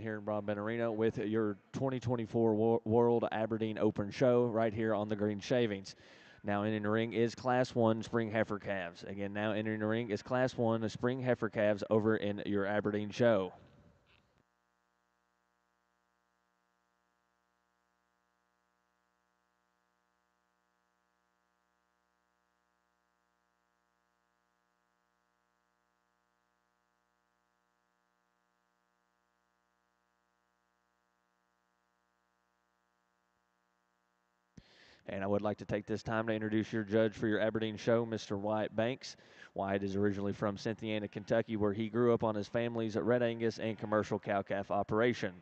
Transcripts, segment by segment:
here in Broadbent Arena with your 2024 World Aberdeen Open Show right here on the Green Shavings. Now entering the ring is Class 1 Spring Heifer Calves. Again, now entering the ring is Class 1 Spring Heifer Calves over in your Aberdeen show. And I would like to take this time to introduce your judge for your Aberdeen show, Mr. Wyatt Banks. Wyatt is originally from Cynthiana, Kentucky, where he grew up on his family's Red Angus and commercial cow-calf operation.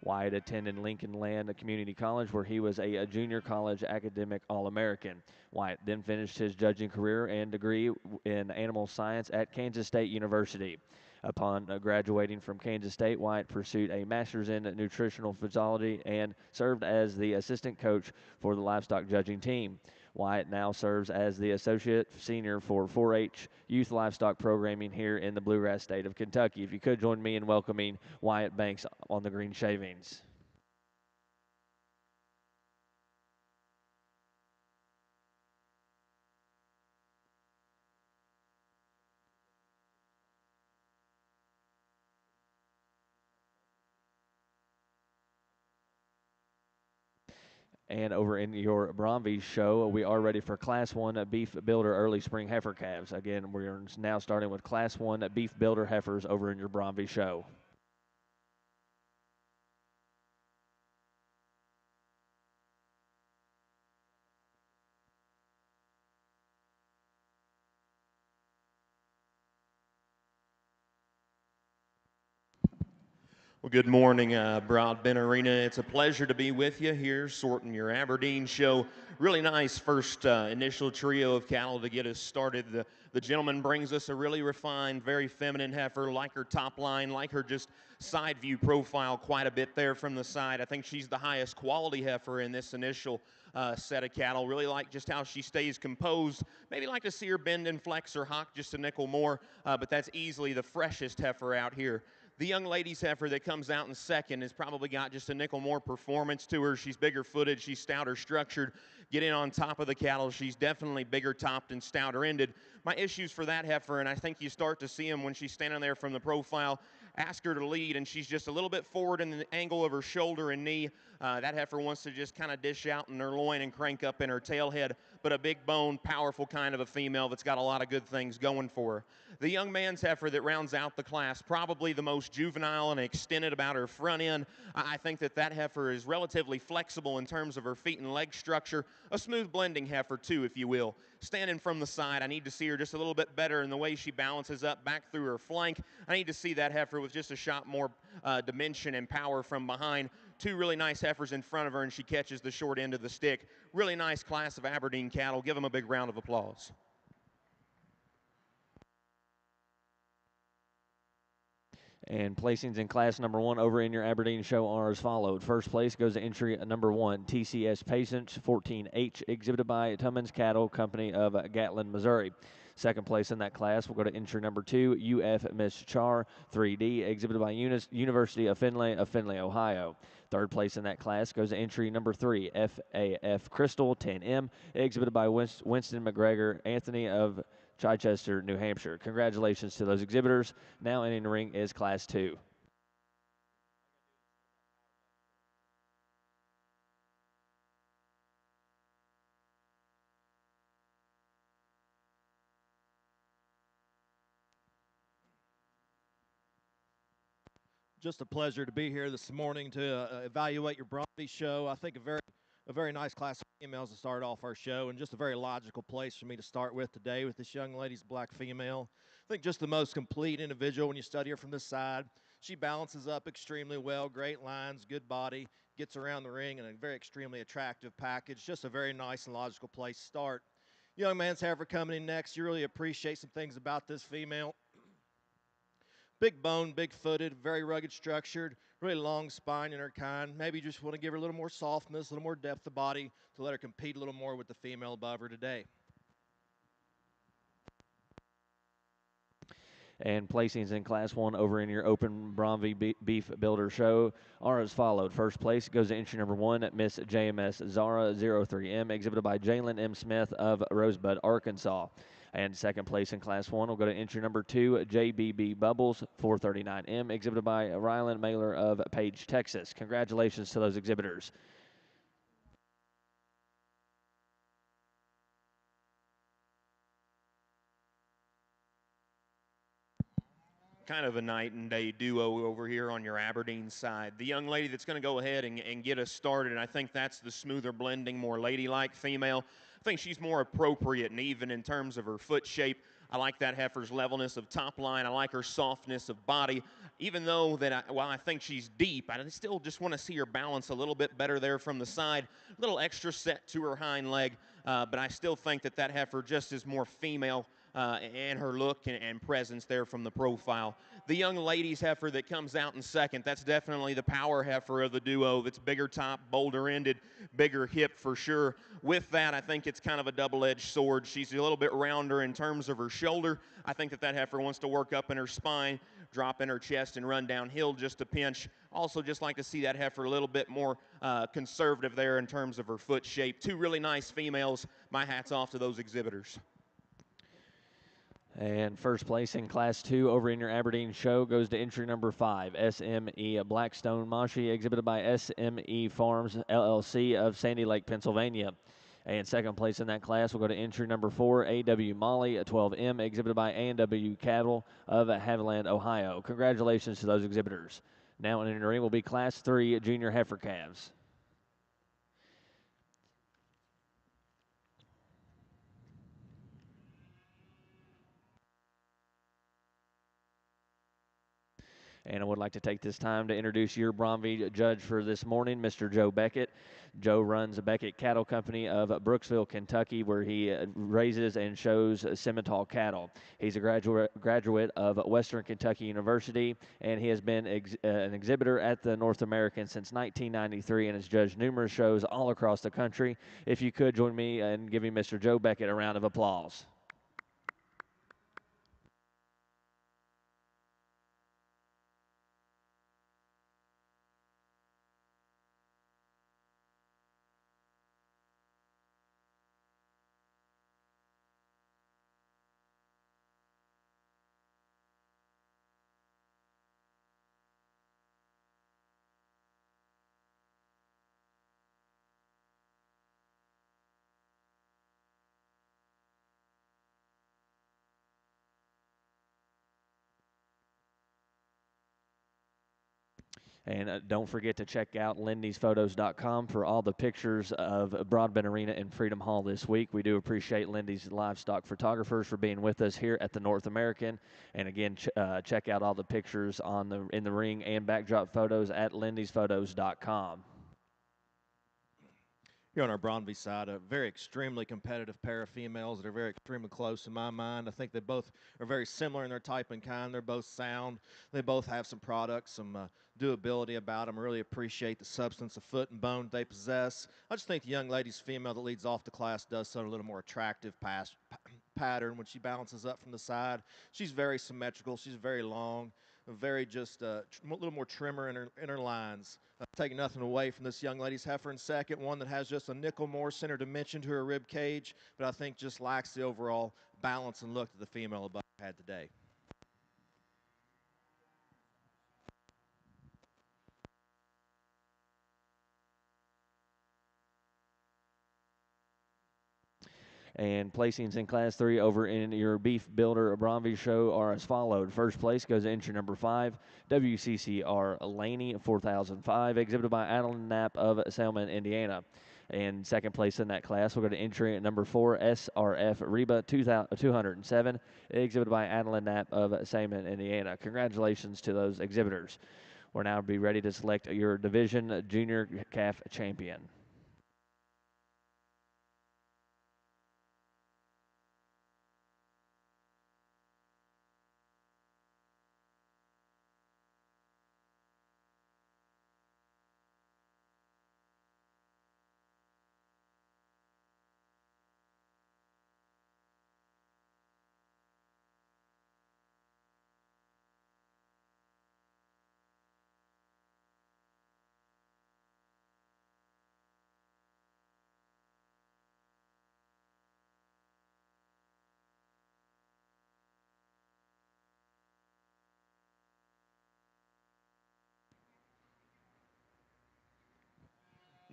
Wyatt attended Lincoln Land Community College, where he was a junior college academic All-American. Wyatt then finished his judging career and degree in animal science at Kansas State University. Upon graduating from Kansas State, Wyatt pursued a master's in nutritional physiology and served as the assistant coach for the livestock judging team. Wyatt now serves as the associate senior for 4-H youth livestock programming here in the Bluegrass State of Kentucky. If you could join me in welcoming Wyatt Banks on the Green Shavings. And over in your Bromby show, we are ready for Class 1 Beef Builder Early Spring Heifer Calves. Again, we're now starting with Class 1 Beef Builder Heifers over in your Bromby show. Well, good morning, Broadbent Arena. It's a pleasure to be with you here, sorting your Aberdeen show. Really nice first initial trio of cattle to get us started. The gentleman brings us a really refined, very feminine heifer, like her top line, like her just side view profile quite a bit there from the side. I think she's the highest quality heifer in this initial set of cattle. Really like just how she stays composed. Maybe like to see her bend and flex or hock just a nickel more, but that's easily the freshest heifer out here. The young lady's heifer that comes out in second has probably got just a nickel more performance to her. She's bigger footed, she's stouter structured. Get in on top of the cattle, she's definitely bigger topped and stouter ended. My issues for that heifer, and I think you start to see them when she's standing there from the profile, ask her to lead, and she's just a little bit forward in the angle of her shoulder and knee. That heifer wants to just kind of dish out in her loin and crank up in her tail head, but a big bone, powerful kind of a female that's got a lot of good things going for her. The young man's heifer that rounds out the class, probably the most juvenile and extended about her front end. I think that heifer is relatively flexible in terms of her feet and leg structure. A smooth blending heifer too, if you will. Standing from the side, I need to see her just a little bit better in the way she balances up back through her flank. I need to see that heifer with just a shot more dimension and power from behind. Two really nice heifers in front of her, and she catches the short end of the stick. Really nice class of Aberdeen cattle. Give them a big round of applause. And placings in class number 1 over in your Aberdeen show are as followed. First place goes to entry number 1, TCS Patience 14H, exhibited by Tummins Cattle Company of Gatlin, Missouri. Second place in that class will go to entry number 2, UF Miss Char 3D, exhibited by University of Findlay, Ohio. Third place in that class goes to entry number 3, FAF Crystal 10M, exhibited by Winston McGregor Anthony of Chichester, New Hampshire. Congratulations to those exhibitors. Now entering the ring is Class 2. Just a pleasure to be here this morning to evaluate your Bromby show. I think a very nice class of females to start off our show, and just a very logical place for me to start with today with this young lady's black female. I think just the most complete individual when you study her from this side. She balances up extremely well, great lines, good body, gets around the ring in a very extremely attractive package. Just a very nice and logical place to start. Young man's heifer coming in next. You really appreciate some things about this female. Big bone, big footed, very rugged structured, really long spine in her kind. Maybe you just want to give her a little more softness, a little more depth of body to let her compete a little more with the female above her today. And placings in Class 1 over in your Open Bromby Beef Builder show are as followed. First place goes to entry number 1, Miss JMS Zara 03M, exhibited by Jalen M. Smith of Rosebud, Arkansas. And second place in Class 1 will go to entry number 2, JBB Bubbles 439M, exhibited by Rylan Mailer of Page, Texas. Congratulations to those exhibitors. Kind of a night and day duo over here on your Aberdeen side. The young lady that's going to go ahead and get us started, and I think that's the smoother blending, more ladylike female. I think she's more appropriate and even in terms of her foot shape. I like that heifer's levelness of top line. I like her softness of body. Even though that, while I think she's deep, I still just want to see her balance a little bit better there from the side. A little extra set to her hind leg, but I still think that that heifer just is more female and her look and presence there from the profile. The young ladies heifer that comes out in second, that's definitely the power heifer of the duo. That's bigger top, bolder ended, bigger hip for sure. With that, I think it's kind of a double-edged sword. She's a little bit rounder in terms of her shoulder. I think that that heifer wants to work up in her spine, drop in her chest, and run downhill just a pinch. Also just like to see that heifer a little bit more conservative there in terms of her foot shape. Two really nice females. My hat's off to those exhibitors. And first place in Class 2 over in your Aberdeen show goes to entry number 5, SME Blackstone Mashi, exhibited by SME Farms, LLC of Sandy Lake, Pennsylvania. And second place in that class will go to entry number 4, AW Molly 12M, exhibited by A&W Cattle of Haviland, Ohio. Congratulations to those exhibitors. Now in the ring will be Class 3 Junior Heifer Calves. And I would like to take this time to introduce your Bromby judge for this morning, Mr. Joe Beckett. Joe runs the Beckett Cattle Company of Brooksville, Kentucky, where he raises and shows Simmental cattle. He's a graduate of Western Kentucky University, and he has been an exhibitor at the North American since 1993 and has judged numerous shows all across the country. If you could join me in giving Mr. Joe Beckett a round of applause. And don't forget to check out lindysPhotos.com for all the pictures of Broadbent Arena and Freedom Hall this week. We do appreciate Lindy's livestock photographers for being with us here at the North American. And again, check out all the pictures in the ring and backdrop photos at lindysPhotos.com. Here on our Bromby side, a very extremely competitive pair of females that are very extremely close in my mind. I think they both are very similar in their type and kind. They're both sound. They both have some products, some doability about them. I really appreciate the substance of foot and bone they possess. I just think the young lady's female that leads off the class does so in a little more attractive pattern when she balances up from the side. She's very symmetrical. She's very long. Very just a little more trimmer in her lines. Taking nothing away from this young lady's heifer in second, one that has just a nickel more center dimension to her rib cage, but I think just lacks the overall balance and look that the female above had today. And placings in Class 3 over in your Beef Builder Bromby show are as followed. First place goes to entry number 5, WCCR Laney 4005, exhibited by Adeline Knapp of Selman, Indiana. And second place in that class will go to entry at number 4, SRF Reba 207, exhibited by Adeline Knapp of Selman, Indiana. Congratulations to those exhibitors. We're now be ready to select your division junior calf champion.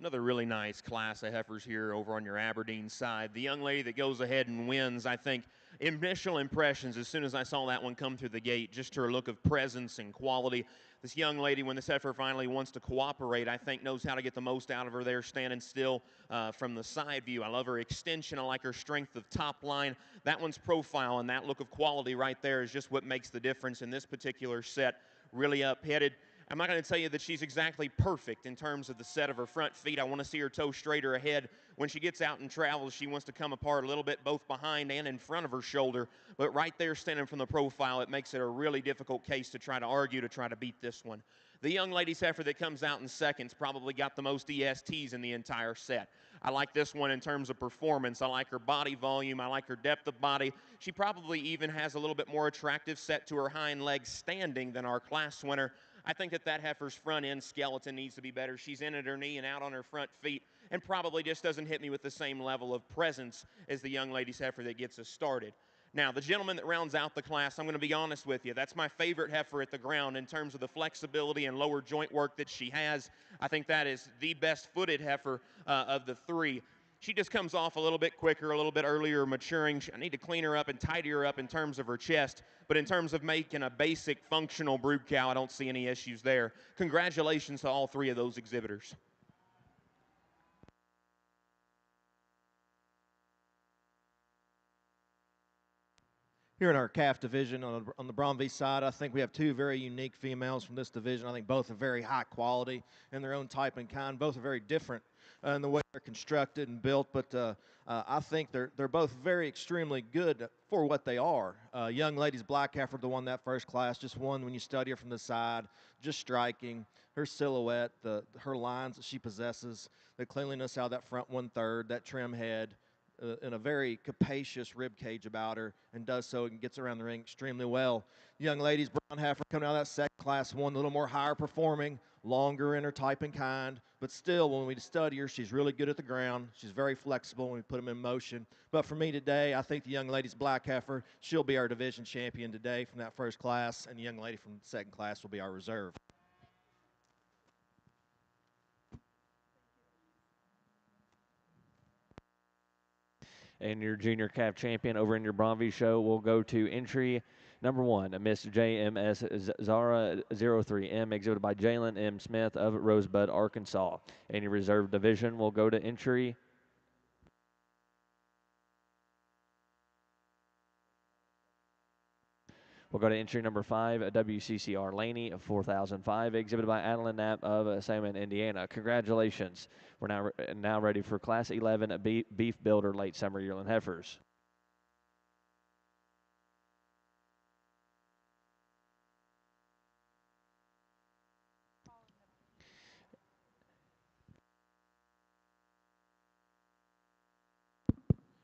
Another really nice class of heifers here over on your Aberdeen side. The young lady that goes ahead and wins, I think, initial impressions as soon as I saw that one come through the gate, just her look of presence and quality. This young lady, when this heifer finally wants to cooperate, I think knows how to get the most out of her there, standing still from the side view. I love her extension. I like her strength of top line. That one's profile and that look of quality right there is just what makes the difference in this particular set. Really up-headed. I'm not going to tell you that she's exactly perfect in terms of the set of her front feet. I want to see her toe straighter ahead. When she gets out and travels, she wants to come apart a little bit both behind and in front of her shoulder. But right there, standing from the profile, it makes it a really difficult case to try to argue to try to beat this one. The young lady's heifer that comes out in seconds probably got the most ESTs in the entire set. I like this one in terms of performance. I like her body volume. I like her depth of body. She probably even has a little bit more attractive set to her hind legs standing than our class winner. I think that heifer's front end skeleton needs to be better. She's in at her knee and out on her front feet and probably just doesn't hit me with the same level of presence as the young lady's heifer that gets us started. Now, the gentleman that rounds out the class, I'm going to be honest with you, that's my favorite heifer at the ground in terms of the flexibility and lower joint work that she has. I think that is the best footed heifer of the three. She just comes off a little bit quicker, a little bit earlier maturing. I need to clean her up and tidy her up in terms of her chest. But in terms of making a basic functional brood cow, I don't see any issues there. Congratulations to all three of those exhibitors. Here in our calf division on the Bromby side, I think we have two very unique females from this division. I think both are very high quality in their own type and kind. Both are very different in the way they're constructed and built, but I think they're both very extremely good for what they are. Young lady's black heifer, the one that first class, just one when you study her from the side, just striking. Her silhouette, her lines that she possesses, the cleanliness out of that front 1/3, that trim head, and a very capacious rib cage about her, and does so and gets around the ring extremely well. Young lady's brown heifer coming out of that second class one, a little more higher performing, longer in her type and kind, but still when we study her, she's really good at the ground. She's very flexible when we put them in motion. But for me today, I think the young lady's black heifer, she'll be our division champion today from that first class, and the young lady from the second class will be our reserve. And your junior calf champion over in your Bromby show will go to entry number 1, Miss JMS Zara 03M, exhibited by Jalen M. Smith of Rosebud, Arkansas. And your reserve division will go to entry We'll go to entry number 5, WCCR Laney of 4005, exhibited by Adeline Knapp of Salmon, Indiana. Congratulations. We're now ready for Class 11 Beef Builder Late Summer Yearling Heifers.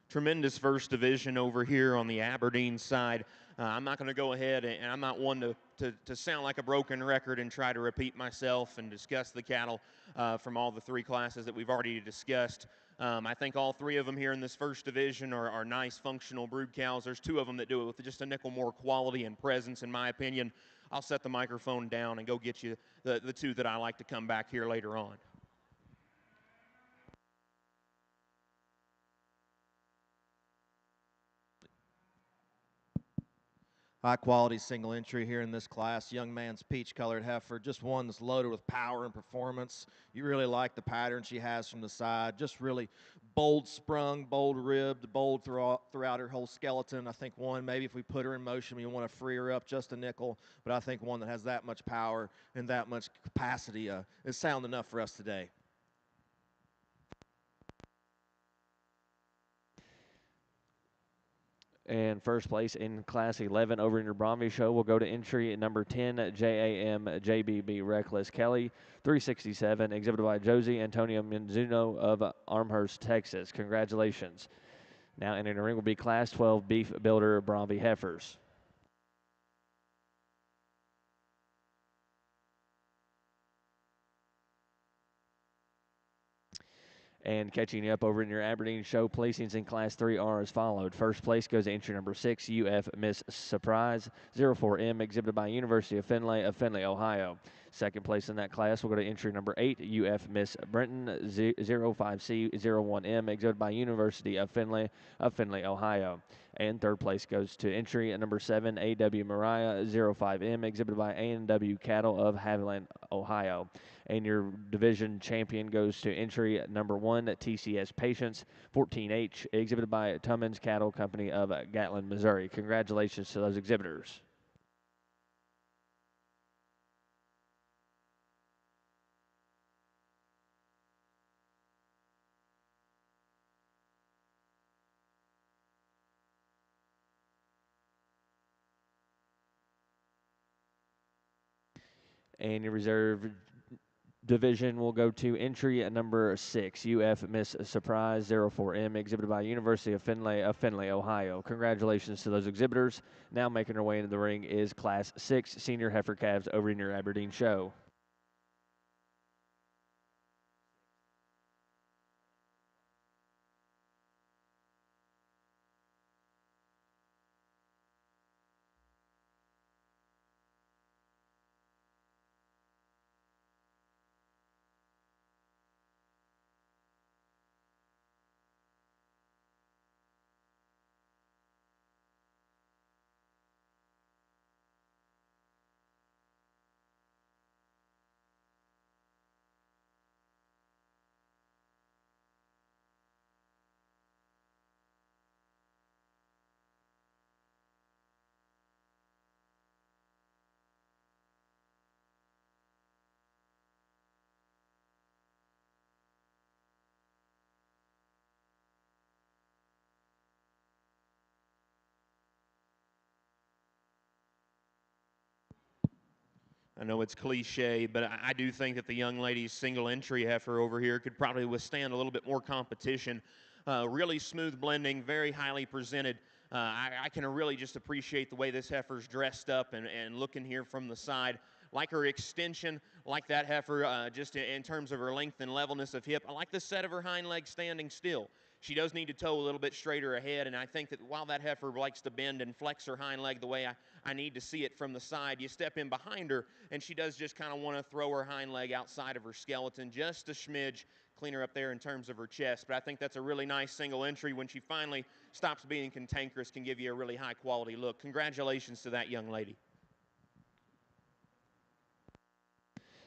Tremendous first division over here on the Aberdeen side. I'm not going to go ahead, and I'm not one to sound like a broken record and try to repeat myself and discuss the cattle from all the three classes that we've already discussed. I think all three of them here in this first division are nice functional brood cows. There's two of them that do it with just a nickel more quality and presence, in my opinion. I'll set the microphone down and go get you the two that I like to come back here later on. High quality single entry here in this class. Young man's peach colored heifer, just one that's loaded with power and performance. You really like the pattern she has from the side. Just really bold sprung, bold ribbed, bold throughout her whole skeleton. I think one, maybe if we put her in motion, we want to free her up just a nickel. But I think one that has that much power and that much capacity is sound enough for us today. And first place in Class 11 over in your Bromby show will go to entry number 10, JAM JBB Reckless Kelly, 367, exhibited by Josie Antonio Menzuno of Armhurst, Texas. Congratulations. Now entering the ring will be Class 12 Beef Builder Bromby Heifers. And catching you up over in your Aberdeen show, placings in Class 3 are as followed. First place goes to entry number 6, UF Miss Surprise 04M, exhibited by University of Findlay, Ohio. Second place in that class will go to entry number 8, UF Miss Brenton 05C01M, exhibited by University of Findlay, Ohio. And third place goes to entry at number 7, AW Mariah 05M, exhibited by A&W Cattle of Haviland, Ohio. And your division champion goes to entry at number 1, TCS Patience 14H, exhibited by Tummins Cattle Company of Gatlin, Missouri. Congratulations to those exhibitors. And your reserve division will go to entry at number 6, UF Miss Surprise 04M, exhibited by University of Findlay, Ohio. Congratulations to those exhibitors. Now making their way into the ring is Class 6 Senior Heifer Calves over in your Aberdeen show. I know it's cliche, but I do think that the young lady's single entry heifer over here could probably withstand a little bit more competition. Really smooth blending, very highly presented. I can really just appreciate the way this heifer's dressed up and looking here from the side. Like her extension, like that heifer, just in terms of her length and levelness of hip. I like the set of her hind legs standing still. She does need to toe a little bit straighter ahead, and I think that while that heifer likes to bend and flex her hind leg the way I need to see it from the side, you step in behind her, and she does just kind of want to throw her hind leg outside of her skeleton just a smidge, clean her up there in terms of her chest. But I think that's a really nice single entry. When she finally stops being cantankerous, can give you a really high-quality look. Congratulations to that young lady.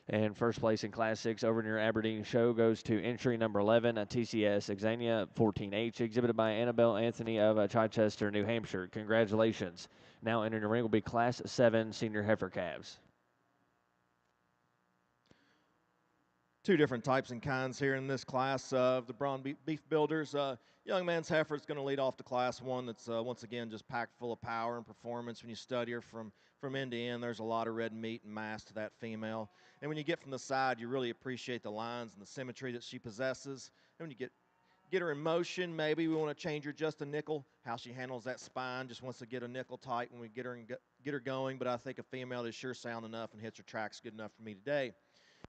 And first place in Class 6 over in your Aberdeen show goes to entry number 11, TCS Exania 14H, exhibited by Annabelle Anthony of Chichester, New Hampshire. Congratulations. Now entering the ring will be Class 7 Senior Heifer Calves. Two different types and kinds here in this class of the Brawn Beef Builders. Young man's heifer is going to lead off to Class 1. That's once again just packed full of power and performance. When you study her from end to end, there's a lot of red meat and mass to that female. And when you get from the side, you really appreciate the lines and the symmetry that she possesses. And when you get her in motion, maybe we want to change her just a nickel. How she handles that spine, just wants to get a nickel tight when we get her going. But I think a female is sure sound enough and hits her tracks good enough for me today.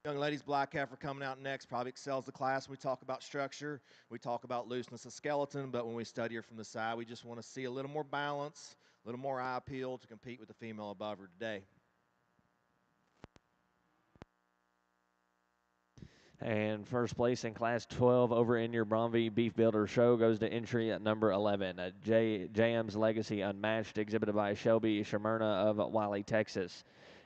Young lady's black heifer coming out next probably excels the class. We talk about structure, we talk about looseness of skeleton, but when we study her from the side, we just want to see a little more balance, a little more eye appeal to compete with the female above her today. And first place in Class 12 over in your Brawn Beef Builder show goes to entry at number 11, JM's Legacy Unmatched, exhibited by Shelby Shimerna of Wiley, Texas.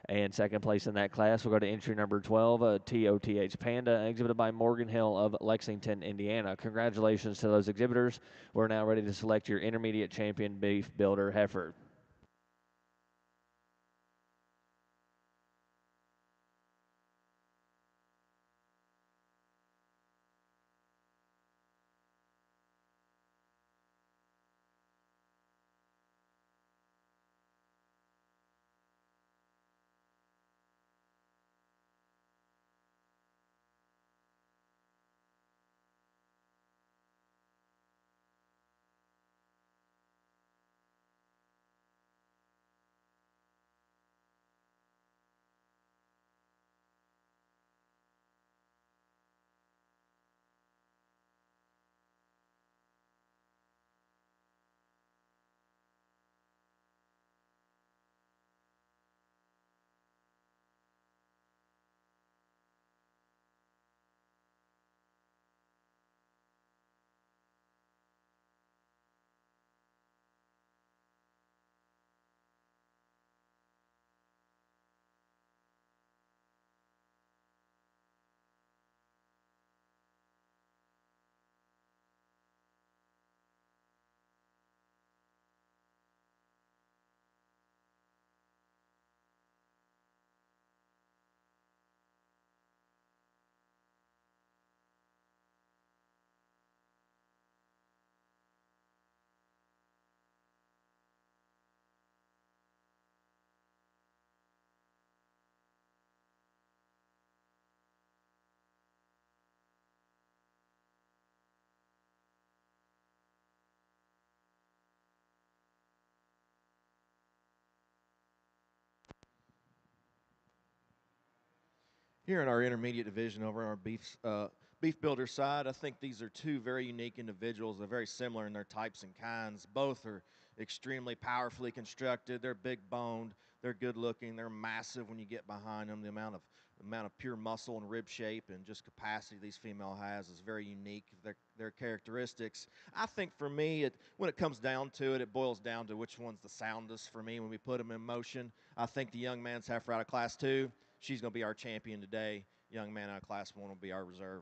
And second place in that class will go to entry number 12, TOTH Panda, exhibited by Morgan Hill of Lexington, Indiana. Congratulations to those exhibitors. We're now ready to select your intermediate champion beef builder heifer. Here in our intermediate division over on our beef builder side, I think these are two very unique individuals. They're very similar in their types and kinds. Both are extremely powerfully constructed. They're big boned. They're good looking. They're massive when you get behind them. The amount of pure muscle and rib shape and just capacity these female has is very unique. Their characteristics. I think for me, when it comes down to it, it boils down to which one's the soundest for me when we put them in motion. I think the young man's heifer out of Class 2. She's going to be our champion today. Young man out of Class 1 will be our reserve.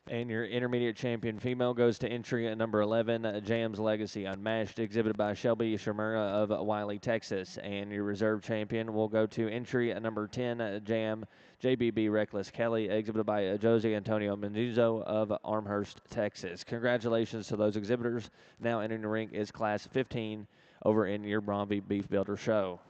And your intermediate champion female goes to entry at number 11, Jam's Legacy Unmatched, exhibited by Shelby Shimura of Wiley, Texas. And your reserve champion will go to entry at number 10, Jam JBB Reckless Kelly, exhibited by Jose Antonio Mendoza of Armhurst, Texas. Congratulations to those exhibitors. Now entering the ring is Class 15 over in your Bromby Beef Builder show.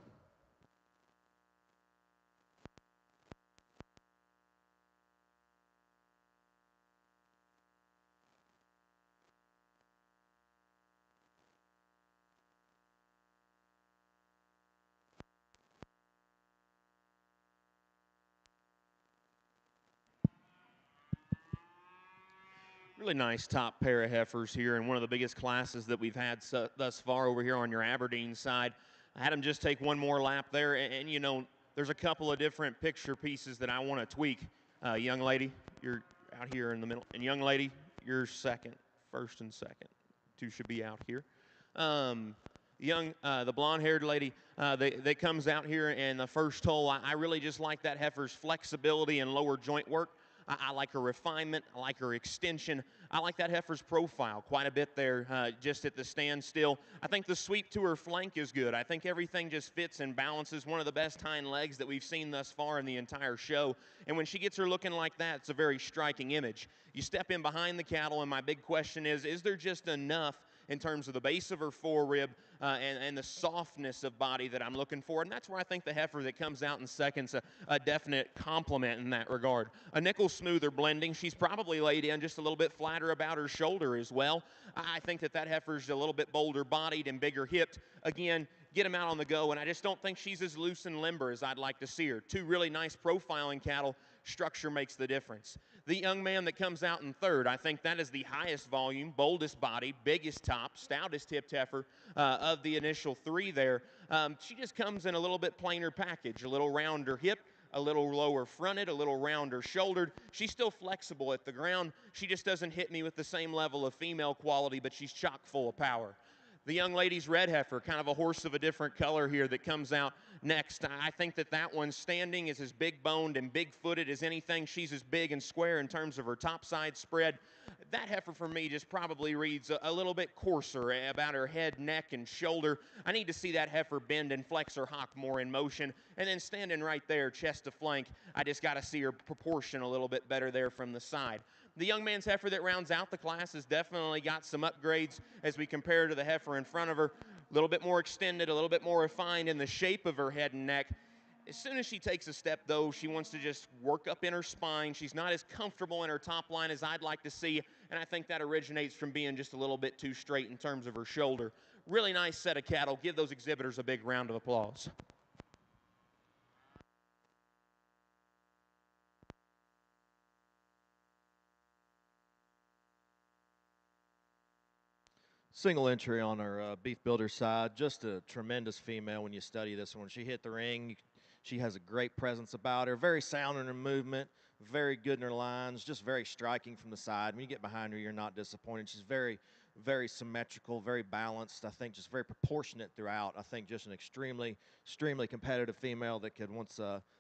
Really nice top pair of heifers here, and one of the biggest classes that we've had thus far over here on your Aberdeen side. I had them just take one more lap there, and you know, there's a couple of different picture pieces that I want to tweak. Young lady, you're out here in the middle, and young lady, you're second, first and second. Two should be out here. The blonde-haired lady that comes out here in the first hole, I really just like that heifer's flexibility and lower joint work. I like her refinement. I like her extension. I like that heifer's profile quite a bit there, just at the standstill. I think the sweep to her flank is good. I think everything just fits and balances. One of the best hind legs that we've seen thus far in the entire show. And when she gets her looking like that, it's a very striking image. You step in behind the cattle, and my big question is there just enough in terms of the base of her forerib and the softness of body that I'm looking for? And that's where I think the heifer that comes out in second's a definite compliment in that regard. A nickel smoother blending. She's probably laid in just a little bit flatter about her shoulder as well. I think that heifer's a little bit bolder bodied and bigger hipped. Again, get them out on the go, and I just don't think she's as loose and limber as I'd like to see her. Two really nice profiling cattle. Structure makes the difference. The young man that comes out in third, I think that is the highest volume, boldest body, biggest top, stoutest hipped heifer of the initial three there. She just comes in a little bit plainer package, a little rounder hip, a little lower fronted, a little rounder shouldered. She's still flexible at the ground. She just doesn't hit me with the same level of female quality, but she's chock full of power. The young lady's red heifer, kind of a horse of a different color here that comes out next. I think that one's standing is as big-boned and big-footed as anything. She's as big and square in terms of her topside spread. That heifer for me just probably reads a little bit coarser about her head, neck, and shoulder. I need to see that heifer bend and flex her hock more in motion. And then standing right there, chest to flank, I just got to see her proportion a little bit better there from the side. The young man's heifer that rounds out the class has definitely got some upgrades as we compare to the heifer in front of her. A little bit more extended, a little bit more refined in the shape of her head and neck. As soon as she takes a step, though, she wants to just work up in her spine. She's not as comfortable in her top line as I'd like to see, and I think that originates from being just a little bit too straight in terms of her shoulder. Really nice set of cattle. Give those exhibitors a big round of applause. Single entry on our beef builder side. Just a tremendous female when you study this. When she hit the ring, she has a great presence about her. Very sound in her movement. Very good in her lines. Just very striking from the side. When you get behind her, you're not disappointed. She's very, very symmetrical, very balanced. I think just very proportionate throughout. I think just an extremely, extremely competitive female that could once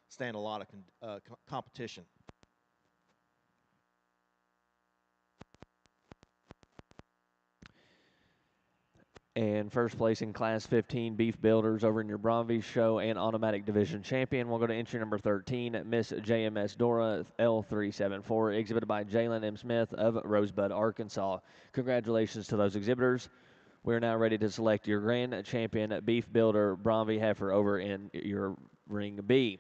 stand a lot of competition. And first place in Class 15 Beef Builders over in your Bromby Show and Automatic Division Champion. We'll go to entry number 13, Miss JMS Dora L374, exhibited by Jalen M. Smith of Rosebud, Arkansas. Congratulations to those exhibitors. We're now ready to select your Grand Champion Beef Builder Bromby heifer over in your Ring B.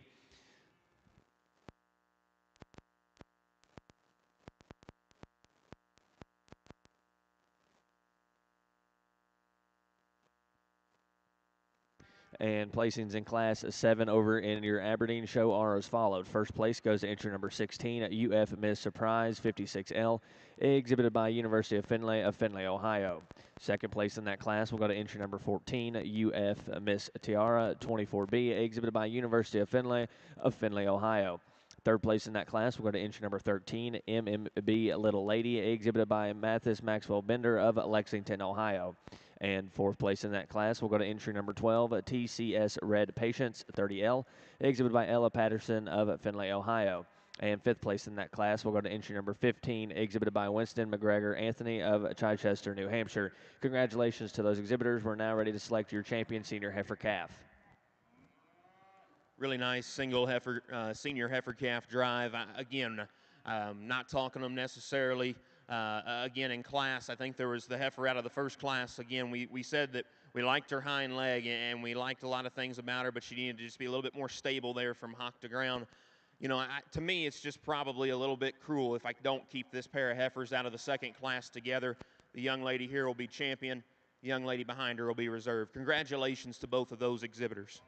And placings in Class 7 over in your Aberdeen show are as followed. First place goes to entry number 16, UF Miss Surprise 56L, exhibited by University of Findlay, Ohio. Second place in that class will go to entry number 14, UF Miss Tiara 24B, exhibited by University of Findlay, Ohio. Third place in that class will go to entry number 13, MMB Little Lady, exhibited by Mathis Maxwell Bender of Lexington, Ohio. And fourth place in that class will go to entry number 12, TCS Red Patience 30L, exhibited by Ella Patterson of Findlay, Ohio. And fifth place in that class will go to entry number 15, exhibited by Winston McGregor Anthony of Chichester, New Hampshire. Congratulations to those exhibitors. We're now ready to select your champion senior heifer calf. Really nice single heifer, senior heifer calf drive. Again, not talking them necessarily. Again, in class, I think there was the heifer out of the first class. Again, we said that we liked her hind leg and we liked a lot of things about her, but she needed to just be a little bit more stable there from hock to ground. You know, to me, it's just probably a little bit cruel if I don't keep this pair of heifers out of the second class together. The young lady here will be champion. The young lady behind her will be reserved. Congratulations to both of those exhibitors.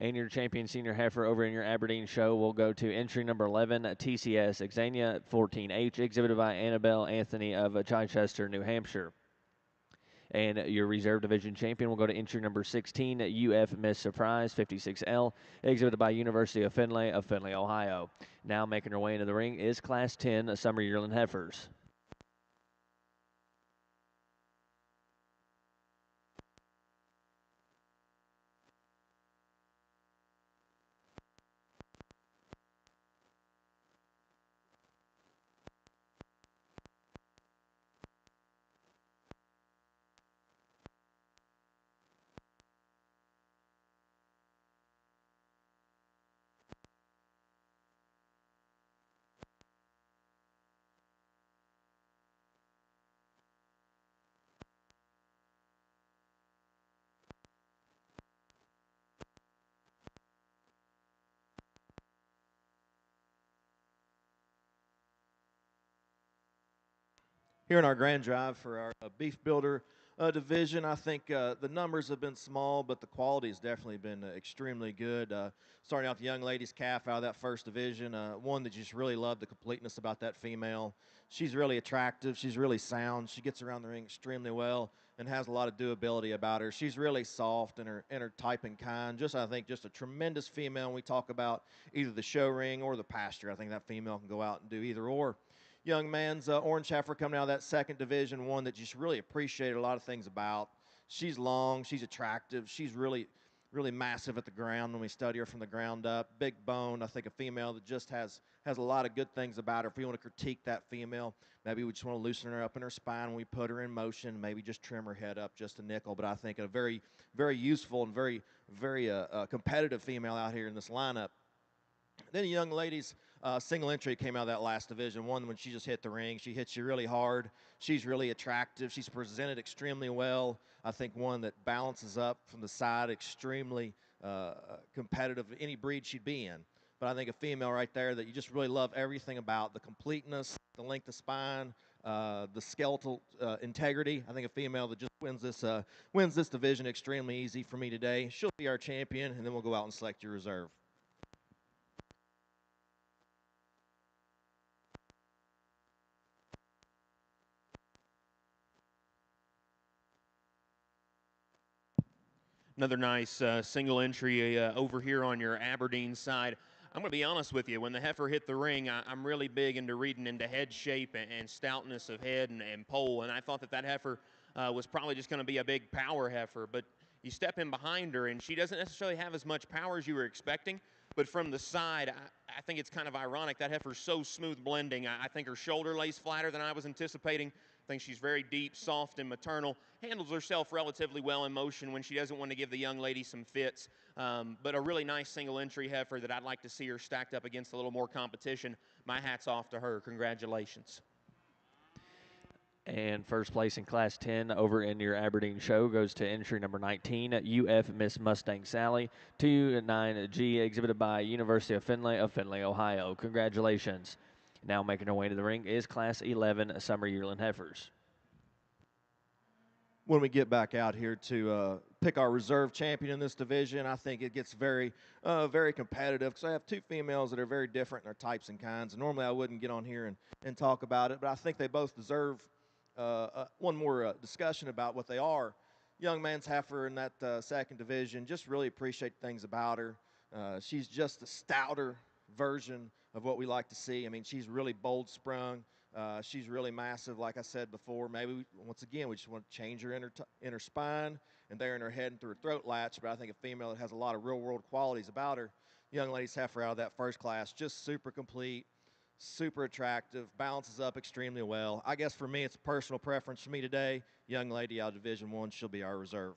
And your champion senior heifer over in your Aberdeen show will go to entry number 11, TCS Xania 14H, exhibited by Annabelle Anthony of Chichester, New Hampshire. And your reserve division champion will go to entry number 16, UF Miss Surprise 56L, exhibited by University of Findlay, Ohio. Now making her way into the ring is Class 10 Summer Yearling Heifers. Here in our grand drive for our beef builder division, I think the numbers have been small, but the quality has definitely been extremely good. Starting out the young lady's calf out of that first division, one that you just really love the completeness about that female. She's really attractive. She's really sound. She gets around the ring extremely well and has a lot of doability about her. She's really soft in her type and kind. I think just a tremendous female when we talk about either the show ring or the pasture. I think that female can go out and do either or. Young man's orange heifer coming out of that second division, one that just really appreciated a lot of things about. She's long, she's attractive, she's really massive at the ground when we study her from the ground up. Big bone, I think a female that just has a lot of good things about her. If we want to critique that female, maybe we just want to loosen her up in her spine when we put her in motion, maybe just trim her head up just a nickel. But I think a very, very useful and very competitive female out here in this lineup. Then the young ladies single entry came out of that last division. One, when she just hit the ring, she hits you really hard. She's really attractive. She's presented extremely well. I think one that balances up from the side, extremely competitive, any breed she'd be in. But I think a female right there that you just really love everything about, the completeness, the length of spine, the skeletal integrity. I think a female that just wins this division extremely easy for me today. She'll be our champion, and then we'll go out and select your reserve. Another nice single entry over here on your Aberdeen side. I'm going to be honest with you. When the heifer hit the ring, I'm really big into reading into head shape and stoutness of head and pole, and I thought that heifer was probably just going to be a big power heifer. But you step in behind her, and she doesn't necessarily have as much power as you were expecting. But from the side, I think it's kind of ironic. That heifer's so smooth blending. I think her shoulder lays flatter than I was anticipating. I think she's very deep, soft, and maternal. Handles herself relatively well in motion when she doesn't want to give the young lady some fits. But a really nice single entry heifer that I'd like to see her stacked up against a little more competition. My hat's off to her. Congratulations. And first place in Class 10 over in your Aberdeen show goes to entry number 19, UF Miss Mustang Sally 29G, exhibited by University of Findlay, Ohio. Congratulations. Now making her way to the ring is Class 11 Summer Yearling Heifers. When we get back out here to pick our reserve champion in this division, I think it gets very competitive because I have two females that are very different in their types and kinds. And normally I wouldn't get on here and talk about it, but I think they both deserve one more discussion about what they are. Young man's heifer in that second division, just really appreciate things about her. She's just a stouter version of what we like to see. I mean, she's really bold sprung. She's really massive, like I said before. Maybe, once again, we just want to change her inner spine and there in her head and through her throat latch. But I think a female that has a lot of real-world qualities about her, young lady's heifer out of that first class, just super complete, super attractive, balances up extremely well. I guess for me, it's a personal preference for me today. Young lady out of Division I, she'll be our reserve.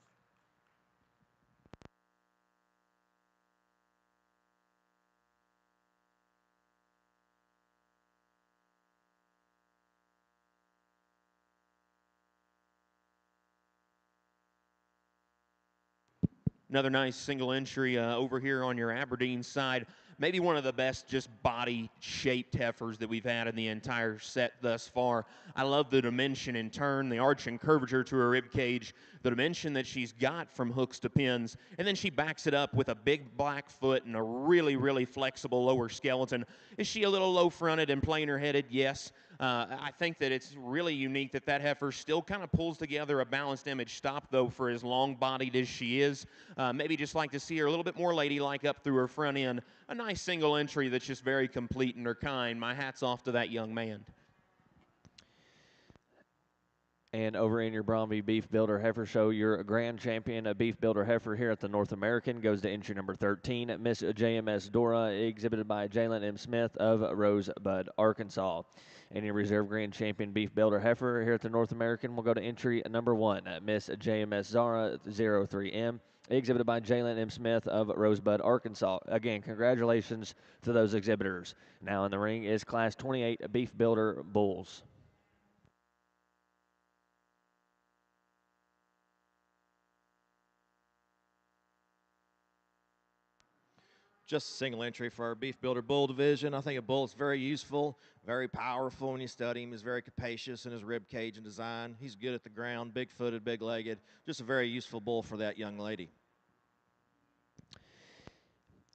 Another nice single entry over here on your Aberdeen side. Maybe one of the best just body-shaped heifers that we've had in the entire set thus far. I love the dimension and turn, the arch and curvature to her rib cage, the dimension that she's got from hooks to pins, and then she backs it up with a big black foot and a really flexible lower skeleton. Is she a little low-fronted and plainer-headed? Yes. I think that it's really unique that that heifer still kind of pulls together a balanced image stop, though, for as long-bodied as she is. Maybe just like to see her a little bit more ladylike up through her front end. A nice single entry that's just very complete in her kind. My hat's off to that young man. And over in your Bromby Beef Builder Heifer Show, your grand champion, a Beef Builder Heifer here at the North American, goes to entry number 13, Miss JMS Dora, exhibited by Jalen M. Smith of Rosebud, Arkansas. And your reserve grand champion Beef Builder Heifer here at the North American will go to entry number 1, Miss JMS Zara 03M, exhibited by Jalen M. Smith of Rosebud, Arkansas. Again, congratulations to those exhibitors. Now in the ring is Class 28 Beef Builder Bulls. Just a single entry for our Beef Builder Bull division. I think a bull is very useful, very powerful when you study him. He's very capacious in his rib cage and design. He's good at the ground, big-footed, big-legged. Just a very useful bull for that young lady.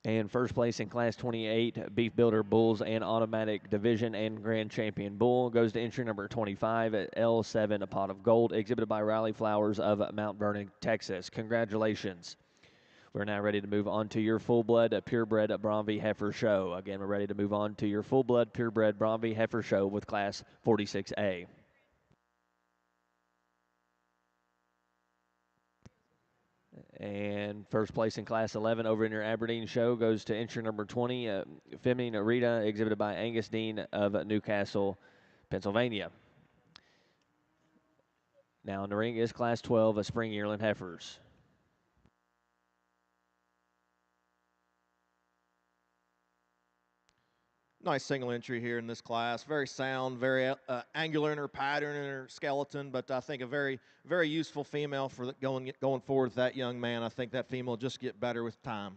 And first place in Class 28 Beef Builder Bulls and Automatic Division and Grand Champion Bull goes to entry number 25 at L7, a Pot of Gold, exhibited by Riley Flowers of Mount Vernon, Texas. Congratulations. We're now ready to move on to your full-blood Purebred Bromby Heifer Show. Again, we're ready to move on to your full-blood Purebred Bromby Heifer Show with Class 46A. And first place in Class 11 over in your Aberdeen show goes to entry number 20, Feminine Rita, exhibited by Angus Dean of Newcastle, Pennsylvania. Now in the ring is Class 12, a Spring Yearling Heifers. Nice single entry here in this class. Very sound, very angular in her pattern and her skeleton, but I think a very useful female for going forward with that young man. I think that female will just get better with time.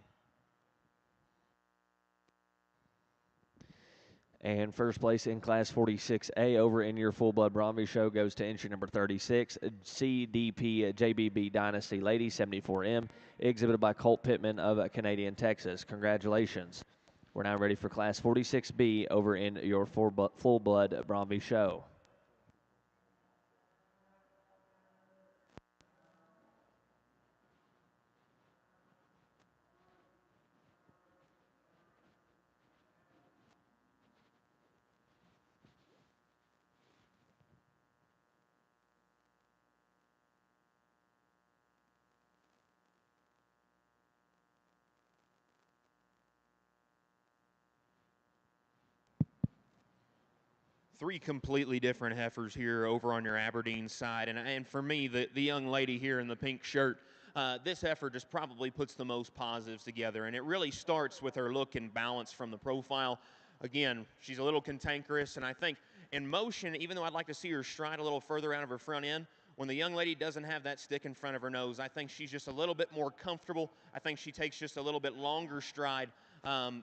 And first place in Class 46A over in your full-blood Bromby show goes to entry number 36, CDP JBB Dynasty Lady 74M, exhibited by Colt Pittman of Canadian, Texas. Congratulations. We're now ready for Class 46B over in your full-blood Bromby show. Three completely different heifers here over on your Aberdeen side. And for me, the young lady here in the pink shirt, this heifer just probably puts the most positives together. And it really starts with her look and balance from the profile. Again, she's a little cantankerous, and I think in motion, even though I'd like to see her stride a little further out of her front end, when the young lady doesn't have that stick in front of her nose, I think she's just a little bit more comfortable. I think she takes just a little bit longer stride.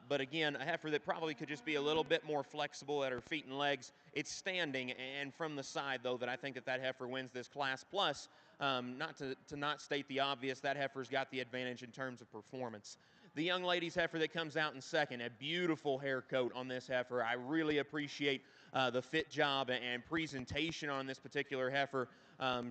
But again, a heifer that probably could just be a little bit more flexible at her feet and legs. It's standing and from the side, though, that I think that heifer wins this class. Plus, not to not state the obvious, that heifer's got the advantage in terms of performance. The young lady's heifer that comes out in second, a beautiful hair coat on this heifer. I really appreciate the fit job and presentation on this particular heifer.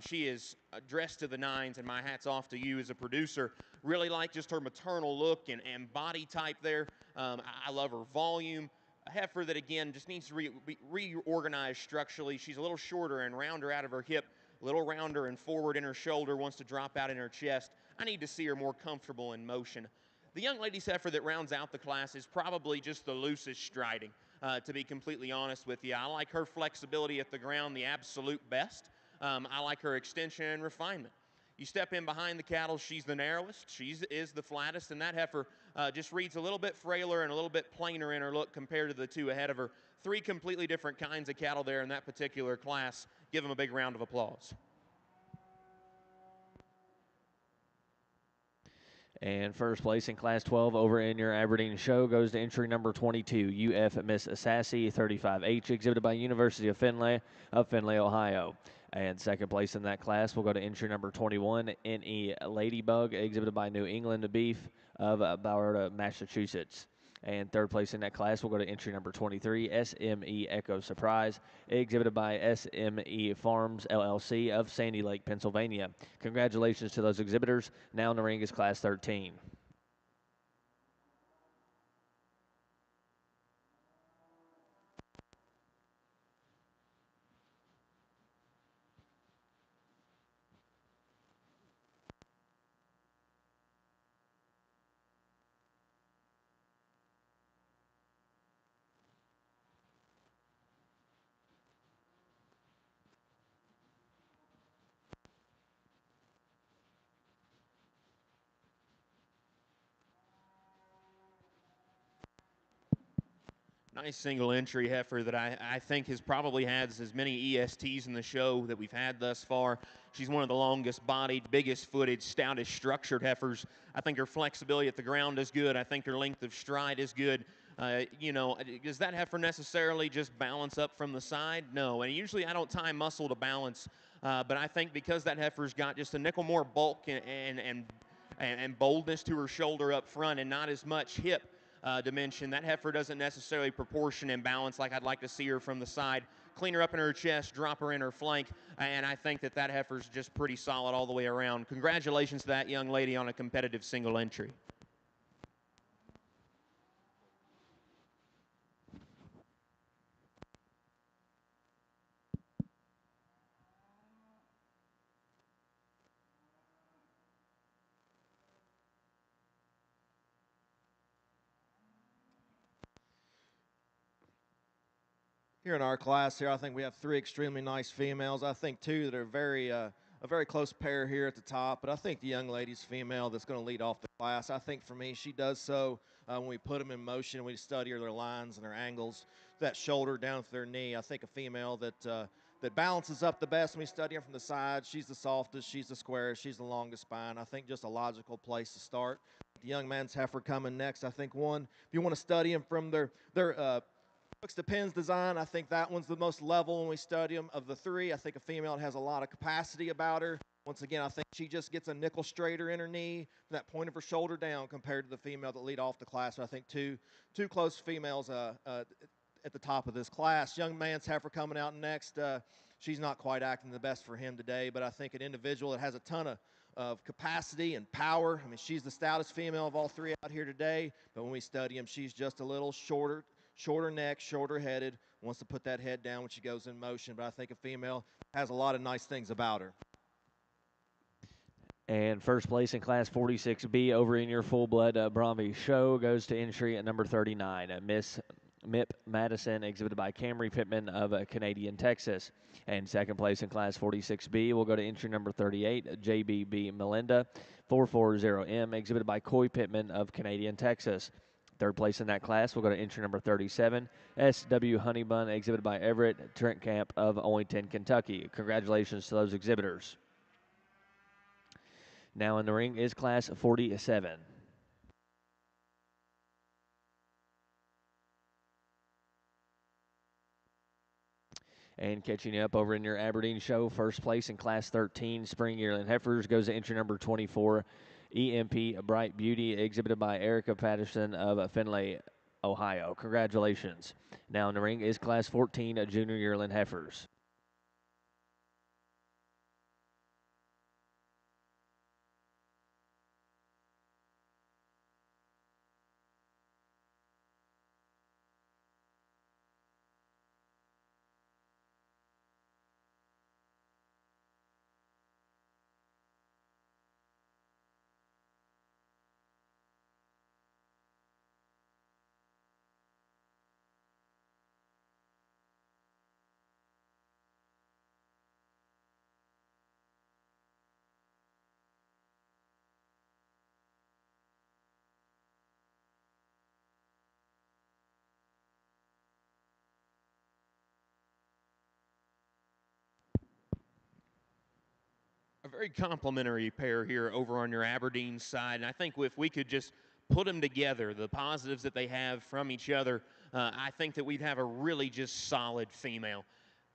She is dressed to the nines, and my hat's off to you as a producer. Really like just her maternal look and body type there. I love her volume. A heifer that, again, just needs to be reorganized structurally. She's a little shorter and rounder out of her hip, a little rounder and forward in her shoulder, wants to drop out in her chest. I need to see her more comfortable in motion. The young lady's heifer that rounds out the class is probably just the loosest striding, to be completely honest with you. I like her flexibility at the ground the absolute best. I like her extension and refinement. You step in behind the cattle, she's the narrowest, she is the flattest, and that heifer just reads a little bit frailer and a little bit plainer in her look compared to the two ahead of her. Three completely different kinds of cattle there in that particular class. Give them a big round of applause. And first place in Class 12 over in your Aberdeen show goes to entry number 22, UF Miss Sassy 35H, exhibited by University of Findlay, Ohio. And second place in that class will go to entry number 21, NE Ladybug, exhibited by New England Beef of Boward, Massachusetts. And third place in that class will go to entry number 23, SME Echo Surprise, exhibited by SME Farms, LLC of Sandy Lake, Pennsylvania. Congratulations to those exhibitors. Now in the ring is Class 13. Nice single entry heifer that I think has probably had as many ESTs in the show that we've had thus far. She's one of the longest bodied, biggest footed, stoutest structured heifers. I think her flexibility at the ground is good. I think her length of stride is good. Does that heifer necessarily just balance up from the side? No, and usually I don't tie muscle to balance, but I think because that heifer's got just a nickel more bulk and boldness to her shoulder up front and not as much hip dimension, that heifer doesn't necessarily proportion and balance like I'd like to see her from the side. Clean her up in her chest, drop her in her flank, and I think that heifer's just pretty solid all the way around. Congratulations to that young lady on a competitive single entry. Here in our class here, I think we have three extremely nice females. I think two that are a very close pair here at the top, but I think the young lady's female that's going to lead off the class. I think for me, she does so when we put them in motion, we study their lines and their angles, that shoulder down to their knee. I think a female that balances up the best when we study them from the side. She's the softest, she's the squarest, she's the longest spine. I think just a logical place to start. The young man's heifer coming next. I think one, if you want to study them from their hooks to pins design, I think that one's the most level when we study them. Of the three, I think a female that has a lot of capacity about her. Once again, I think she just gets a nickel straighter in her knee from that point of her shoulder down compared to the female that lead off the class. So I think two close females at the top of this class. Young man's heifer coming out next. She's not quite acting the best for him today, but I think an individual that has a ton of capacity and power. I mean, she's the stoutest female of all three out here today, but when we study them, she's just a little shorter neck, shorter headed, wants to put that head down when she goes in motion. But I think a female has a lot of nice things about her. And first place in Class 46B over in your full-blood Bromby show goes to entry at number 39, Miss Mip Madison, exhibited by Camry Pittman of Canadian, Texas. And second place in Class 46B will go to entry number 38, JBB Melinda 440M, exhibited by Coy Pittman of Canadian, Texas. Third place in that class will go to entry number 37, SW Honeybun, exhibited by Everett Trentcamp of Owington, Kentucky. Congratulations to those exhibitors. Now in the ring is Class 47. And catching up over in your Aberdeen show, first place in Class 13 Spring Yearling Heifers goes to entry number 24, EMP Bright Beauty, exhibited by Erica Patterson of Findlay, Ohio. Congratulations. Now in the ring is Class 14 Junior Yearling Heifers. A very complimentary pair here over on your Aberdeen side. And I think if we could just put them together, the positives that they have from each other, I think that we'd have a really just solid female.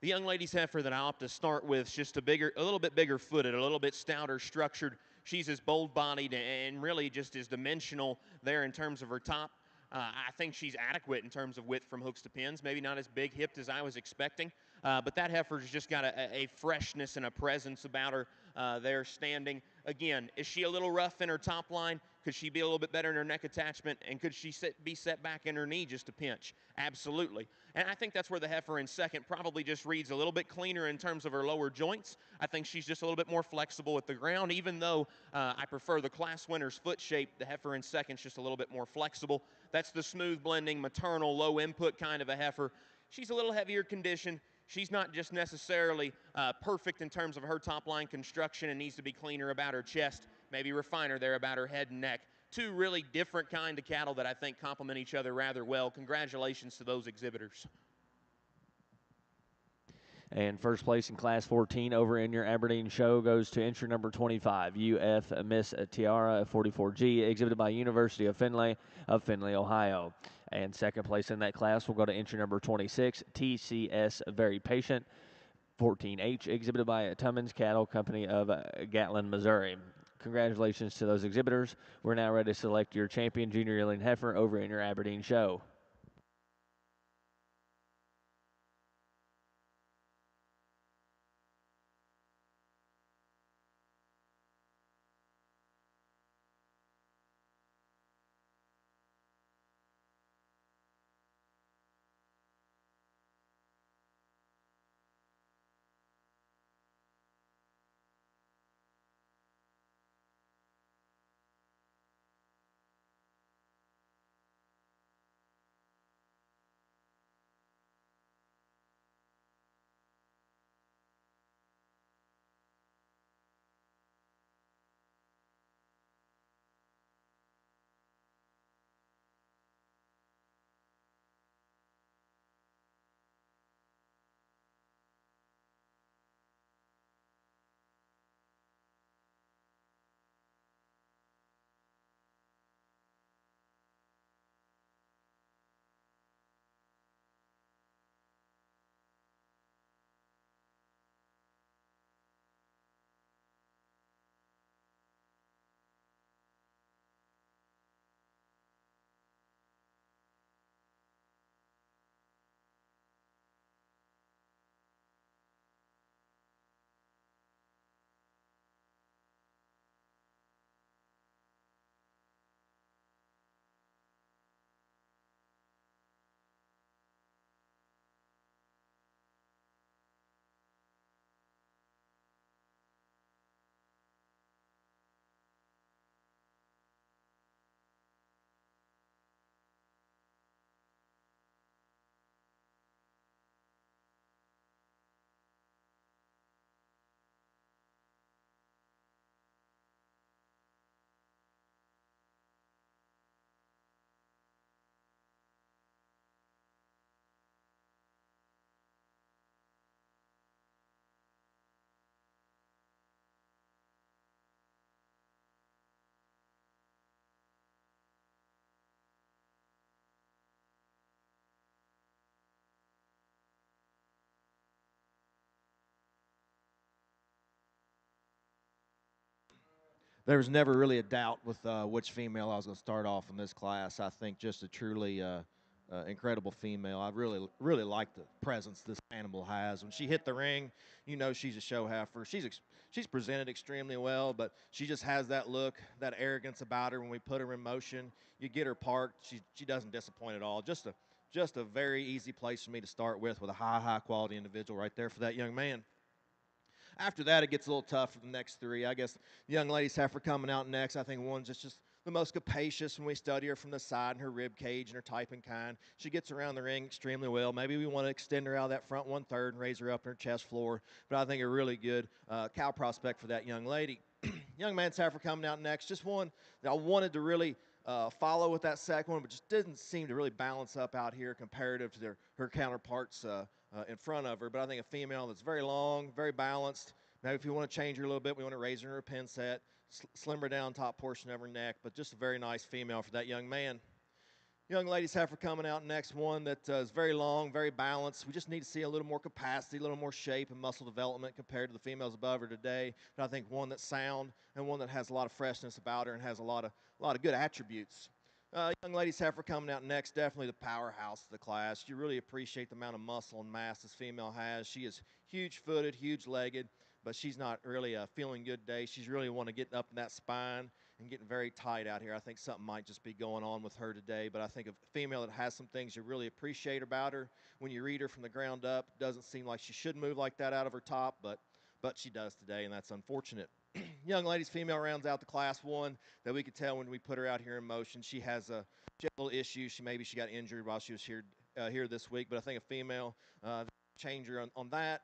The young lady's heifer that I opt to start with is just a little bit bigger footed, a little bit stouter structured. She's as bold bodied and really just as dimensional there in terms of her top. I think she's adequate in terms of width from hooks to pins. Maybe not as big hipped as I was expecting, but that heifer's just got a freshness and a presence about her there standing. Again, is she a little rough in her top line? Could she be a little bit better in her neck attachment? And could she be set back in her knee just a pinch? Absolutely. And I think that's where the heifer in second probably just reads a little bit cleaner in terms of her lower joints. I think she's just a little bit more flexible with the ground, even though I prefer the class winner's foot shape. The heifer in second's just a little bit more flexible. That's the smooth blending, maternal, low input kind of a heifer. She's a little heavier condition. She's not just necessarily perfect in terms of her top line construction and needs to be cleaner about her chest, maybe refiner there about her head and neck. Two really different kind of cattle that I think complement each other rather well. Congratulations to those exhibitors. And first place in Class 14 over in your Aberdeen show goes to entry number 25, UF Miss Tiara 44G, exhibited by University of Findlay, Ohio. And second place in that class will go to entry number 26, TCS Very Patient 14H, exhibited by Tummins Cattle Company of Gatlin, Missouri. Congratulations to those exhibitors. We're now ready to select your champion junior yearling heifer over in your Aberdeen show. there was never really a doubt with which female I was going to start off in this class. I think just a truly incredible female. I really like the presence this animal has. When she hit the ring, you know she's a show heifer. She's presented extremely well, but she just has that look, that arrogance about her. When we put her in motion, you get her parked, she doesn't disappoint at all. Just a very easy place for me to start with a high quality individual right there for that young man. After that, it gets a little tough for the next three. I guess the young lady's heifer coming out next. I think one's just the most capacious when we study her from the side and her rib cage and her type and kind. She gets around the ring extremely well. Maybe we want to extend her out of that front 1/3 and raise her up in her chest floor. But I think a really good cow prospect for that young lady. Young man's heifer coming out next. Just one that I wanted to really follow with that second one, but just didn't seem to really balance up out here comparative to her counterparts in front of her. But I think a female that's very long, very balanced. Maybe if you want to change her a little bit, we want to raise her in her pin set, slim her down top portion of her neck, but just a very nice female for that young man. Young lady's heifer coming out next, one that is very long, very balanced. We just need to see a little more capacity, a little more shape and muscle development compared to the females above her today. But I think one that's sound and one that has a lot of freshness about her and has a lot of good attributes. Young lady's heifer coming out next, definitely the powerhouse of the class. You really appreciate the amount of muscle and mass this female has. She is huge-footed, huge-legged, but she's not really a feeling good day. She's really want to get up in that spine and getting very tight out here. I think something might just be going on with her today, but I think a female that has some things you really appreciate about her. When you read her from the ground up, doesn't seem like she should move like that out of her top, but she does today, and that's unfortunate. Young lady's female rounds out the class one that we could tell when we put her out here in motion. She has a little issue. Maybe she got injured while she was here this week, but I think a female changer on that.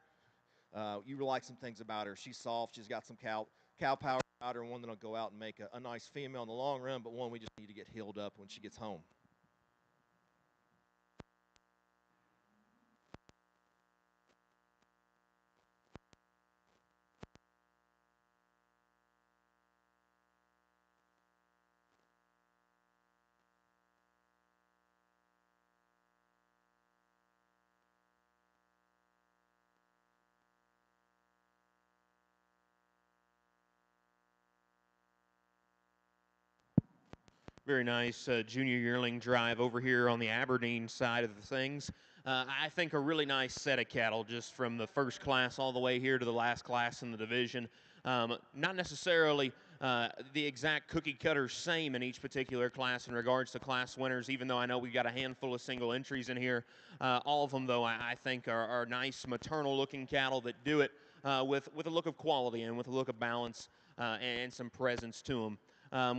You will like some things about her. She's soft. She's got some cow power about her, and one that'll go out and make a nice female in the long run, but one we just need to get healed up when she gets home. Very nice junior yearling drive over here on the Aberdeen side of the things. I think a really nice set of cattle just from the first class all the way here to the last class in the division. Not necessarily the exact cookie cutter same in each particular class in regards to class winners, even though I know we've got a handful of single entries in here. All of them, though, I think are nice maternal-looking cattle that do it with a look of quality and with a look of balance and some presence to them.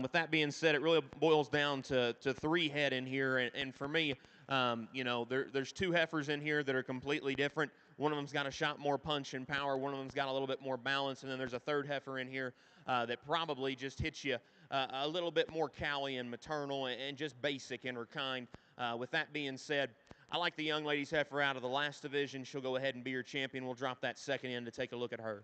With that being said, it really boils down to 3 head in here, and for me, there's 2 heifers in here that are completely different. One of them's got a shot more punch and power. One of them's got a little bit more balance, and then there's a 3rd heifer in here that probably just hits you a little bit more cowy and maternal and just basic in her kind. With that being said, I like the young lady's heifer out of the last division. She'll go ahead and be your champion. We'll drop that second in to take a look at her.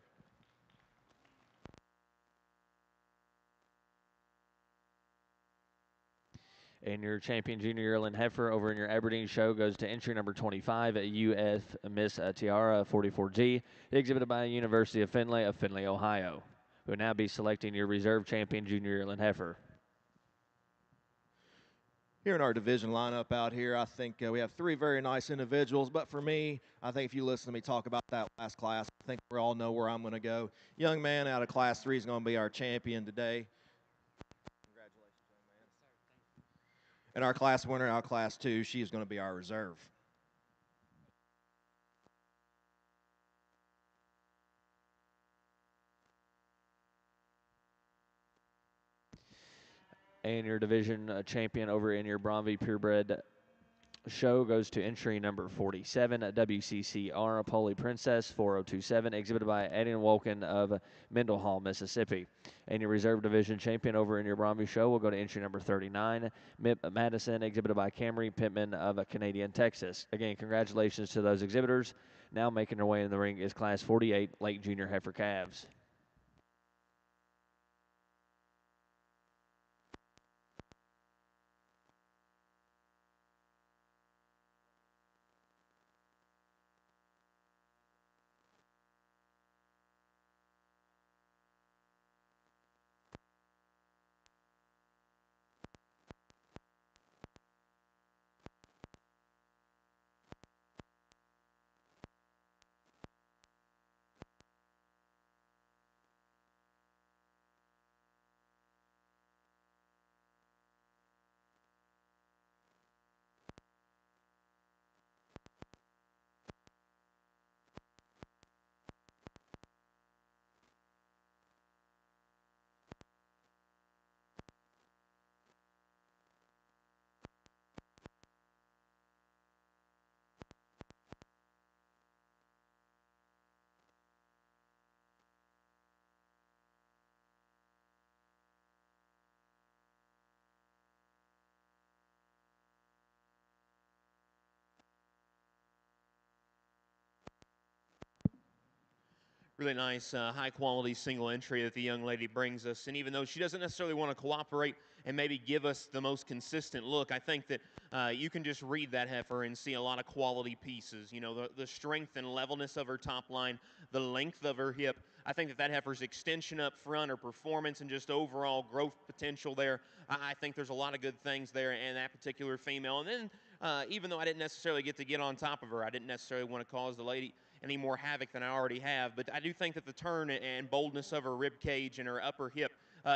And your champion junior yearling heifer over in your Aberdeen show goes to entry number 25 at UF Miss Tiara 44G, exhibited by University of Findlay, Ohio. We'll now be selecting your reserve champion junior yearling heifer. Here in our division lineup out here, I think we have 3 very nice individuals, but for me, I think if you listen to me talk about that last class, I think we all know where I'm going to go. Young man out of class 3 is going to be our champion today. Congratulations, young man. And our class winner out of class 2, she is going to be our reserve. And your division champion over in your Bromby Purebred show goes to entry number 47 at WCCR Polly Princess 4027, exhibited by Eddie Wolkin of Mendenhall, Mississippi. And your reserve division champion over in your Bromby show will go to entry number 39, Madison, exhibited by Camry Pittman of Canadian, Texas. Again, congratulations to those exhibitors. Now making their way in the ring is Class 48 Lake Junior Heifer Calves. Really nice, high-quality single entry that the young lady brings us. And even though she doesn't necessarily want to cooperate and maybe give us the most consistent look, I think that you can just read that heifer and see a lot of quality pieces. You know, the strength and levelness of her top line, the length of her hip. I think that heifer's extension up front, her performance, and just overall growth potential there. I think there's a lot of good things there in that particular female. And then, even though I didn't necessarily get to get on top of her, I didn't necessarily want to cause the lady any more havoc than I already have. But I do think that the turn and boldness of her rib cage and her upper hip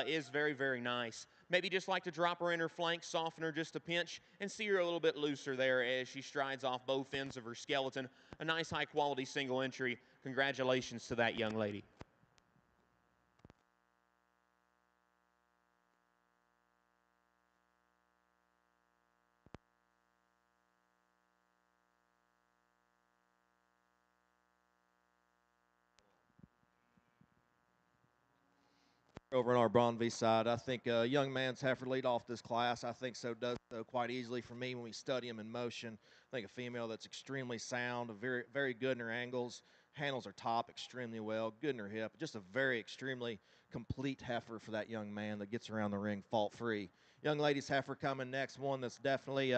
is very, very nice. Maybe just like to drop her in her flank, soften her just a pinch, and see her a little bit looser there as she strides off both ends of her skeleton. A nice high-quality single entry. Congratulations to that young lady. Over on our Bronvie side, I think a young man's heifer lead off this class. I think does so quite easily for me when we study him in motion. I think a female that's extremely sound, very, very good in her angles, handles her top extremely well, good in her hip. Just a very extremely complete heifer for that young man that gets around the ring fault-free. Young lady's heifer coming next, one that's definitely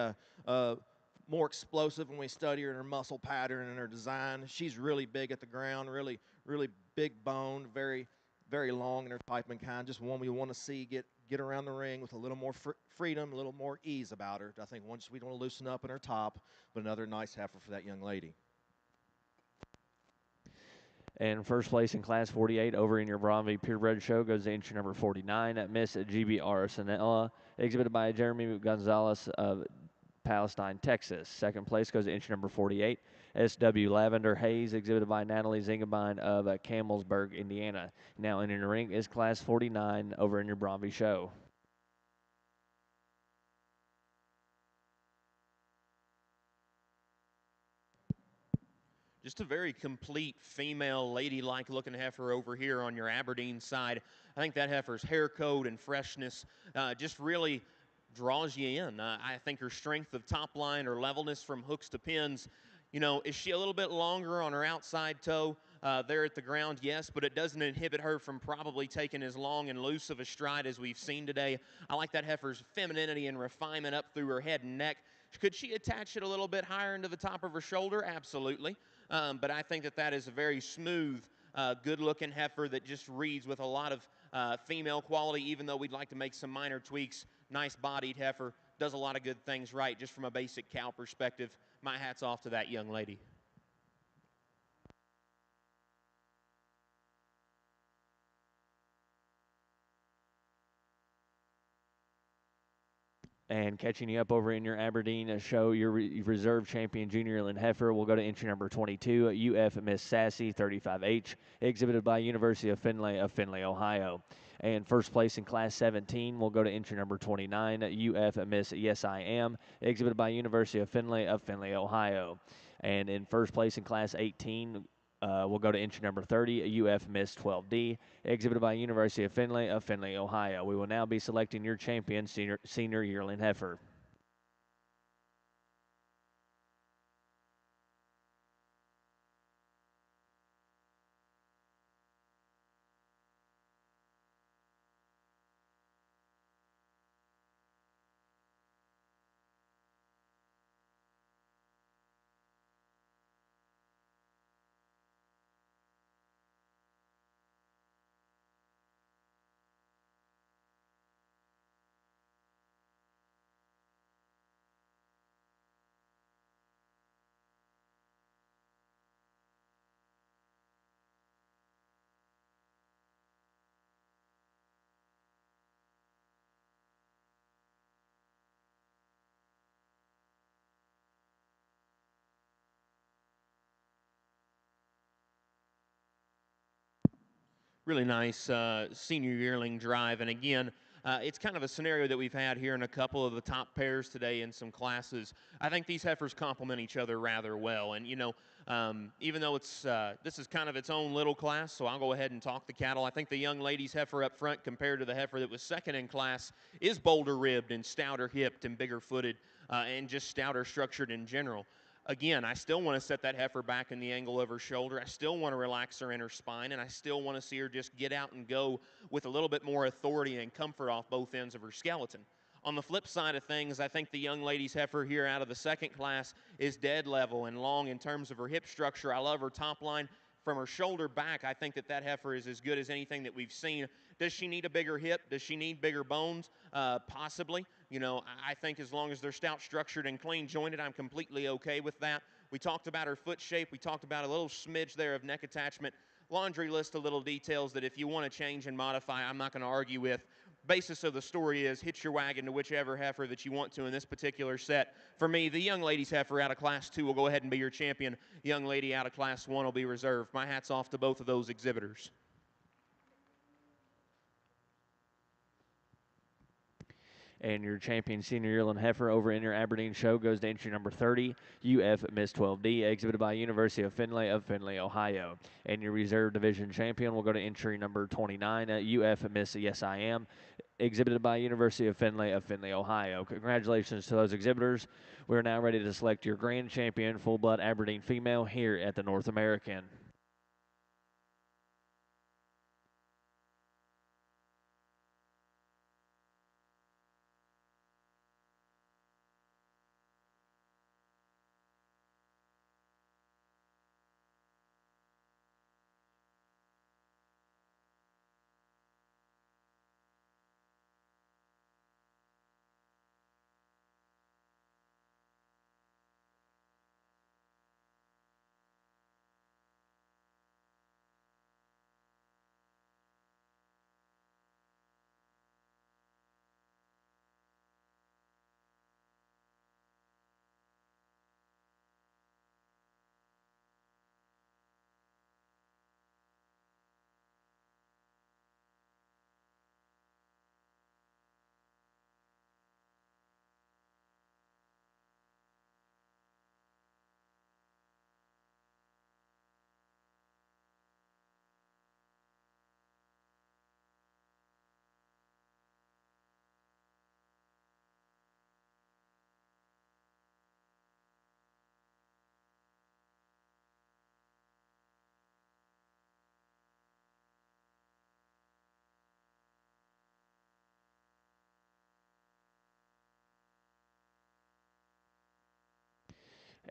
more explosive when we study her in her muscle pattern and her design. She's really big at the ground, really, really big boned, very long in her type and kind, just one we want to see get around the ring with a little more freedom, a little more ease about her. I think once we want to loosen up in her top, but another nice heifer for that young lady. And first place in Class 48 over in your Bronvie Purebred show goes to entry number 49 at Miss GB Arsenella, exhibited by Jeremy Gonzalez of Palestine, Texas. Second place goes to entry number 48, SW Lavender Hayes, exhibited by Natalie Zingebein of Campbellsburg, Indiana. Now in the ring is Class 49 over in your Bronvie show. Just a very complete female ladylike looking heifer over here on your Aberdeen side. I think that heifer's hair coat and freshness just really draws you in. I think her strength of top line, her levelness from hooks to pins. You know, is she a little bit longer on her outside toe there at the ground? Yes, but it doesn't inhibit her from probably taking as long and loose of a stride as we've seen today. I like that heifer's femininity and refinement up through her head and neck. Could she attach it a little bit higher into the top of her shoulder? Absolutely. But I think that is a very smooth, good-looking heifer that just reads with a lot of female quality, even though we'd like to make some minor tweaks. Nice-bodied heifer, does a lot of good things right just from a basic cow perspective. My hat's off to that young lady. And catching you up over in your Aberdeen show, your reserve champion junior yearling heifer will go to entry number 22, UF Miss Sassy 35H, exhibited by University of Findlay, Ohio. And first place in Class 17 will go to entry number 29, UF Miss Yes I Am, exhibited by University of Findlay, Ohio. And in first place in Class 18 will go to entry number 30, UF Miss 12D, exhibited by University of Findlay, Ohio. We will now be selecting your champion senior yearling heifer. Really nice senior yearling drive. And again, it's kind of a scenario that we've had here in a couple of the top pairs today in some classes. I think these heifers complement each other rather well. And, you know, even though this is kind of its own little class, so I'll go ahead and talk the cattle. I think the young lady's heifer up front compared to the heifer that was second in class is bolder ribbed and stouter hipped and bigger footed and just stouter structured in general. Again, I still want to set that heifer back in the angle of her shoulder. I still want to relax her inner spine, and I still want to see her just get out and go with a little bit more authority and comfort off both ends of her skeleton. On the flip side of things, I think the young lady's heifer here out of the second class is dead level and long in terms of her hip structure. I love her top line. From her shoulder back, I think that heifer is as good as anything that we've seen. Does she need a bigger hip? Does she need bigger bones? Possibly. You know, I think as long as they're stout structured and clean jointed, I'm completely okay with that. We talked about her foot shape. We talked about a little smidge there of neck attachment. Laundry list of little details that if you want to change and modify, I'm not going to argue with. Basis of the story is hitch your wagon to whichever heifer that you want to in this particular set. For me, the young lady's heifer out of Class 2 will go ahead and be your champion. Young lady out of Class 1 will be reserved. My hat's off to both of those exhibitors. And your champion senior yearling heifer over in your Aberdeen show goes to entry number 30, UF Miss 12D, exhibited by University of Findlay, Ohio. And your reserve division champion will go to entry number 29, UF Miss Yes I Am, exhibited by University of Findlay, Ohio. Congratulations to those exhibitors. We're now ready to select your grand champion, full-blood Aberdeen female, here at the North American.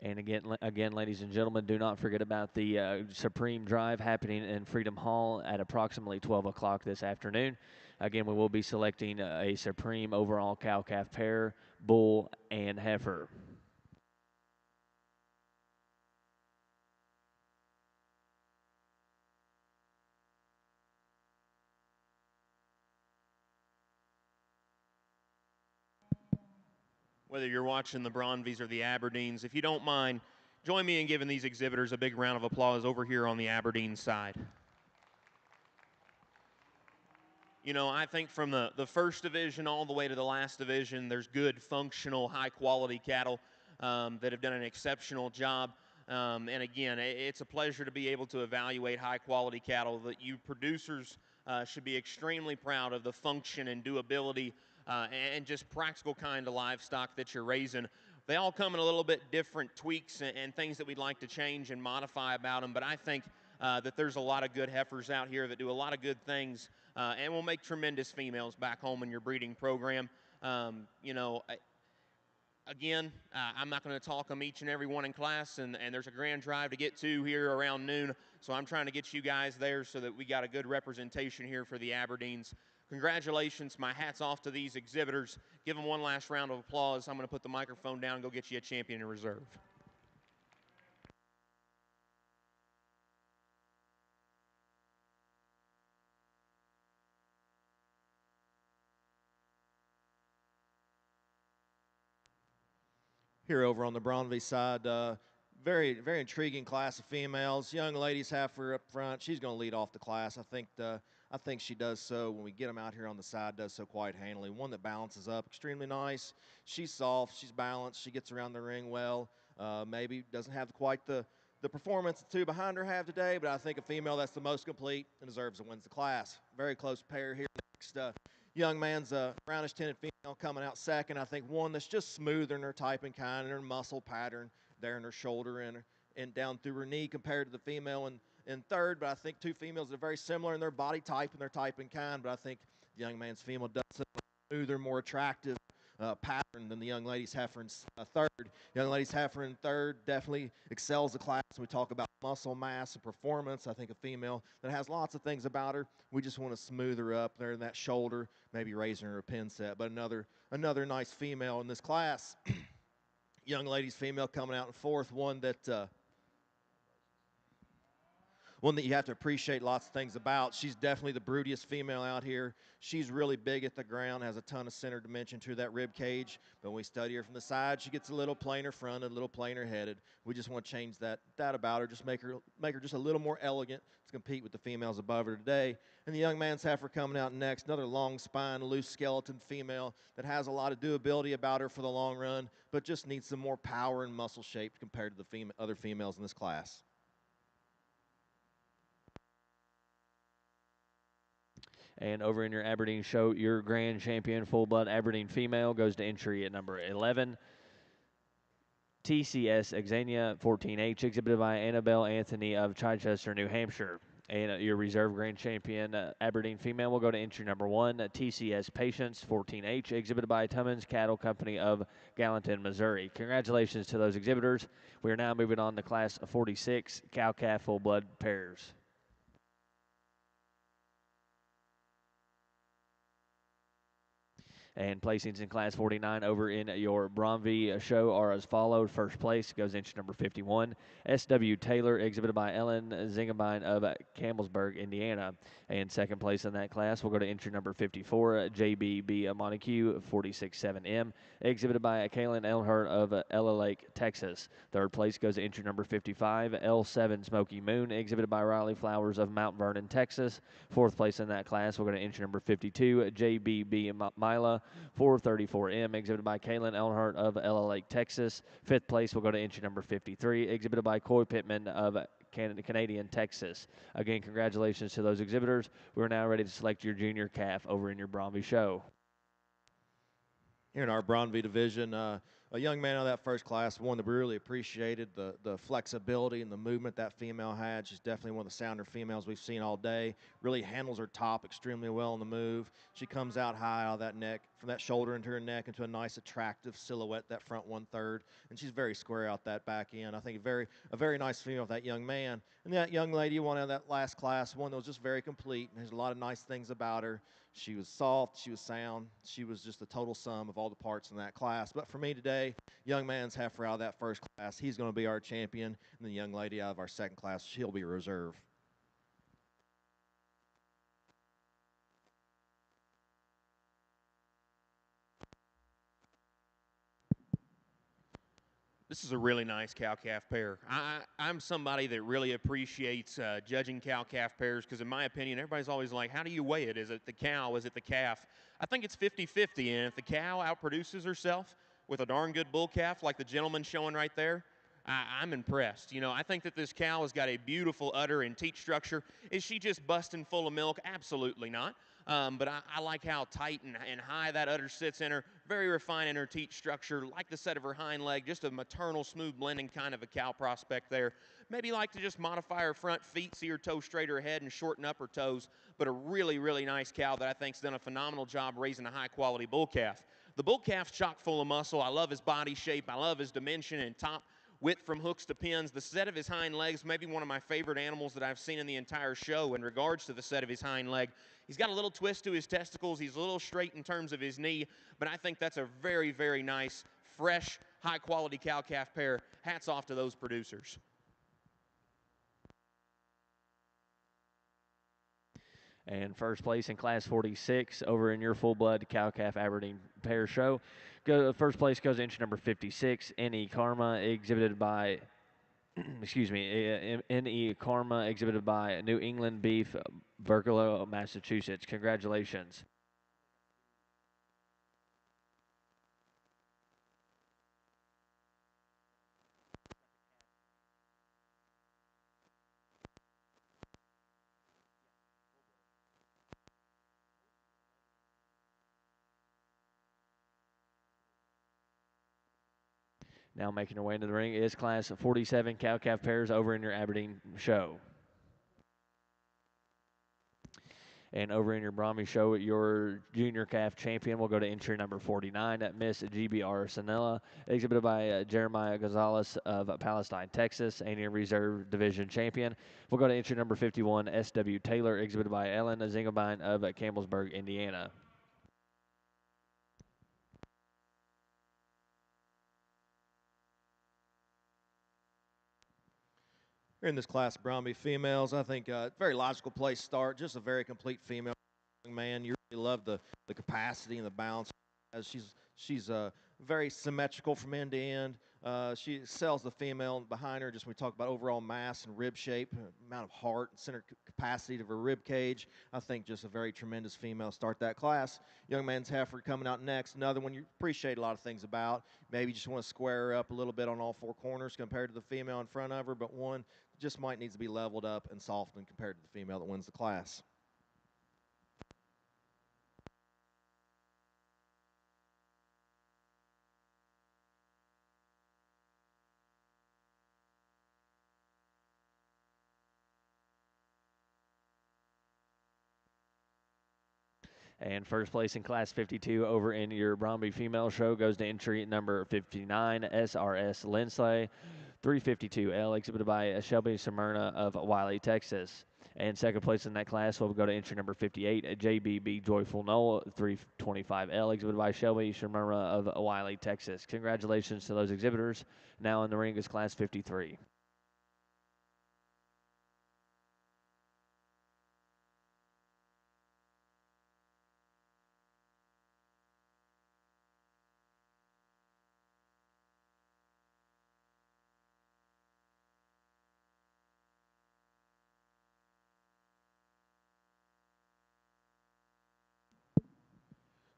And again, ladies and gentlemen, do not forget about the Supreme Drive happening in Freedom Hall at approximately 12 o'clock this afternoon. Again, we will be selecting a Supreme overall cow-calf pair, bull, and heifer. Whether you're watching the Bronvies or the Aberdeens, if you don't mind, join me in giving these exhibitors a big round of applause over here on the Aberdeen side. You know, I think from the first division all the way to the last division, there's good, functional, high-quality cattle that have done an exceptional job. And again, it's a pleasure to be able to evaluate high-quality cattle. That you producers should be extremely proud of the function and doability and just practical kind of livestock that you're raising. They all come in a little bit different tweaks and things that we'd like to change and modify about them, but I think that there's a lot of good heifers out here that do a lot of good things and will make tremendous females back home in your breeding program. You know, again, I'm not going to talk them each and every one in class, and there's a grand drive to get to here around noon, so I'm trying to get you guys there so that we got a good representation here for the Aberdeens. Congratulations. My hat's off to these exhibitors. Give them one last round of applause. I'm going to put the microphone down and go get you a champion in reserve. Here over on the Bronvie side, very, very intriguing class of females. Young ladies heifer up front. She's going to lead off the class. I think she does so when we get them out here on the side, does so quite handily. One that balances up extremely nice. She's soft, she's balanced, she gets around the ring well. Maybe doesn't have quite the performance the two behind her have today, but I think a female that's the most complete and deserves to win the class. Very close pair here. Next, young man's a brownish tinted female coming out second. I think one that's just smoother in her type and kind and her muscle pattern. there in her shoulder and down through her knee compared to the female in third. But I think two females are very similar in their body type and their type and kind. But I think the young man's female does it smoother, more attractive pattern than the young lady's heifer in third. Young lady's heifer in third definitely excels the class. We talk about muscle mass and performance. I think a female that has lots of things about her. We just want to smooth her up there in that shoulder, maybe raising her a pin set. But another nice female in this class. Young lady's female coming out in fourth, one that you have to appreciate lots of things about. She's definitely the broodiest female out here. She's really big at the ground, has a ton of center dimension to that rib cage. But when we study her from the side, she gets a little plainer fronted, a little plainer headed. We just want to change that about her, just make her just a little more elegant to compete with the females above her today. And the young man's heifer coming out next, another long spine, loose skeleton female that has a lot of doability about her for the long run, but just needs some more power and muscle shape compared to the other females in this class. And over in your Aberdeen show, your grand champion full-blood Aberdeen female goes to entry at number 11. TCS Xenia 14H, exhibited by Annabelle Anthony of Chichester, New Hampshire. And your reserve grand champion Aberdeen female will go to entry number 1. TCS Patience 14H, exhibited by Tummins Cattle Company of Gallatin, Missouri. Congratulations to those exhibitors. We are now moving on to Class 46 cow-calf full-blood pairs. And placings in Class 49 over in your Bromvie show are as followed. First place goes entry number 51, S.W. Taylor, exhibited by Ellen Zingebein of Campbellsburg, Indiana. And second place in that class will go to entry number 54, J.B.B. Montague, 46-7M, exhibited by Kaylin Elhart of Ella Lake, Texas. Third place goes to entry number 55, L7 Smoky Moon, exhibited by Riley Flowers of Mount Vernon, Texas. Fourth place in that class will go to entry number 52, J.B.B. Mila, 434M, exhibited by Kaylin Elhart of Ella Lake, Texas. Fifth place will go to entry number 53, exhibited by Coy Pittman of Canadian, Texas. Again, congratulations to those exhibitors. We're now ready to select your junior calf over in your Bromvie show. Here in our Bromvie division, a young man out of that first class, one that we really appreciated the flexibility and the movement that female had. She's definitely one of the sounder females we've seen all day. Really handles her top extremely well on the move. She comes out high out of that neck, from that shoulder into her neck, into a nice attractive silhouette, that front 1/3, and she's very square out that back end. I think a very nice female with that young man. And that young lady, one out of that last class, one that was just very complete, and there's a lot of nice things about her. She was soft, she was sound, she was just the total sum of all the parts in that class. But for me today, young man's heifer out of that first class, he's going to be our champion, and the young lady out of our second class, she'll be reserve. This is a really nice cow-calf pair. I'm somebody that really appreciates judging cow-calf pairs because, in my opinion, everybody's always like, how do you weigh it? Is it the cow? Is it the calf? I think it's 50-50, and if the cow outproduces herself with a darn good bull calf like the gentleman showing right there, I'm impressed. You know, I think that this cow has got a beautiful udder and teat structure. Is she just busting full of milk? Absolutely not. But I like how tight and high that udder sits in her. Very refined in her teat structure, like the set of her hind leg, just a maternal, smooth blending kind of a cow prospect there. Maybe like to just modify her front feet, see her toes straight her head, and shorten up her toes. But a really, really nice cow that I think's done a phenomenal job raising a high-quality bull calf. The bull calf's chock full of muscle. I love his body shape. I love his dimension and top width from hooks to pins. The set of his hind legs, maybe one of my favorite animals that I've seen in the entire show in regards to the set of his hind leg. He's got a little twist to his testicles. He's a little straight in terms of his knee, but I think that's a very, very nice, fresh, high-quality cow-calf pair. Hats off to those producers. And first place in Class 46 over in your full-blood cow-calf Aberdeen pair show. First place goes to entry number 56, N.E. Karma, exhibited by, N.E. Karma, exhibited by New England Beef, Buffalo, Massachusetts. Congratulations. Now making her way into the ring is Class 47 cow-calf pairs over in your Aberdeen show. And over in your Brahmi show, your junior calf champion will go to entry number 49 at Miss GBR Sanella, exhibited by Jeremiah Gonzalez of Palestine, Texas, and your reserve division champion will go to entry number 51 SW Taylor, exhibited by Ellen Zingelbein of Campbellsburg, Indiana. Here in this class of Brahmi females, I think very logical place to start. Just a very complete female man. You really love the capacity and the balance. As she's very symmetrical from end to end. She excels the female behind her. Just when we talk about overall mass and rib shape, amount of heart and center capacity of her rib cage, I think just a very tremendous female. Start that class. Young man's heifer coming out next. Another one you appreciate a lot of things about. Maybe you just want to square her up a little bit on all four corners compared to the female in front of her, but one just might needs to be leveled up and softened compared to the female that wins the class. And first place in Class 52 over in your Brahmi female show goes to entry number 59, SRS Lindsley, 352L, exhibited by Shelby Smyrna of Wiley, Texas. And second place in that class will go to entry number 58, JBB Joyful Knoll, 325L, exhibited by Shelby Smyrna of Wiley, Texas. Congratulations to those exhibitors. Now in the ring is Class 53.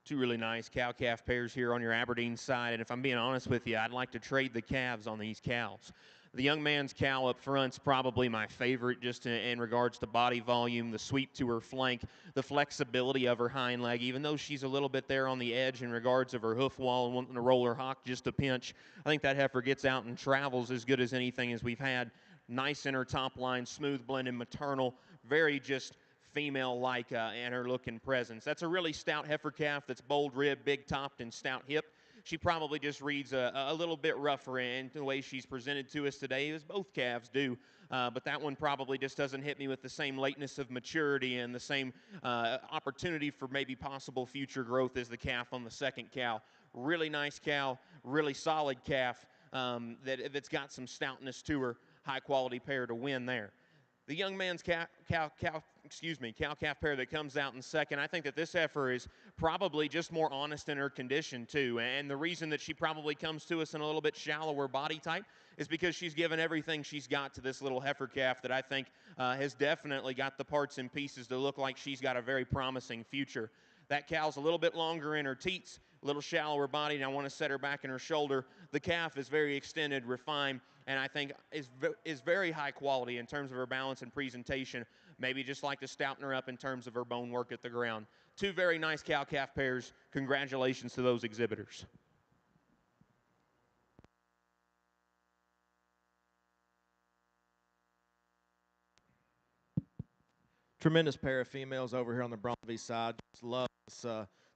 Two really nice cow-calf pairs here on your Aberdeen side, and if I'm being honest with you, I'd like to trade the calves on these cows. The young man's cow up front's probably my favorite just in regards to body volume, the sweep to her flank, the flexibility of her hind leg, even though she's a little bit there on the edge in regards of her hoof wall and wanting to roll her hock just a pinch. I think that heifer gets out and travels as good as anything as we've had. Nice in her top line, smooth blended maternal, very just female-like in her look and presence. That's a really stout heifer calf that's bold rib, big topped, and stout hip. She probably just reads a little bit rougher in the way she's presented to us today, as both calves do. But that one probably just doesn't hit me with the same lateness of maturity and the same opportunity for maybe possible future growth as the calf on the second cow. Really nice cow, really solid calf that's got some stoutness to her. High-quality pair to win there. The young man's cow-calf pair that comes out in second, I think that this heifer is probably just more honest in her condition too. And the reason that she probably comes to us in a little bit shallower body type is because she's given everything she's got to this little heifer calf that I think has definitely got the parts and pieces to look like she's got a very promising future. That cow's a little bit longer in her teats, a little shallower body, and I want to set her back in her shoulder. The calf is very extended, refined, and I think is very high quality in terms of her balance and presentation. Maybe just like to stouten her up in terms of her bone work at the ground. Two very nice cow-calf pairs. Congratulations to those exhibitors. Tremendous pair of females over here on the Brahmi side. Just love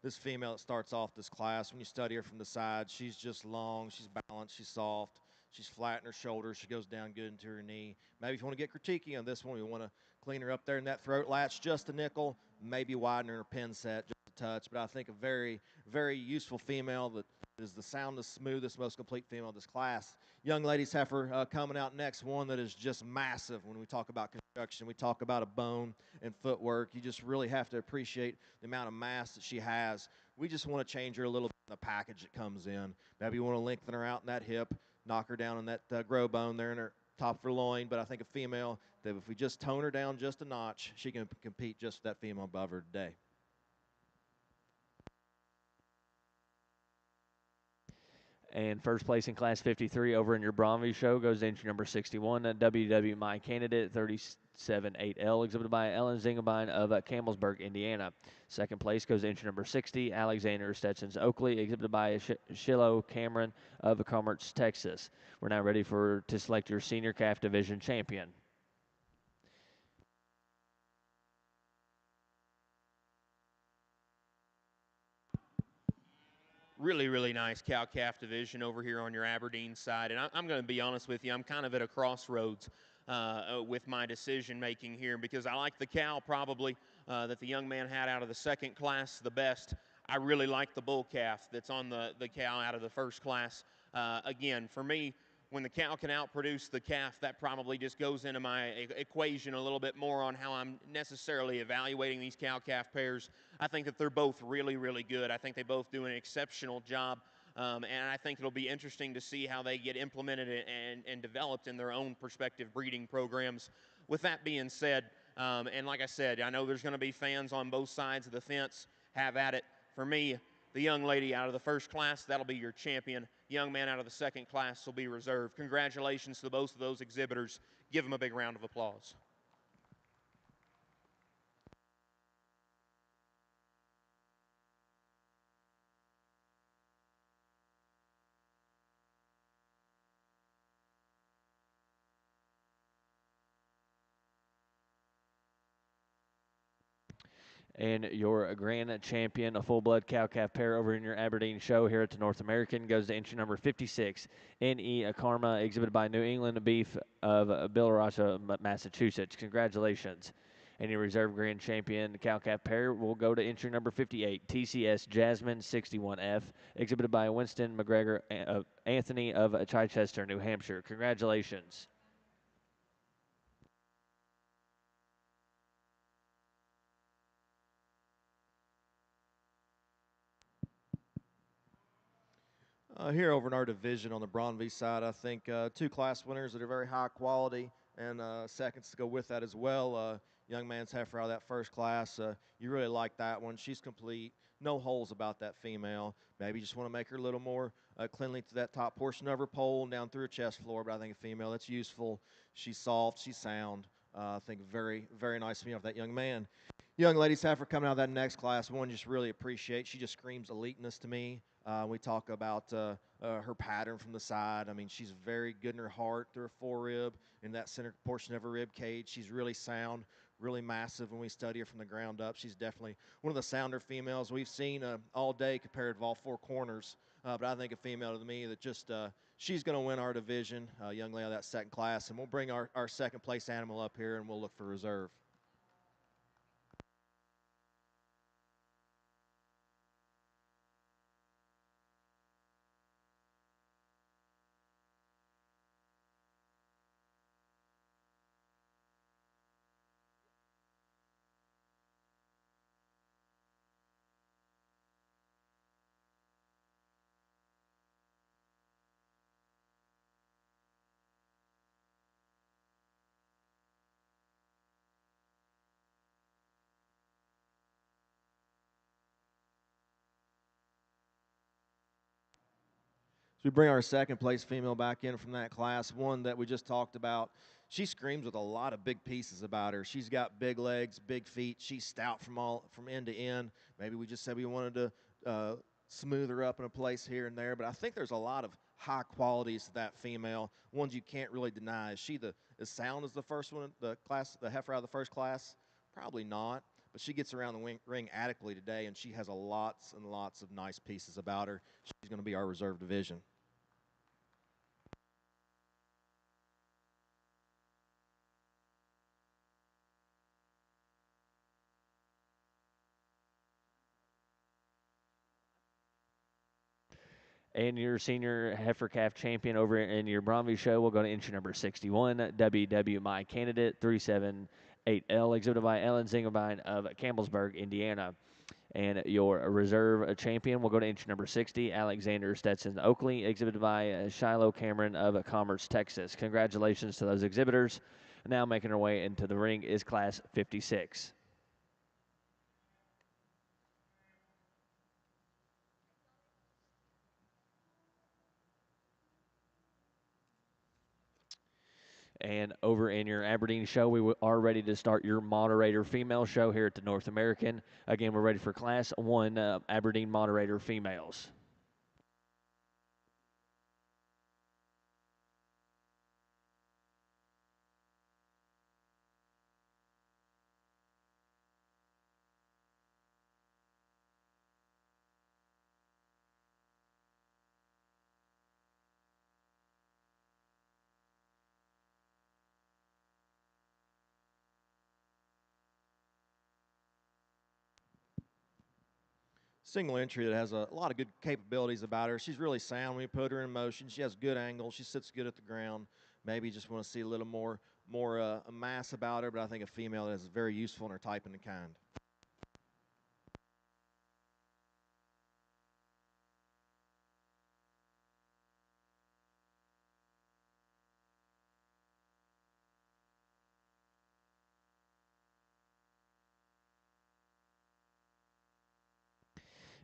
this female that starts off this class. When you study her from the side, she's just long, she's balanced, she's soft, she's flat in her shoulders, she goes down good into her knee. Maybe if you want to get critiquey on this one, you want to clean her up there in that throat latch just a nickel, maybe widen her pin set just a touch. But I think a very, very useful female that is the soundest, smoothest, most complete female of this class. Young ladies heifer coming out next, one that is just massive. When we talk about construction, we talk about a bone and footwork. You just really have to appreciate the amount of mass that she has. We just want to change her a little bit in the package that comes in. Maybe you want to lengthen her out in that hip, knock her down on that grow bone there in her top of her loin. But I think a female that if we just tone her down just a notch, she can compete just with that female above her today. And first place in Class 53 over in your Brahmi show goes to entry number 61, WW My Candidate, 378L, exhibited by Ellen Zingebine of Campbellsburg, Indiana. Second place goes to entry number 60, Alexander Stetson's Oakley, exhibited by Shiloh Cameron of Commerce, Texas. We're now ready to select your senior calf division champion. Really, really nice cow-calf division over here on your Aberdeen side. And I'm going to be honest with you, I'm kind of at a crossroads with my decision-making here because I like the cow probably that the young man had out of the second class the best. I really like the bull calf that's on the cow out of the first class. Again, for me, when the cow can outproduce the calf, that probably just goes into my equation a little bit more on how I'm necessarily evaluating these cow-calf pairs. I think that they're both really, really good. I think they both do an exceptional job, and I think it'll be interesting to see how they get implemented and developed in their own prospective breeding programs. With that being said, and like I said, I know there's going to be fans on both sides of the fence. Have at it. For me, the young lady out of the first class, that'll be your champion. Young man out of the second class will be reserved. Congratulations to both of those exhibitors. Give them a big round of applause. And your grand champion, a full-blood cow-calf pair over in your Aberdeen show here at the North American, goes to entry number 56, N.E. Karma, exhibited by New England Beef of Billerica, Massachusetts. Congratulations. And your reserve grand champion cow-calf pair will go to entry number 58, TCS Jasmine 61F, exhibited by Winston McGregor Anthony of Chichester, New Hampshire. Congratulations. Here over in our division on the Bronvie side, I think two class winners that are very high quality and seconds to go with that as well. Young man's heifer out of that first class. You really like that one. She's complete. No holes about that female. Maybe you just want to make her a little more cleanly to that top portion of her pole and down through her chest floor. But I think a female that's useful. She's soft. She's sound. I think very, very nice female for that young man. Young lady's heifer coming out of that next class, one just really appreciate. She just screams eliteness to me. We talk about her pattern from the side. I mean, she's very good in her heart through her forerib, in that center portion of her rib cage. She's really sound, really massive when we study her from the ground up. She's definitely one of the sounder females we've seen all day compared to all four corners. But I think a female to me that just she's going to win our division, young lady of that second class. And we'll bring our second place animal up here and we'll look for reserve. So we bring our second place female back in from that class, one that we just talked about. She screams with a lot of big pieces about her. She's got big legs, big feet. She's stout from end to end. Maybe we just said we wanted to smooth her up in a place here and there, but I think there's a lot of high qualities to that female, ones you can't really deny. Is she as sound as the first one, the heifer out of the first class? Probably not, but she gets around the ring adequately today, and she has lots and lots of nice pieces about her. She's going to be our reserve division. And your senior heifer calf champion over in your Bronvie show will go to entry number 61, WW Candidate 378L, exhibited by Ellen Zingerbein of Campbellsburg, Indiana. And your reserve champion will go to entry number 60, Alexander Stetson Oakley, exhibited by Shiloh Cameron of Commerce, Texas. Congratulations to those exhibitors. Now making her way into the ring is class 56. And over in your Aberdeen show, we are ready to start your Moderator female show here at the North American. Again, we're ready for Class 1 Aberdeen Moderator females. Single entry that has a lot of good capabilities about her. She's really sound when you put her in motion. She has good angles. She sits good at the ground. Maybe you just want to see a little more mass about her, but I think a female that is very useful in her type and kind.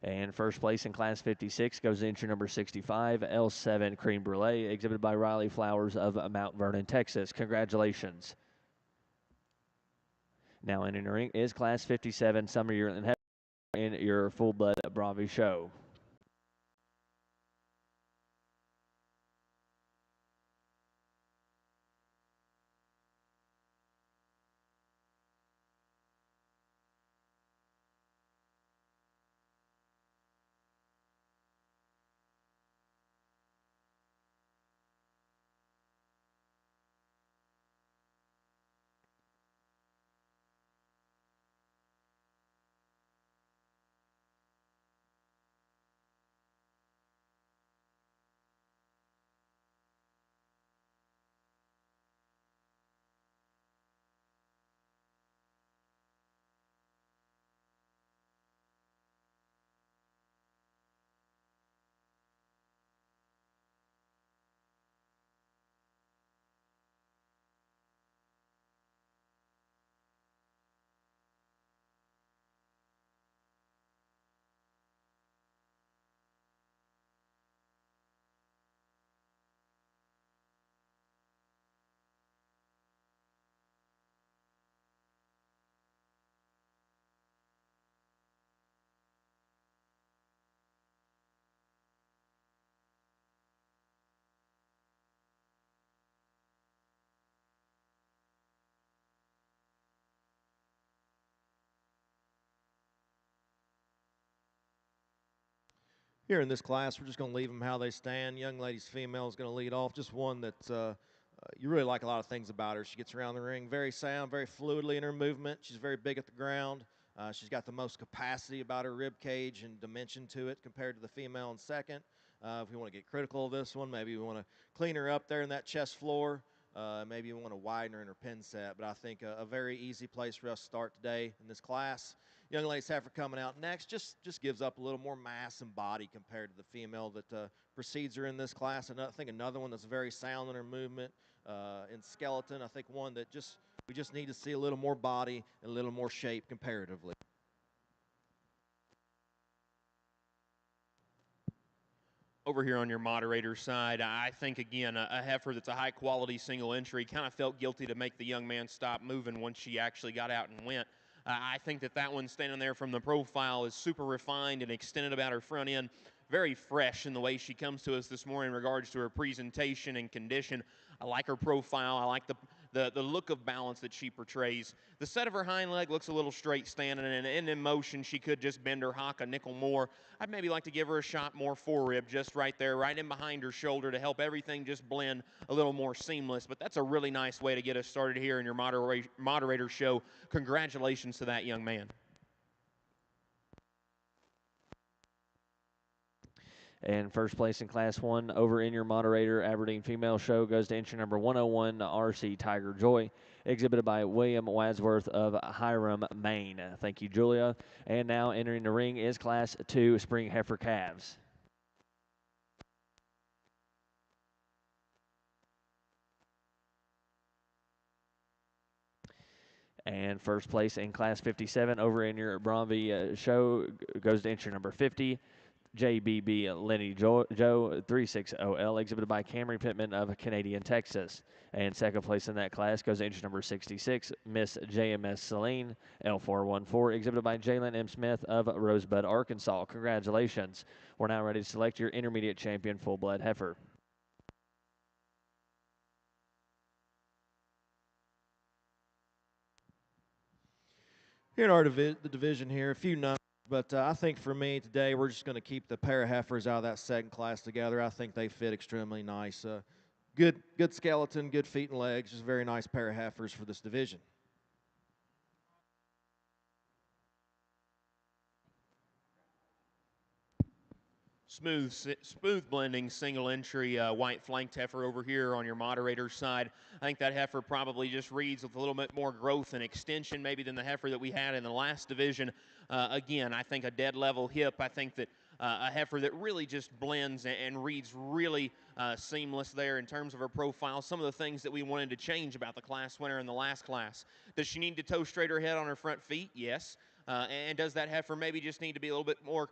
And first place in Class 56 goes to entry number 65, L7 Cream Brulee, exhibited by Riley Flowers of Mount Vernon, Texas. Congratulations. Now entering the ring is Class 57, Summer Yearling Heifer in your full-blood Bronze show. Here in this class, we're just going to leave them how they stand. Young lady's female is going to lead off. Just one that you really like a lot of things about her. She gets around the ring very sound, very fluidly in her movement. She's very big at the ground. She's got the most capacity about her rib cage and dimension to it compared to the female in second. If we want to get critical of this one, maybe we want to clean her up there in that chest floor. Maybe we want to widen her in her pin set. But I think a very easy place for us to start today in this class. Young lady's heifer coming out next just gives up a little more mass and body compared to the female that precedes her in this class. And I think another one that's very sound in her movement and skeleton. I think one that we just need to see a little more body and a little more shape comparatively. Over here on your Moderator side, I think, again, a heifer that's a high-quality single entry kind of felt guilty to make the young man stop moving once she actually got out and went. I think that one standing there from the profile is super refined and extended about her front end. Very fresh in the way she comes to us this morning in regards to her presentation and condition. I like her profile. I like the look of balance that she portrays. The set of her hind leg looks a little straight standing, and in motion she could just bend her hock a nickel more. I'd maybe like to give her a shot more forerib just right there, right in behind her shoulder to help everything just blend a little more seamless. But that's a really nice way to get us started here in your Moderator show. Congratulations to that young man. And first place in Class 1 over in your Moderator Aberdeen female show goes to entry number 101, RC Tiger Joy, exhibited by William Wadsworth of Hiram, Maine. Thank you, Julia. And now entering the ring is Class 2 Spring Heifer Calves. And first place in Class 57 over in your Bronze show goes to entry number 50, JBB Lenny Joe 360L, exhibited by Camry Pittman of Canadian, Texas. And second place in that class goes entry number 66, Miss JMS Celine L414, exhibited by Jalen M. Smith of Rosebud, Arkansas. Congratulations. We're now ready to select your intermediate champion full-blood heifer. Here in our the division here, a few numbers, but I think for me today we're just going to keep the pair of heifers out of that second class together. I think they fit extremely nice. Good skeleton, good feet and legs, just a very nice pair of heifers for this division. Smooth blending single entry white flanked heifer over here on your moderator side. I think that heifer probably just reads with a little bit more growth and extension maybe than the heifer that we had in the last division. Again, I think a dead level hip. I think that a heifer that really just blends and reads really seamless there in terms of her profile. Some of the things that we wanted to change about the class winner in the last class. Does she need to toe straight her head on her front feet? Yes. And does that heifer maybe just need to be a little bit more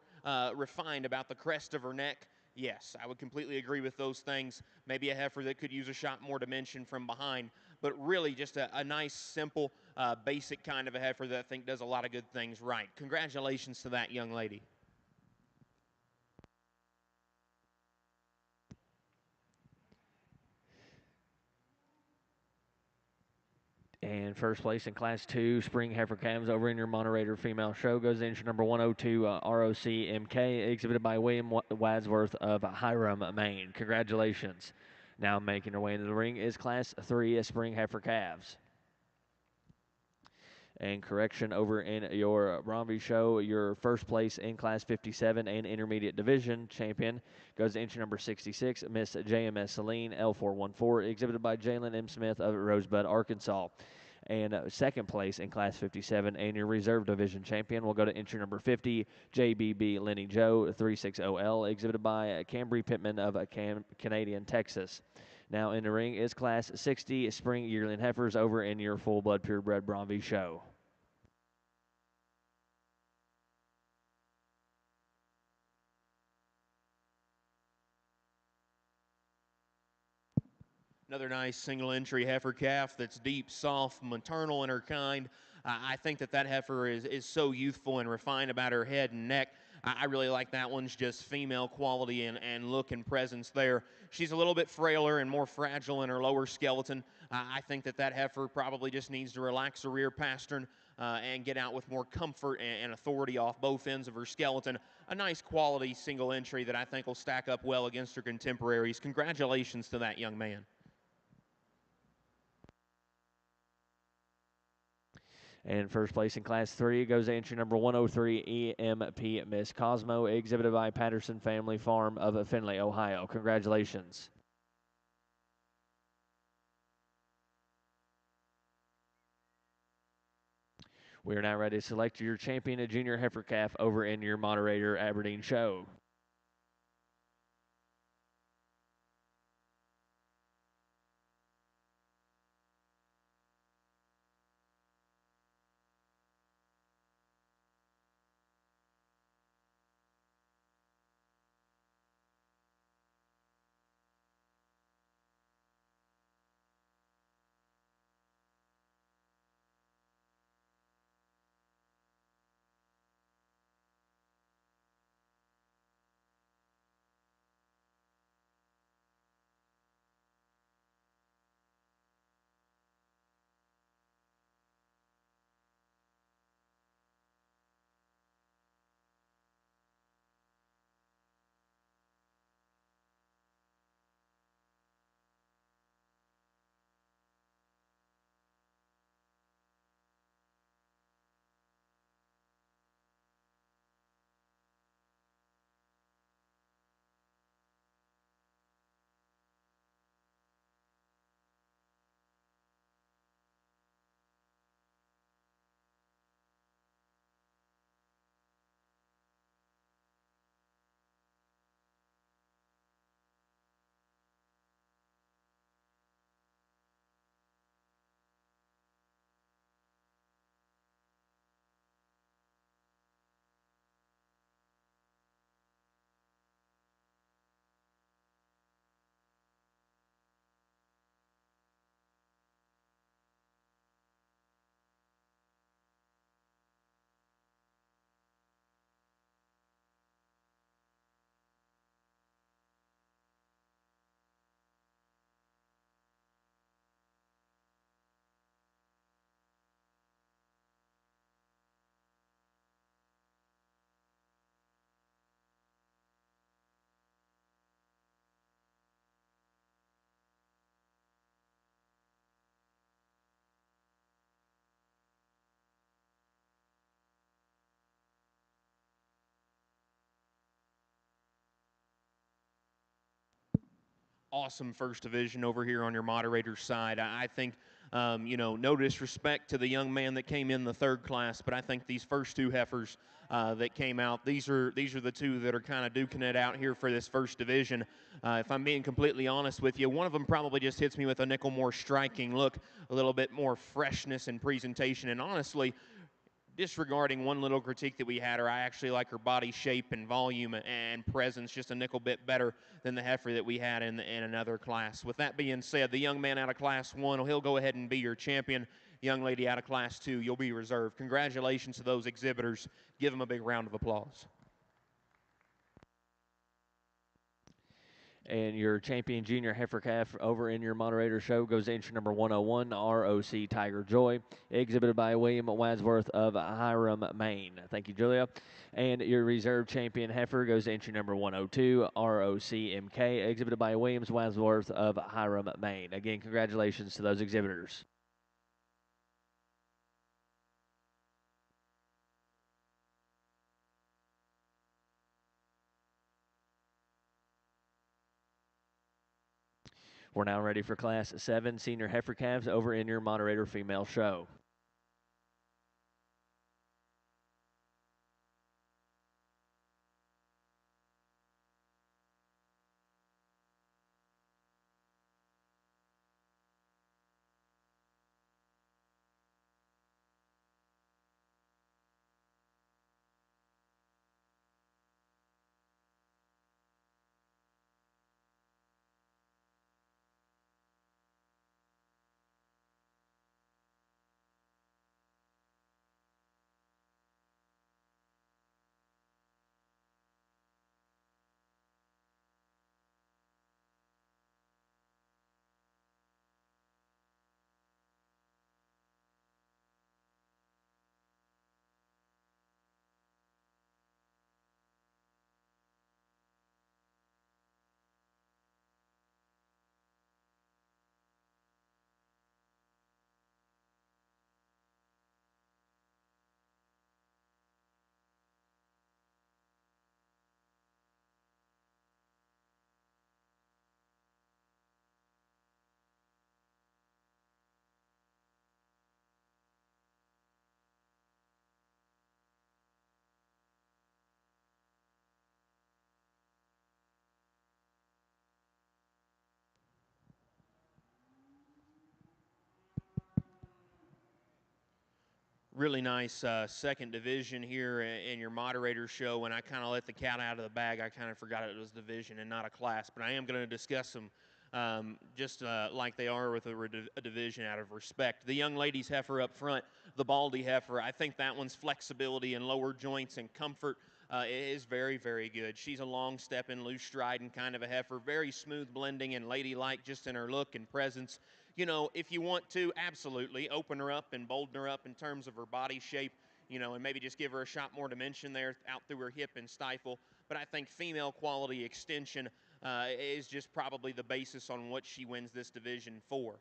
refined about the crest of her neck? Yes, I would completely agree with those things. Maybe a heifer that could use a shot more dimension from behind, but really just a nice, simple, basic kind of a heifer that I think does a lot of good things right. Congratulations to that young lady. And first place in Class 2 Spring Heifer Calves over in your Moderator female show goes entry number 102 ROC MK, exhibited by William Wadsworth of Hiram, Maine. Congratulations. Now making her way into the ring is Class 3 Spring Heifer Calves. And correction over in your Bromby show, your first place in Class 57 and Intermediate Division champion goes to entry number 66, Miss JMS Celine L414, exhibited by Jalen M. Smith of Rosebud, Arkansas. And second place in Class 57 and your Reserve Division champion will go to entry number 50, JBB Lenny Joe 360L, exhibited by Camry Pittman of Canadian, Texas. Now in the ring is Class 60 Spring Yearling Heifers over in your full-blood purebred Bromby show. Another nice single entry heifer calf that's deep, soft, maternal in her kind. I think that heifer is so youthful and refined about her head and neck. I really like that one's just female quality and look and presence there. She's a little bit frailer and more fragile in her lower skeleton. I think that heifer probably just needs to relax her rear pastern and get out with more comfort and authority off both ends of her skeleton. A nice quality single entry that I think will stack up well against her contemporaries. Congratulations to that young man. And first place in Class 3 goes to entry number 103, EMP Miss Cosmo, exhibited by Patterson Family Farm of Findlay, Ohio. Congratulations. We are now ready to select your champion, a junior heifer calf, over in your Moderator Aberdeen show. awesome first division over here on your Moderator side. I think, no disrespect to the young man that came in the third class, but I think these first two heifers that came out, these are the two that are kind of duking it out here for this first division. If I'm being completely honest with you, one of them probably just hits me with a nickel more striking look, a little bit more freshness and presentation, and honestly, disregarding one little critique that we had her, I actually like her body shape and volume and presence just a nickel bit better than the heifer that we had in another class. With that being said, the young man out of Class 1, he'll go ahead and be your champion. Young lady out of Class 2, you'll be reserved. Congratulations to those exhibitors. Give them a big round of applause. And your champion junior heifer calf over in your Moderator show goes to entry number 101, ROC Tiger Joy, exhibited by William Wadsworth of Hiram, Maine. Thank you, Julia. And your reserve champion heifer goes to entry number 102, ROC MK, exhibited by Williams Wadsworth of Hiram, Maine. Again, congratulations to those exhibitors. We're now ready for Class 7 senior heifer calves over in your Moderator female show. Really nice second division here in your Moderator show. When I kind of let the cat out of the bag, I kind of forgot it was division and not a class. But I am going to discuss them just like they are with a division out of respect. The young lady's heifer up front, the Baldy heifer, I think that one's flexibility and lower joints and comfort is very, very good. She's a long stepping, loose striding kind of a heifer, very smooth blending and ladylike just in her look and presence. If you want to, absolutely open her up and bolden her up in terms of her body shape, and maybe just give her a shot more dimension there out through her hip and stifle. But I think female quality extension is just probably the basis on what she wins this division for.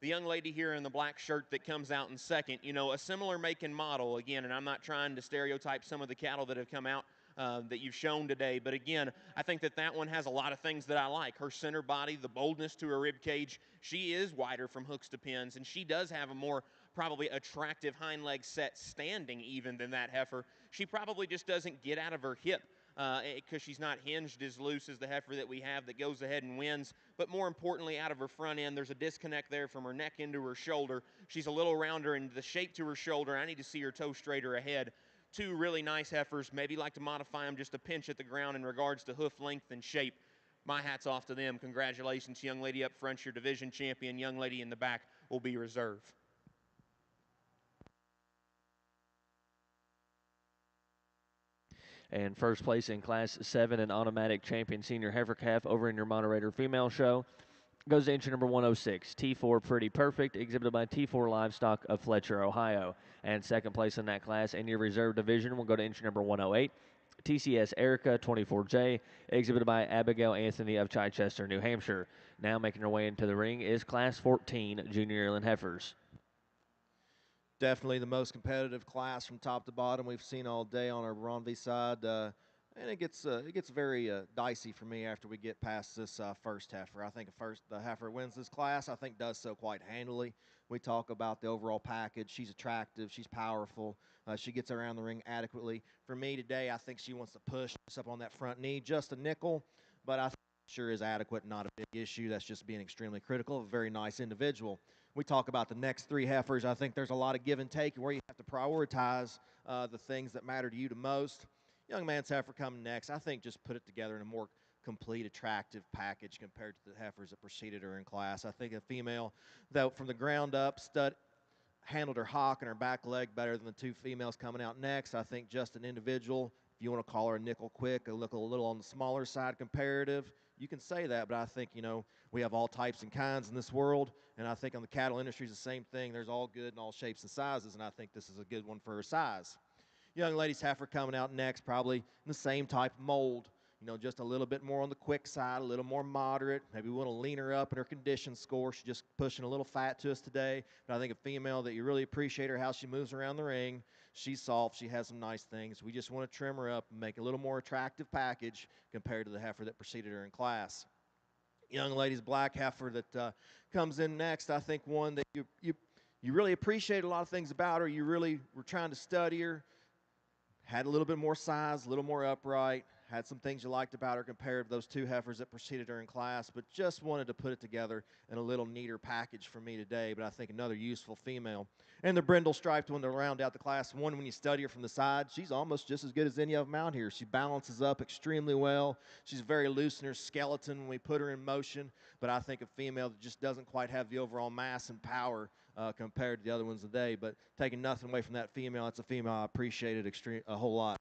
The young lady here in the black shirt that comes out in second, a similar make and model, again, and I'm not trying to stereotype some of the cattle that have come out that you've shown today. But again, I think that one has a lot of things that I like. Her center body, the boldness to her rib cage. She is wider from hooks to pins, and she does have a more probably attractive hind leg set standing even than that heifer. She probably just doesn't get out of her hip because she's not hinged as loose as the heifer that we have that goes ahead and wins. But more importantly, out of her front end, there's a disconnect there from her neck into her shoulder. She's a little rounder in the shape to her shoulder. I need to see her toe straighter ahead. Two really nice heifers, maybe like to modify them just a pinch at the ground in regards to hoof length and shape. My hat's off to them. Congratulations, young lady up front, your division champion. Young lady in the back will be reserved. And first place in Class 7 and automatic champion senior heifer calf over in your Moderator female show goes to entry number 106, T4 Pretty Perfect, exhibited by T4 Livestock of Fletcher, Ohio. And second place in that class in your reserve division will go to entry number 108, TCS Erica 24J, exhibited by Abigail Anthony of Chichester, New Hampshire. Now making her way into the ring is Class 14 junior yearling heifers. Definitely the most competitive class from top to bottom we've seen all day on our Bronby side. And it gets very dicey for me after we get past this first heifer. I think the heifer wins this class. I think does so quite handily. We talk about the overall package. She's attractive. She's powerful. She gets around the ring adequately. For me today, I think she wants to push us up on that front knee just a nickel, but I think sure is adequate, not a big issue. That's just being extremely critical of a very nice individual. We talk about the next three heifers. I think there's a lot of give and take where you have to prioritize the things that matter to you the most. Young man's heifer coming next. I think just put it together in a more complete, attractive package compared to the heifers that preceded her in class. I think a female that from the ground up handled her hock and her back leg better than the two females coming out next. I think just an individual, if you want to call her a nickel quick, a little on the smaller side comparative, you can say that, but I think, we have all types and kinds in this world, and I think on the cattle industry it's the same thing. There's all good in all shapes and sizes, and I think this is a good one for her size. Young lady's heifer coming out next, probably in the same type of mold. Just a little bit more on the quick side, a little more moderate. Maybe we want to lean her up in her condition score. She's just pushing a little fat to us today. But I think a female that you really appreciate her, how she moves around the ring. She's soft. She has some nice things. We just want to trim her up and make a little more attractive package compared to the heifer that preceded her in class. Young lady's black heifer that comes in next, I think one that you really appreciate a lot of things about her. You really were trying to study her. Had a little bit more size, a little more upright, had some things you liked about her compared to those two heifers that preceded her in class, but just wanted to put it together in a little neater package for me today, but I think another useful female. And the brindle striped one to round out the class. One, when you study her from the side, she's almost just as good as any of them out here. She balances up extremely well. She's very loose in her skeleton when we put her in motion, but I think a female that just doesn't quite have the overall mass and power compared to the other ones today. But taking nothing away from that female, it's a female I appreciated a whole lot.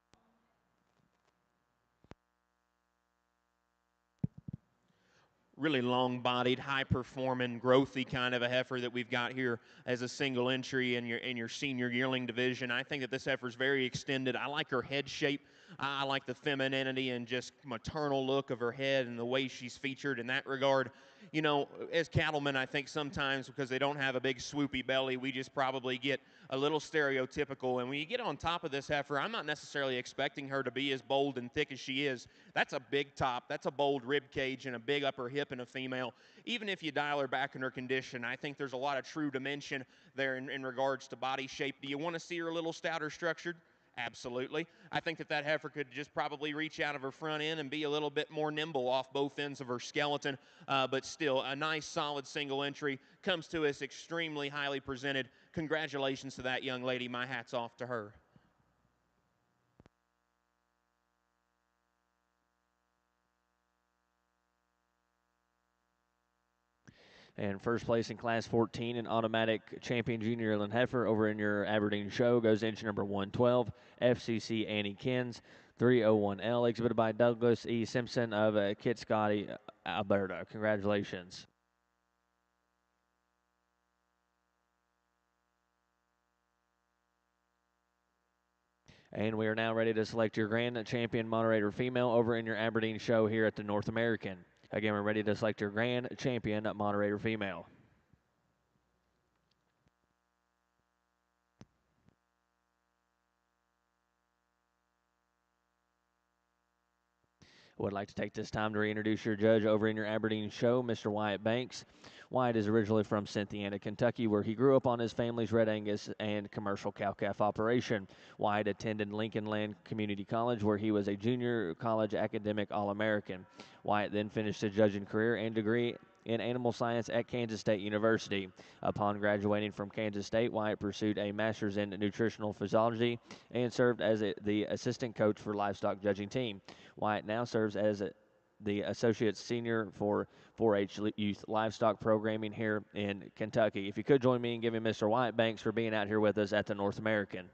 Really long-bodied, high-performing, growthy kind of a heifer that we've got here as a single entry in your senior yearling division. I think that this heifer is very extended. I like her head shape. I like the femininity and just maternal look of her head and the way she's featured in that regard. As cattlemen, I think sometimes because they don't have a big swoopy belly, we just probably get a little stereotypical. And when you get on top of this heifer, I'm not necessarily expecting her to be as bold and thick as she is. That's a big top. That's a bold rib cage and a big upper hip in a female. Even if you dial her back in her condition, I think there's a lot of true dimension there in regards to body shape. Do you want to see her a little stouter structured? Absolutely. I think that heifer could just probably reach out of her front end and be a little bit more nimble off both ends of her skeleton, but still a nice solid single entry. Comes to us extremely highly presented. Congratulations to that young lady. My hat's off to her. And first place in Class 14 and automatic champion junior yearling heifer over in your Aberdeen show goes inch number 112, FCC Annie Kins, 301L, exhibited by Douglas E. Simpson of Kitscotty, Alberta. Congratulations. And we are now ready to select your grand champion moderator female over in your Aberdeen show here at the North American. Again, we're ready to select your grand champion moderator female. Would like to take this time to reintroduce your judge over in your Aberdeen show, Mr. Wyatt Banks. Wyatt is originally from Cynthiana, Kentucky, where he grew up on his family's Red Angus and commercial cow-calf operation. Wyatt attended Lincoln Land Community College, where he was a junior college academic All-American. Wyatt then finished his judging career and degree in animal science at Kansas State University. Upon graduating from Kansas State, Wyatt pursued a master's in nutritional physiology and served as the assistant coach for livestock judging team. Wyatt now serves as the associate senior for 4-H youth livestock programming here in Kentucky. If you could join me in giving Mr. Wyatt Banks for being out here with us at the North American.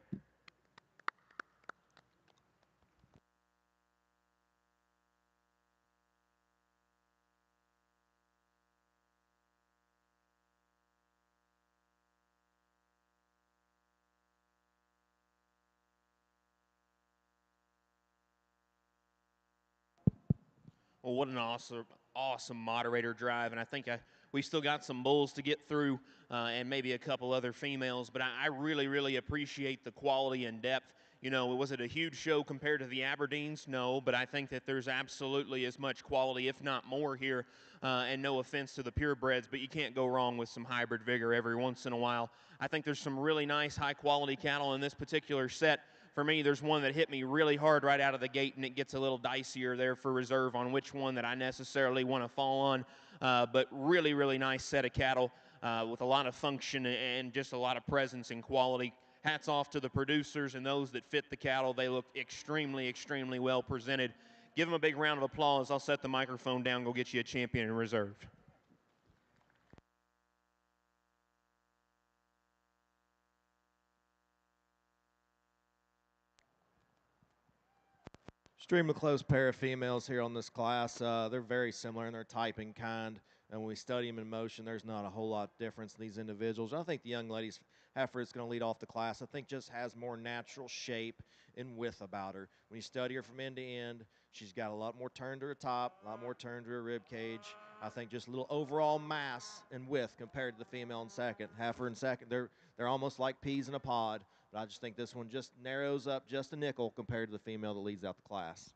Well, what an awesome moderator drive, and I think We still got some bulls to get through and maybe a couple other females, but I really, really appreciate the quality and depth. You know, was it a huge show compared to the Aberdeens? No, but I think that there's absolutely as much quality, if not more, here. And no offense to the purebreds, but you can't go wrong with some hybrid vigor every once in a while. I think there's some really nice, high-quality cattle in this particular set. For me, there's one that hit me really hard right out of the gate, and it gets a little dicier there for reserve on which one that I necessarily want to fall on. But really, really nice set of cattle with a lot of function and just a lot of presence and quality. Hats off to the producers and those that fit the cattle. They look extremely, extremely well presented. Give them a big round of applause. I'll set the microphone down, go get you a champion in reserve. Extremely close pair of females here on this class. They're very similar in their type and kind, and when we study them in motion, there's not a whole lot of difference in these individuals. I think the young lady's heifer is going to lead off the class. I think just has more natural shape and width about her. When you study her from end to end, she's got a lot more turn to her top, a lot more turn to her rib cage. I think just a little overall mass and width compared to the female in second. Heifer in second, they're almost like peas in a pod. But I just think this one just narrows up just a nickel compared to the female that leads out the class.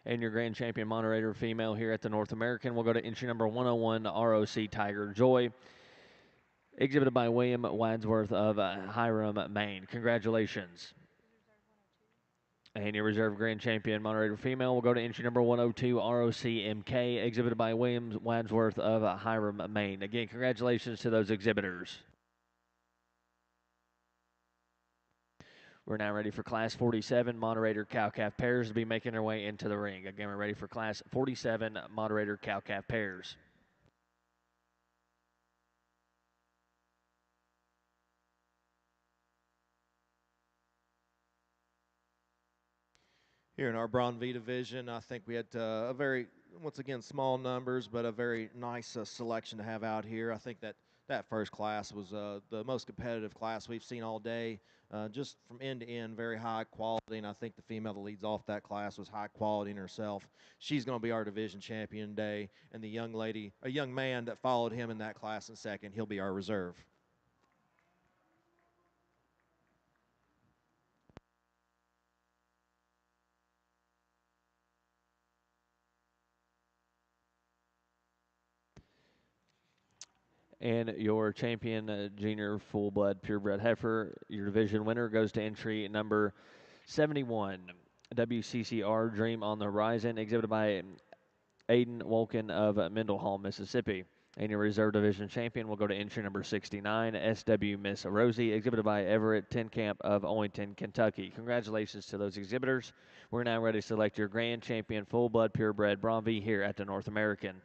And your grand champion moderator female here at the North American will go to entry number 101, ROC Tiger Joy, exhibited by William Wadsworth of Hiram, Maine. Congratulations. And your reserve grand champion moderator female will go to entry number 102, ROC MK, exhibited by William Wadsworth of Hiram, Maine. Again, congratulations to those exhibitors. We're now ready for Class 47 Moderator Cow-Calf pairs to be making their way into the ring. Again, we're ready for Class 47 Moderator Cow-Calf pairs. Here in our Braun V division, I think we had a very, once again, small numbers, but a very nice selection to have out here. I think that first class was the most competitive class we've seen all day. Just from end to end, very high quality, and I think the female that leads off that class was high quality in herself. She's going to be our division champion today, and the young lady, a young man that followed him in that class in second, he'll be our reserve. And your champion junior full-blood purebred heifer, your division winner, goes to entry number 71, WCCR Dream on the Horizon, exhibited by Aiden Wolkin of Mendenhall, Mississippi. And your reserve division champion will go to entry number 69, SW Miss Rosie, exhibited by Everett Tenkamp of Owington, Kentucky. Congratulations to those exhibitors. We're now ready to select your grand champion full-blood purebred Braun V here at the North American.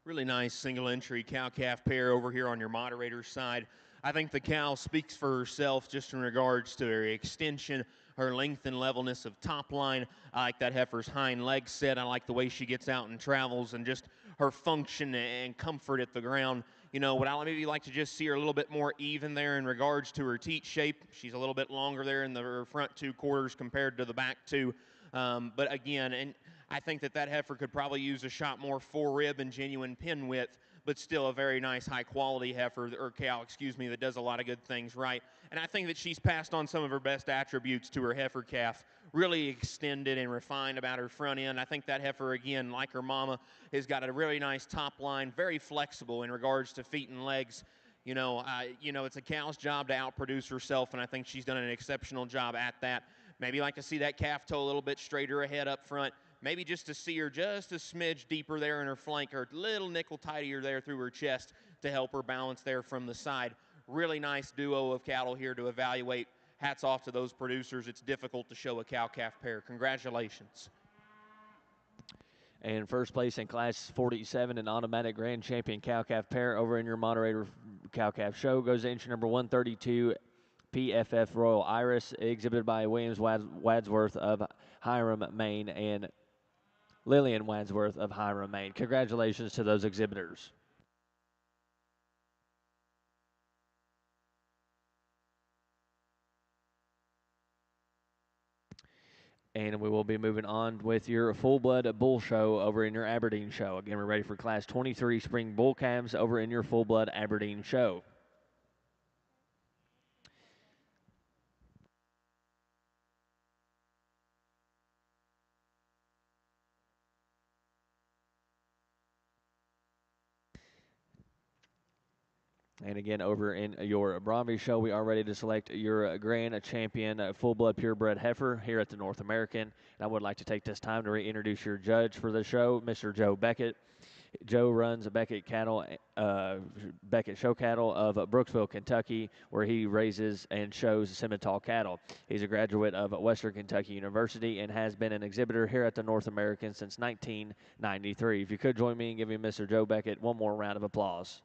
Really nice single entry cow-calf pair over here on your moderator's side. I think the cow speaks for herself just in regards to her extension, her length and levelness of top line. I like that heifer's hind leg set. I like the way she gets out and travels and just her function and comfort at the ground. You know, would I maybe like to just see her a little bit more even there in regards to her teat shape? She's a little bit longer there in her front two quarters compared to the back two. But again, and I think that heifer could probably use a shot more fore-rib and genuine pin width, but still a very nice high-quality heifer, or cow, excuse me, that does a lot of good things right. And I think that she's passed on some of her best attributes to her heifer calf, really extended and refined about her front end. I think that heifer, again, like her mama, has got a really nice top line, very flexible in regards to feet and legs. You know, it's a cow's job to outproduce herself, and I think she's done an exceptional job at that. Maybe like to see that calf toe a little bit straighter ahead up front. Maybe just to see her just a smidge deeper there in her flank, or a little nickel tighter there through her chest to help her balance there from the side. Really nice duo of cattle here to evaluate. Hats off to those producers. It's difficult to show a cow-calf pair. Congratulations. And first place in Class 47 and automatic grand champion cow-calf pair over in your moderator cow-calf show goes to entry number 132, PFF Royal Iris, exhibited by Williams Wadsworth of Hiram, Maine, and Lillian Wadsworth of Hiram, Maine. Congratulations to those exhibitors. And we will be moving on with your full-blood bull show over in your Aberdeen show. Again, we're ready for Class 23 spring bull calves over in your full-blood Aberdeen show. And again, over in your Bromby show, we are ready to select your grand champion full-blood purebred heifer here at the North American. And I would like to take this time to reintroduce your judge for the show, Mr. Joe Beckett. Joe runs Beckett Show Cattle of Brooksville, Kentucky, where he raises and shows Simmental cattle. He's a graduate of Western Kentucky University and has been an exhibitor here at the North American since 1993. If you could join me in giving Mr. Joe Beckett one more round of applause.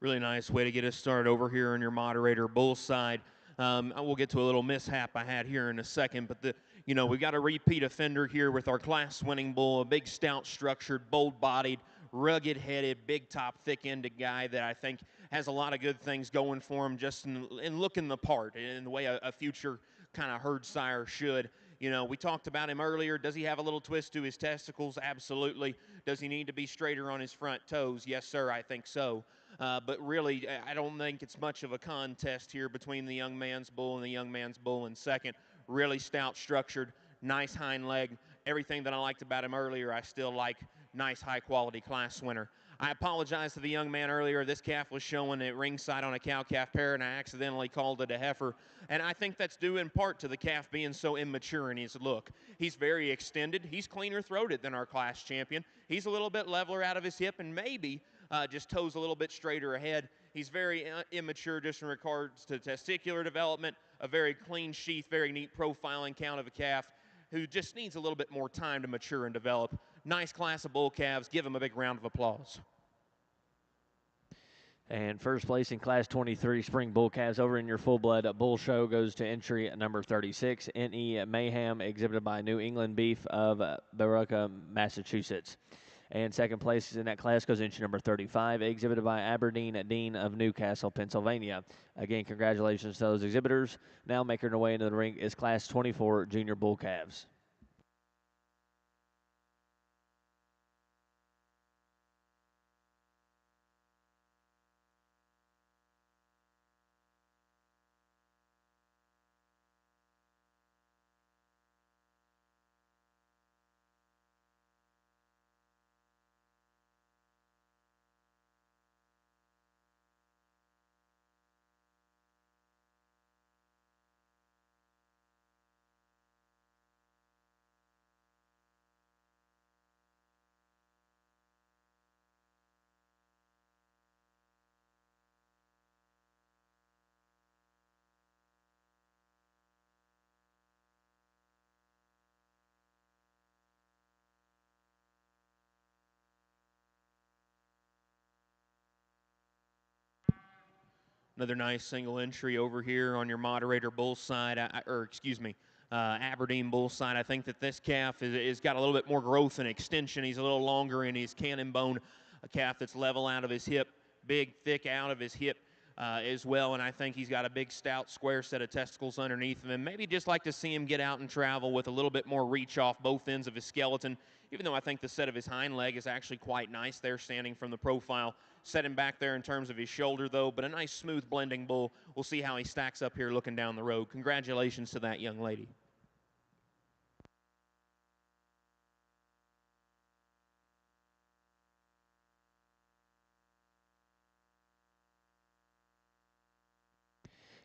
Really nice way to get us started over here on your moderator bull side. I will get to a little mishap I had here in a second, but we've got a repeat offender here with our class-winning bull, a big, stout, structured, bold-bodied, rugged-headed, big top, thick-ended guy that I think has a lot of good things going for him just in looking the part, in the way a future kind of herd sire should. We talked about him earlier. Does he have a little twist to his testicles? Absolutely. Does he need to be straighter on his front toes? Yes, sir, I think so. But really, I don't think it's much of a contest here between the young man's bull and the young man's bull in second. Really stout, structured, nice hind leg. Everything that I liked about him earlier, I still like. Nice, high-quality class winner. I apologize to the young man earlier. This calf was showing at ringside on a cow-calf pair, and I accidentally called it a heifer. And I think that's due in part to the calf being so immature in his look. He's very extended. He's cleaner-throated than our class champion. He's a little bit leveler out of his hip, and maybe just toes a little bit straighter ahead. He's very immature just in regards to testicular development, a very clean sheath, very neat profiling count of a calf who just needs a little bit more time to mature and develop. Nice class of bull calves. Give him a big round of applause. And first place in Class 23 Spring Bull Calves over in your full-blood bull show goes to entry number 36, N.E. Mayhem, exhibited by New England Beef of Billerica, Massachusetts. And second place in that class goes entry number 35, exhibited by Aberdeen Dean of Newcastle, Pennsylvania. Again, congratulations to those exhibitors. Now making their way into the ring is Class 24 Junior Bull Calves. Another nice single entry over here on your moderator bull side, Aberdeen bull side. I think that this calf is got a little bit more growth and extension. He's a little longer in his cannon bone, a calf that's level out of his hip, big, thick out of his hip as well. And I think he's got a big, stout, square set of testicles underneath him. And maybe just like to see him get out and travel with a little bit more reach off both ends of his skeleton, even though I think the set of his hind leg is actually quite nice there standing from the profile. Set him back there in terms of his shoulder, though, but a nice, smooth, blending bull. We'll see how he stacks up here looking down the road. Congratulations to that young lady.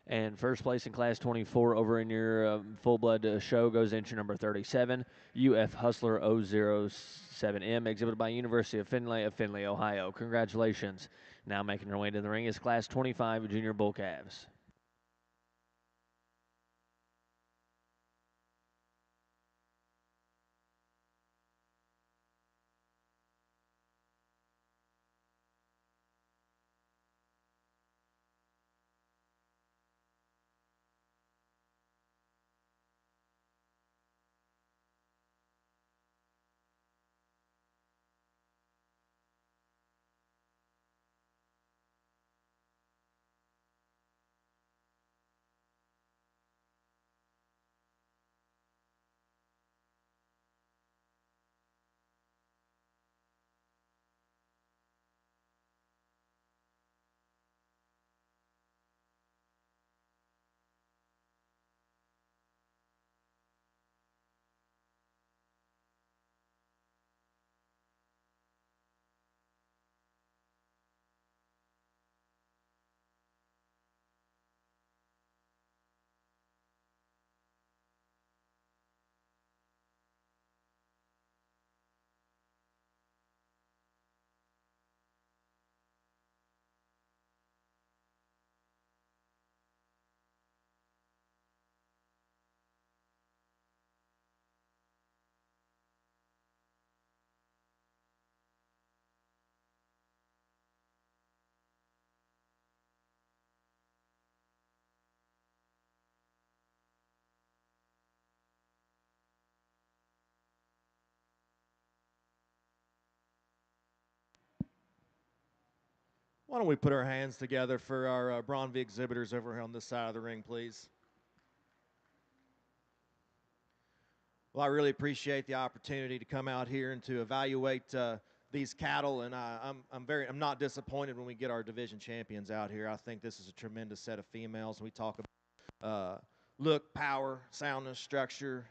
And first place in Class 24 over in your full-blood show goes entry number 37, UF Hustler 007M, exhibited by University of Findlay, Ohio. Congratulations. Now making her way to the ring is Class 25 Junior Bull Calves. Why don't we put our hands together for our Bronvy exhibitors over here on this side of the ring, please? Well, I really appreciate the opportunity to come out here and to evaluate these cattle, and I'm not disappointed when we get our division champions out here. I think this is a tremendous set of females. We talk about look, power, soundness, structure,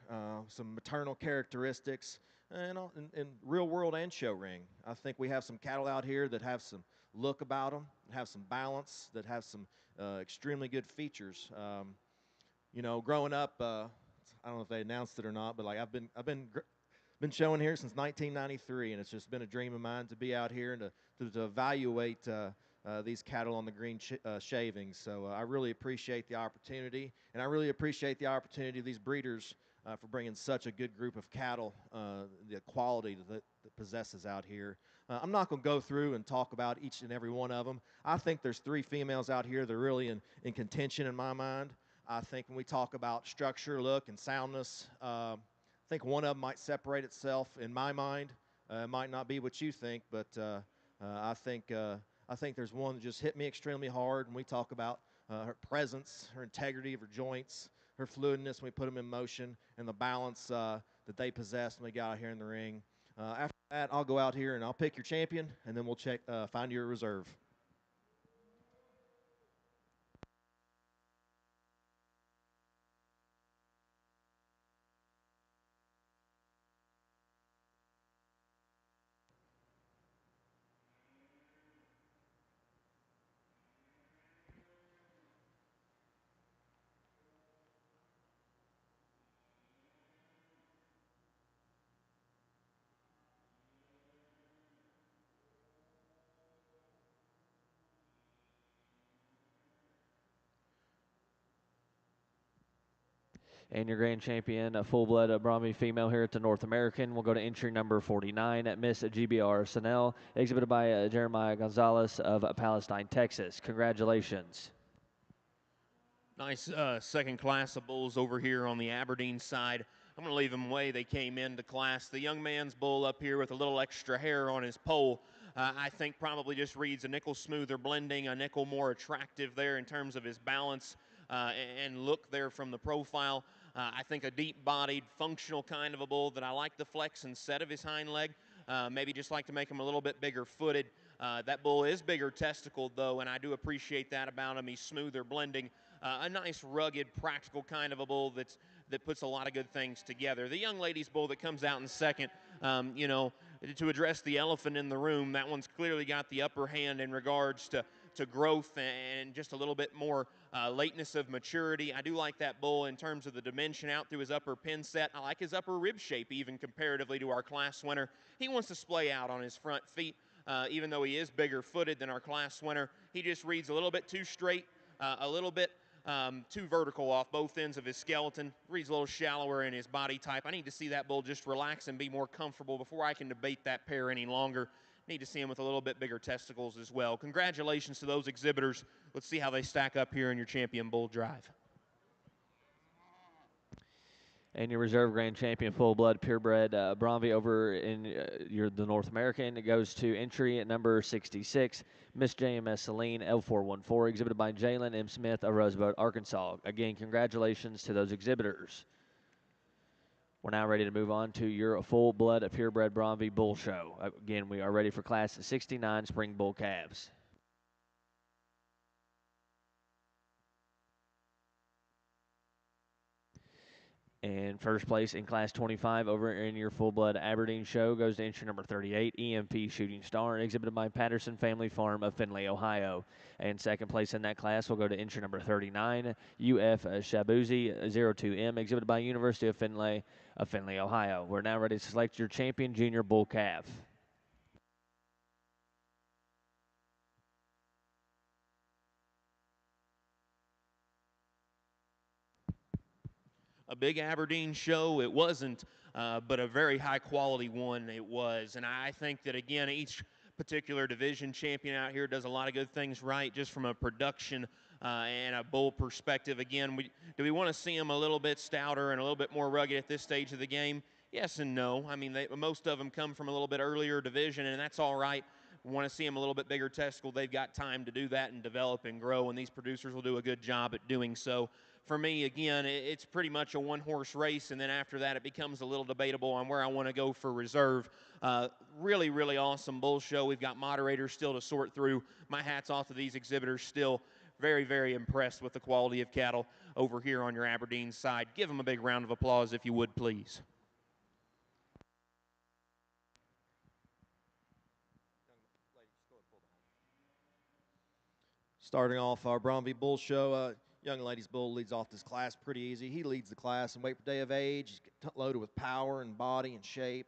some maternal characteristics, and in real world and show ring. I think we have some cattle out here that have some look about them, have some balance, that have some extremely good features. You know, growing up, I don't know if they announced it or not, but like I've been showing here since 1993, and it's just been a dream of mine to be out here and to evaluate these cattle on the green shavings. So I really appreciate the opportunity, and I really appreciate the opportunity of these breeders for bringing such a good group of cattle, the quality that possesses out here. I'm not going to go through and talk about each and every one of them. I think there's 3 females out here that are really in contention in my mind. I think when we talk about structure, look, and soundness, I think one of them might separate itself in my mind. It might not be what you think, but I think there's one that just hit me extremely hard when we talk about her presence, her integrity of her joints, her fluidness when we put them in motion, and the balance that they possess when we got out here in the ring. After that, I'll go out here and I'll pick your champion, and then we'll find your reserve. And your grand champion, a full-blood Brahmi female here at the North American. We'll go to entry number 49 at Miss GBR Sanel, exhibited by Jeremiah Gonzalez of Palestine, Texas. Congratulations. Nice second class of bulls over here on the Aberdeen side. I'm going to leave them the way they came into class. The young man's bull up here with a little extra hair on his pole, I think probably just reads a nickel smoother blending, a nickel more attractive there in terms of his balance and look there from the profile. I think a deep-bodied, functional kind of a bull that I like the flex and set of his hind leg. Maybe just like to make him a little bit bigger footed. That bull is bigger testicled, though, and I do appreciate that about him. He's smoother blending. A nice, rugged, practical kind of a bull that puts a lot of good things together. The young lady's bull that comes out in second, you know, to address the elephant in the room, that one's clearly got the upper hand in regards to growth and just a little bit more lateness of maturity. I do like that bull in terms of the dimension out through his upper pin set. I like his upper rib shape even comparatively to our class winner. He wants to splay out on his front feet. even though he is bigger footed than our class winner. He just reads a little bit too straight, a little bit too vertical off both ends of his skeleton. Reads a little shallower in his body type. I need to see that bull just relax and be more comfortable before I can debate that pair any longer. Need to see him with a little bit bigger testicles as well. Congratulations to those exhibitors. Let's see how they stack up here in your champion bull drive. And your reserve grand champion full-blood purebred Bromby over in the North American. It goes to entry at number 66, Miss JMS Celine L414, exhibited by Jalen M. Smith of Rosebud, Arkansas. Again, congratulations to those exhibitors. We're now ready to move on to your full-blood purebred Bromby bull show. Again, we are ready for class 69 spring bull calves. And first place in Class 25 over in your full-blood Aberdeen show goes to entry number 38, EMP Shooting Star, exhibited by Patterson Family Farm of Findlay, Ohio. And second place in that class will go to entry number 39, UF Shabuzi 02M, exhibited by University of Findlay, Ohio. We're now ready to select your champion junior bull calf. A big Aberdeen show. It wasn't, but a very high quality one it was. And I think that, again, each particular division champion out here does a lot of good things right just from a production and a bull perspective. Again, do we want to see them a little bit stouter and a little bit more rugged at this stage of the game? Yes and no. I mean, most of them come from a little bit earlier division, and that's all right. We want to see them a little bit bigger testicle. They've got time to do that and develop and grow, and these producers will do a good job at doing so. For me, again, it's pretty much a one-horse race, and then after that it becomes a little debatable on where I want to go for reserve. Really, really awesome bull show. We've got moderators still to sort through. My hat's off to these exhibitors. Still very, very impressed with the quality of cattle over here on your Aberdeen side. Give them a big round of applause if you would, please. Starting off our Bromby Bull Show, young ladies bull leads off this class pretty easy. He leads the class in weight per day of age. He's loaded with power and body and shape,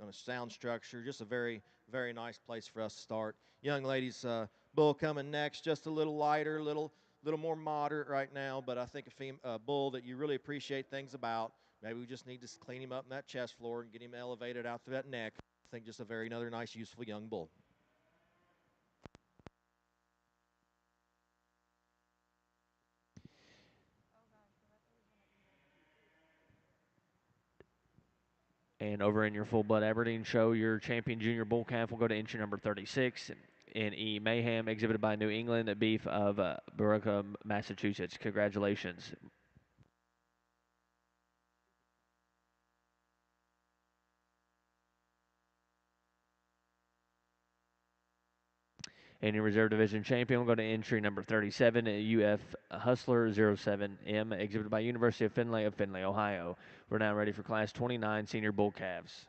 on a sound structure. Just a very, very nice place for us to start. Young ladies bull coming next, just a little lighter, little more moderate right now, but I think a bull that you really appreciate things about. Maybe we just need to clean him up in that chest floor and get him elevated out through that neck. I think just another nice, useful young bull. And over in your full-blood Aberdeen show, your champion junior bull calf will go to entry number 36, N.E. Mayhem, exhibited by New England Beef of Borough, Massachusetts. Congratulations. And your reserve division champion will go to entry number 37, UF Hustler 07M, exhibited by University of Findlay, Ohio. We're now ready for Class 29 senior bull calves.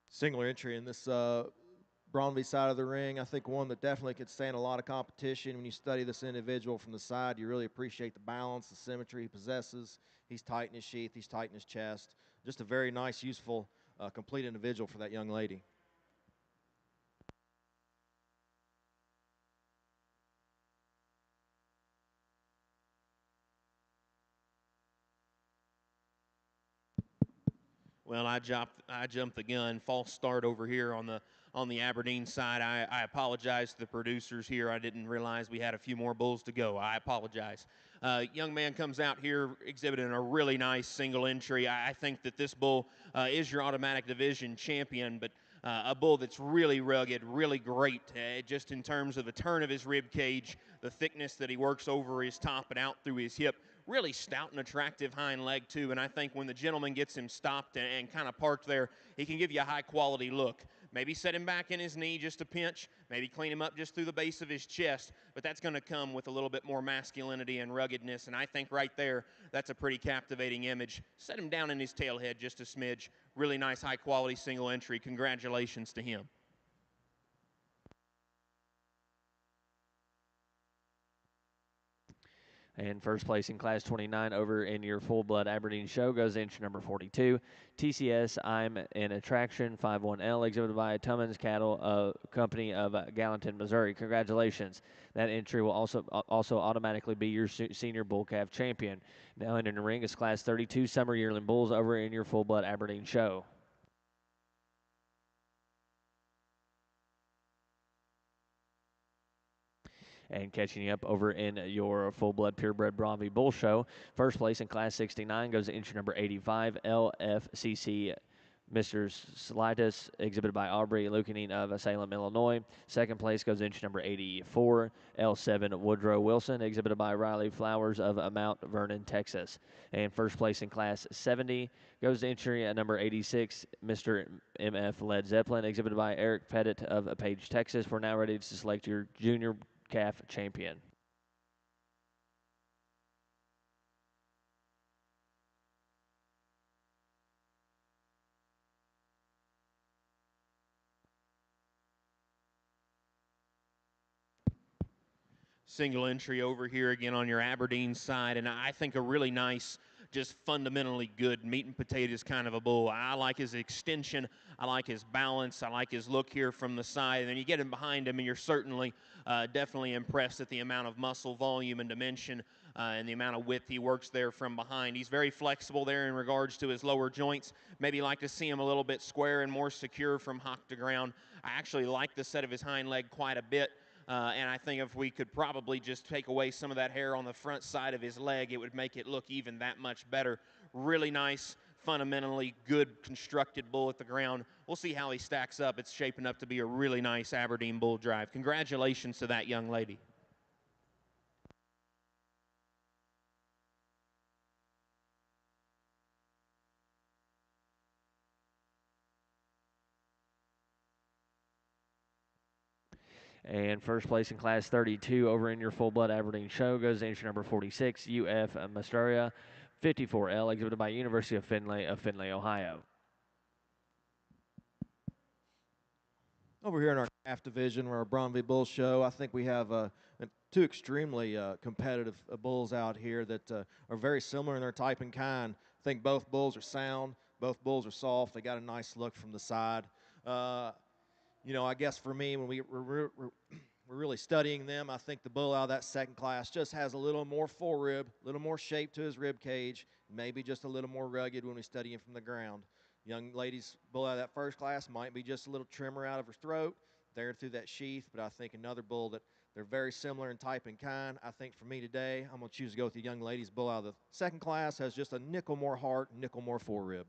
Singular entry in this Bromby side of the ring. I think one that definitely could stand a lot of competition. When you study this individual from the side, you really appreciate the balance, the symmetry he possesses. He's tight in his sheath. He's tight in his chest. Just a very nice, useful, complete individual for that young lady. Well, I jumped the gun. False start over here on the Aberdeen side. I apologize to the producers here. I didn't realize we had a few more bulls to go. I apologize. Young man comes out here exhibiting a really nice single entry. I think that this bull is your automatic division champion, but a bull that's really rugged, really great, just in terms of the turn of his rib cage, the thickness that he works over his top and out through his hip. Really stout and attractive hind leg, too, and I think when the gentleman gets him stopped and kind of parked there, he can give you a high-quality look. Maybe set him back in his knee just a pinch, maybe clean him up just through the base of his chest, but that's going to come with a little bit more masculinity and ruggedness, and I think right there, that's a pretty captivating image. Set him down in his tailhead just a smidge. Really nice, high-quality single entry. Congratulations to him. And first place in Class 29 over in your full-blood Aberdeen show goes entry number 42, TCS I'm an Attraction 51L, exhibited by Tummins Cattle Company of Gallatin, Missouri. Congratulations. That entry will also automatically be your senior bull calf champion. Now entering the ring is Class 32 Summer Yearling Bulls over in your full-blood Aberdeen show. And catching you up over in your full-blood purebred Bromby Bull show, first place in Class 69 goes to entry number 85, LFCC Mr. Slitus, exhibited by Aubrey Lucaning of Salem, Illinois. Second place goes entry number 84, L7 Woodrow Wilson, exhibited by Riley Flowers of Mount Vernon, Texas. And first place in Class 70 goes to entry at number 86, Mr. MF Led Zeppelin, exhibited by Eric Pettit of Page, Texas. We're now ready to select your junior calf champion. Single entry over here again on your Aberdeen side, and I think a really nice, just fundamentally good meat and potatoes kind of a bull. I like his extension, I like his balance, I like his look here from the side, and then you get him behind him and you're certainly definitely impressed at the amount of muscle, volume, and dimension and the amount of width he works there from behind. He's very flexible there in regards to his lower joints. Maybe like to see him a little bit square and more secure from hock to ground. I actually like the set of his hind leg quite a bit. And I think if we could probably just take away some of that hair on the front side of his leg, it would make it look even that much better. Really nice, fundamentally good constructed bull at the ground. We'll see how he stacks up. It's shaping up to be a really nice Aberdeen bull drive. Congratulations to that young lady. And first place in Class 32 over in your full-blood Aberdeen show goes to entry number 46, UF Masteria 54L, exhibited by University of Findlay, Ohio. Over here in our calf division, we're our Bromby Bull show. I think we have two extremely competitive bulls out here that are very similar in their type and kind. I think both bulls are sound, both bulls are soft. They got a nice look from the side. You know, I guess for me, when we're really studying them, I think the bull out of that second class just has a little more forerib, a little more shape to his rib cage, maybe just a little more rugged when we study him from the ground. Young lady's bull out of that first class might be just a little trimmer out of her throat there through that sheath, but I think another bull that they're very similar in type and kind. I think for me today, I'm going to choose to go with the young lady's bull out of the second class, has just a nickel more heart, nickel more forerib.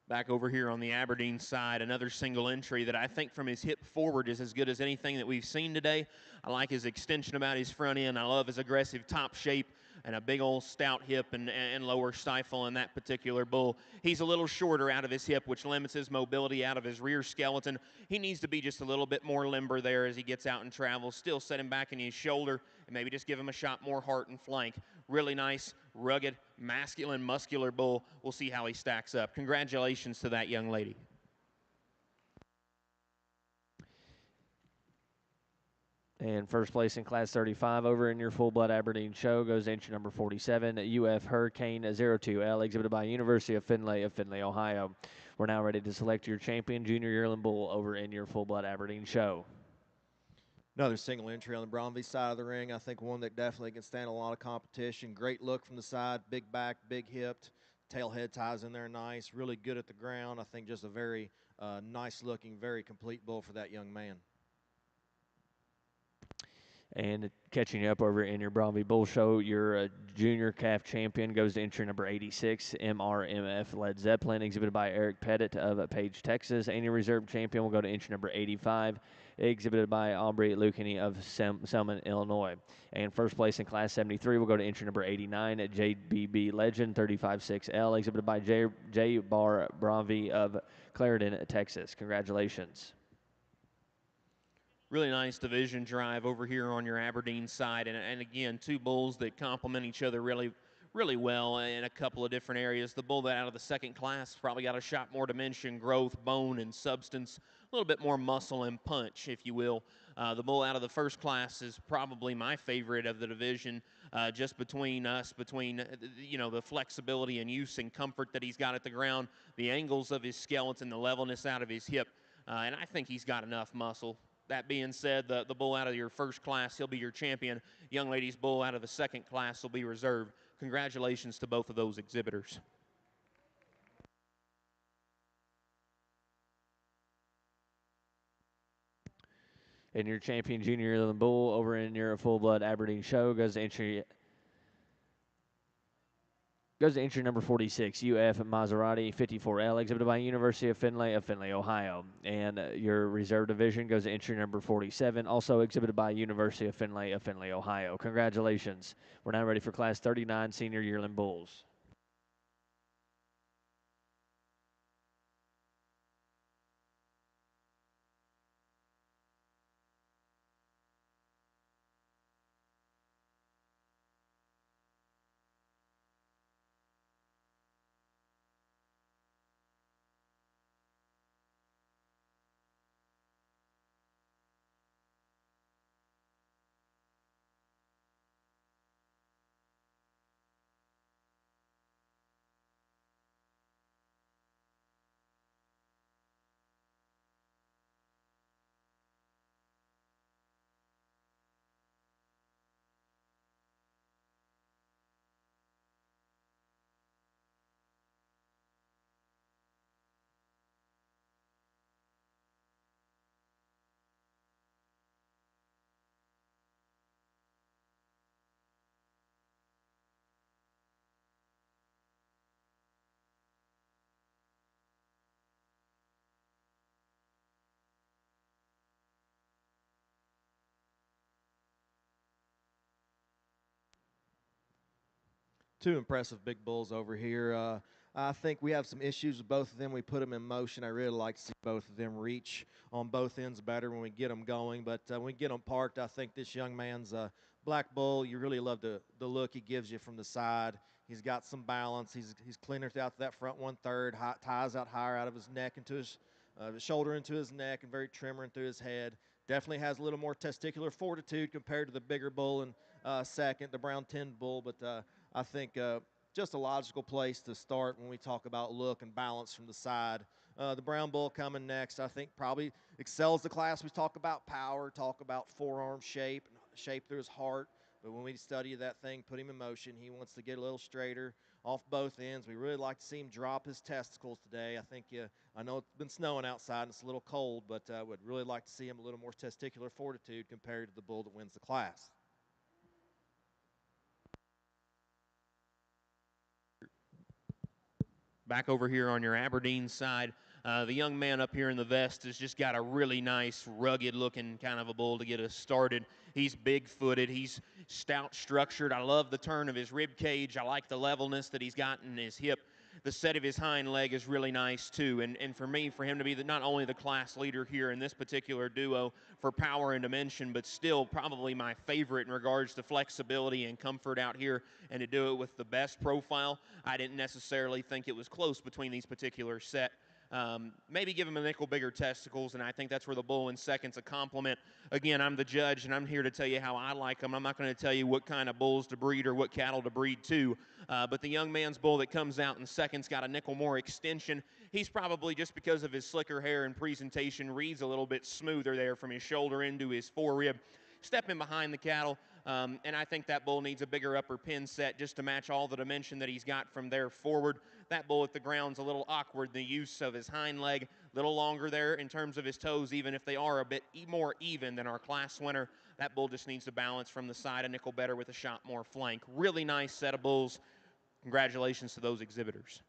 Back over here on the Aberdeen side, another single entry that I think from his hip forward is as good as anything that we've seen today. I like his extension about his front end. I love his aggressive top shape and a big old stout hip and lower stifle in that particular bull. He's a little shorter out of his hip, which limits his mobility out of his rear skeleton. He needs to be just a little bit more limber there as he gets out and travels. Still set him back in his shoulder and maybe just give him a shot more heart and flank. Really nice, rugged, masculine, muscular bull. We'll see how he stacks up. Congratulations to that young lady. And first place in Class 35 over in your full-blood Aberdeen show goes entry number 47, UF Hurricane 02L, exhibited by University of Findlay, Ohio. We're now ready to select your champion junior yearling bull over in your full-blood Aberdeen show. Another single entry on the Bromby side of the ring. I think one that definitely can stand a lot of competition. Great look from the side, big back, big hipped. Tail head ties in there nice, really good at the ground. I think just a very nice looking, very complete bull for that young man. And catching you up over in your Bromby Bull Show, your junior calf champion goes to entry number 86, MRMF Led Zeppelin, exhibited by Eric Pettit of Page, Texas. And your reserve champion will go to entry number 85, exhibited by Aubrey Lucaning of Selman, Illinois. And first place in Class 73 will go to entry number 89, JBB Legend 35-6L, exhibited by J. Bar Bromby of Clarendon, Texas. Congratulations. Really nice division drive over here on your Aberdeen side. And again, two bulls that complement each other really, really well in a couple of different areas. The bull that out of the second class probably got a shot more dimension, growth, bone, and substance, a little bit more muscle and punch, if you will. The bull out of the first class is probably my favorite of the division, just between us, between the flexibility and use and comfort that he's got at the ground, the angles of his skeleton, the levelness out of his hip, and I think he's got enough muscle. That being said, the bull out of your first class, he'll be your champion. Young ladies' bull out of the second class will be reserved. Congratulations to both of those exhibitors. And your champion junior of the bull over in your full-blood Aberdeen show goes to entry number 46, UF Maserati 54L, exhibited by University of Findlay, Ohio. And your reserve division goes to entry number 47, also exhibited by University of Findlay, Ohio. Congratulations. We're now ready for Class 39 Senior Yearling Bulls. Two impressive big bulls over here. I think we have some issues with both of them. We put them in motion. I really like to see both of them reach on both ends better when we get them going. But when we get them parked, I think this young man's black bull, you really love the look he gives you from the side. He's got some balance. He's cleaner out to that front 1/3, ties out higher out of his neck into his shoulder into his neck, and very trimmer into his head. Definitely has a little more testicular fortitude compared to the bigger bull in second, the brown tin bull. But I think just a logical place to start when we talk about look and balance from the side. The brown bull coming next, I think probably excels the class. We talk about power, talk about forearm shape, shape through his heart. But when we study that thing, put him in motion, he wants to get a little straighter off both ends. We really like to see him drop his testicles today. I think I know it's been snowing outside and it's a little cold, but I would really like to see him a little more testicular fortitude compared to the bull that wins the class. Back over here on your Aberdeen side, the young man up here in the vest has just got a really nice, rugged-looking kind of a bull to get us started. He's big-footed. He's stout-structured. I love the turn of his rib cage. I like the levelness that he's got in his hip. The set of his hind leg is really nice, too. And for me, for him to be not only the class leader here in this particular duo for power and dimension, but still probably my favorite in regards to flexibility and comfort out here, and to do it with the best profile, I didn't necessarily think it was close between these particular set. Maybe give him a nickel bigger testicles, and I think that's where the bull in second's a compliment. Again, I'm the judge, and I'm here to tell you how I like them. I'm not going to tell you what kind of bulls to breed or what cattle to breed to, but the young man's bull that comes out in second's got a nickel more extension. He's probably, just because of his slicker hair and presentation, reads a little bit smoother there from his shoulder into his forerib. Stepping behind the cattle, and I think that bull needs a bigger upper pin set just to match all the dimension that he's got from there forward. That bull at the ground's a little awkward, the use of his hind leg, a little longer there in terms of his toes, even if they are a bit more even than our class winner. That bull just needs to balance from the side a nickel better with a shot more flank. Really nice set of bulls. Congratulations to those exhibitors.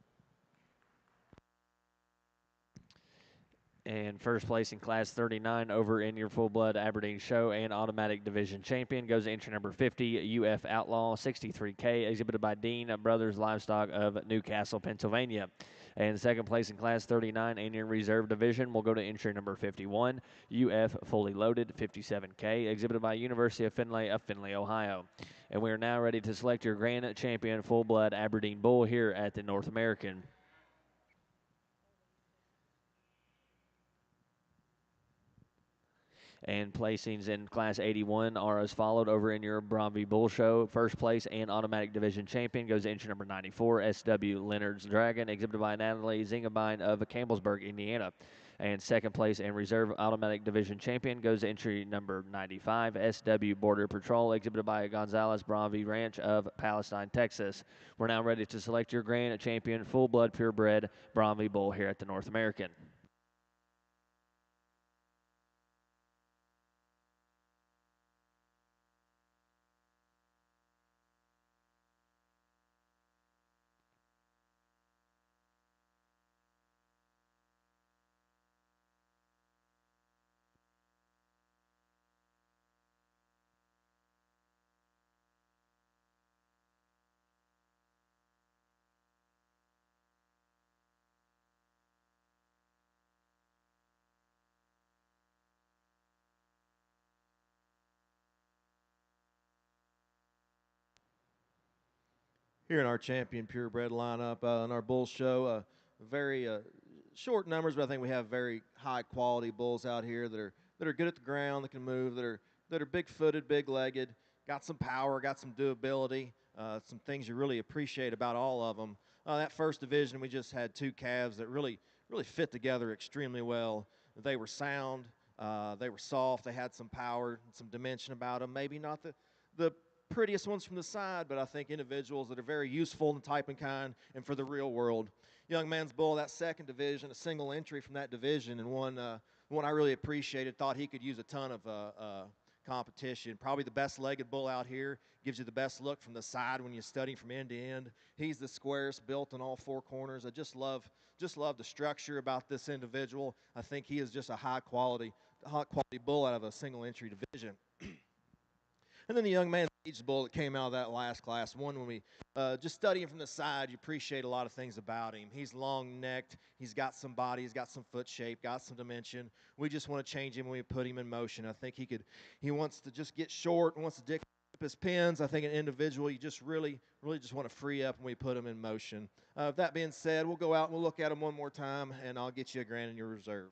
And first place in Class 39 over in your full-blood Aberdeen show and automatic division champion goes to entry number 50, UF Outlaw 63K, exhibited by Dean Brothers Livestock of Newcastle, Pennsylvania. And second place in Class 39 Indian Reserve Division will go to entry number 51, UF Fully Loaded 57K, exhibited by University of Findlay, Ohio. And we are now ready to select your grand champion full-blood Aberdeen bull here at the North American. And placings in Class 81 are as followed over in your Bromby Bull Show. First place and automatic division champion goes to entry number 94, SW Leonard's Dragon, exhibited by Natalie Zingabine of Campbellsburg, Indiana. And second place and reserve automatic division champion goes to entry number 95, SW Border Patrol, exhibited by Gonzalez Bromby Ranch of Palestine, Texas. We're now ready to select your grand champion full-blood purebred Bromby Bull here at the North American. Here in our champion purebred lineup in our bull show, very short numbers, but I think we have very high quality bulls out here that are good at the ground, that can move, that are big footed, big legged, got some power, got some doability, some things you really appreciate about all of them. That first division, we just had two calves that really fit together extremely well. They were sound, they were soft, they had some power, some dimension about them. Maybe not the prettiest ones from the side, but I think individuals that are very useful in the type and kind and for the real world. Young Man's Bull, that second division, a single entry from that division, and one I really appreciated, thought he could use a ton of competition. Probably the best legged bull out here, gives you the best look from the side when you're studying from end to end. He's the squarest built in all four corners. I just love the structure about this individual. I think he is just a high quality bull out of a single entry division. And then the Young Man's Age Bull that came out of that last class, one when we just studying from the side, you appreciate a lot of things about him. He's long-necked, he's got some body, he's got some foot shape, got some dimension. We just want to change him when we put him in motion. I think he wants to just get short and wants to dick up his pins. I think an individual you just really just want to free up when we put him in motion. With that being said, we'll go out and we'll look at him one more time, and I'll get you a grand in your reserve.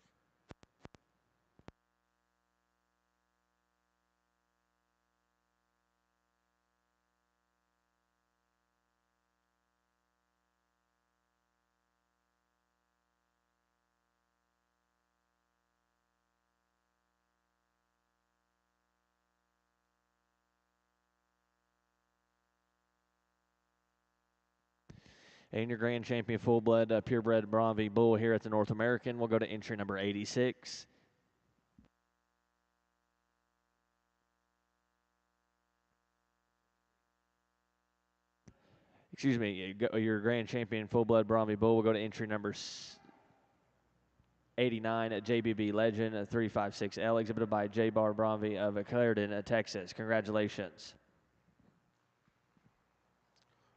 And your grand champion full-blood purebred Bromby bull here at the North American will go to entry number 86. Excuse me, your grand champion full-blood Bromby bull will go to entry number 89 at JBB Legend 356L, exhibited by J. Bar Bromby of Clarendon, Texas. Congratulations.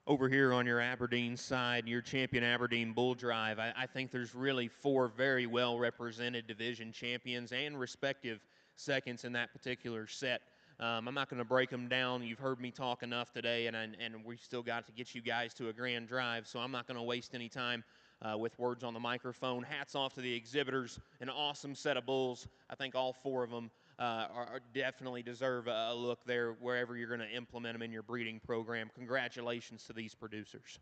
Over here on your Aberdeen side, your champion Aberdeen Bull Drive, I think there's really four very well represented division champions and respective seconds in that particular set. I'm not going to break them down. You've heard me talk enough today, and we still got to get you guys to a grand drive, so I'm not going to waste any time with words on the microphone. Hats off to the exhibitors, an awesome set of bulls. I think all four of them definitely deserve a look there wherever you're going to implement them in your breeding program. Congratulations to these producers.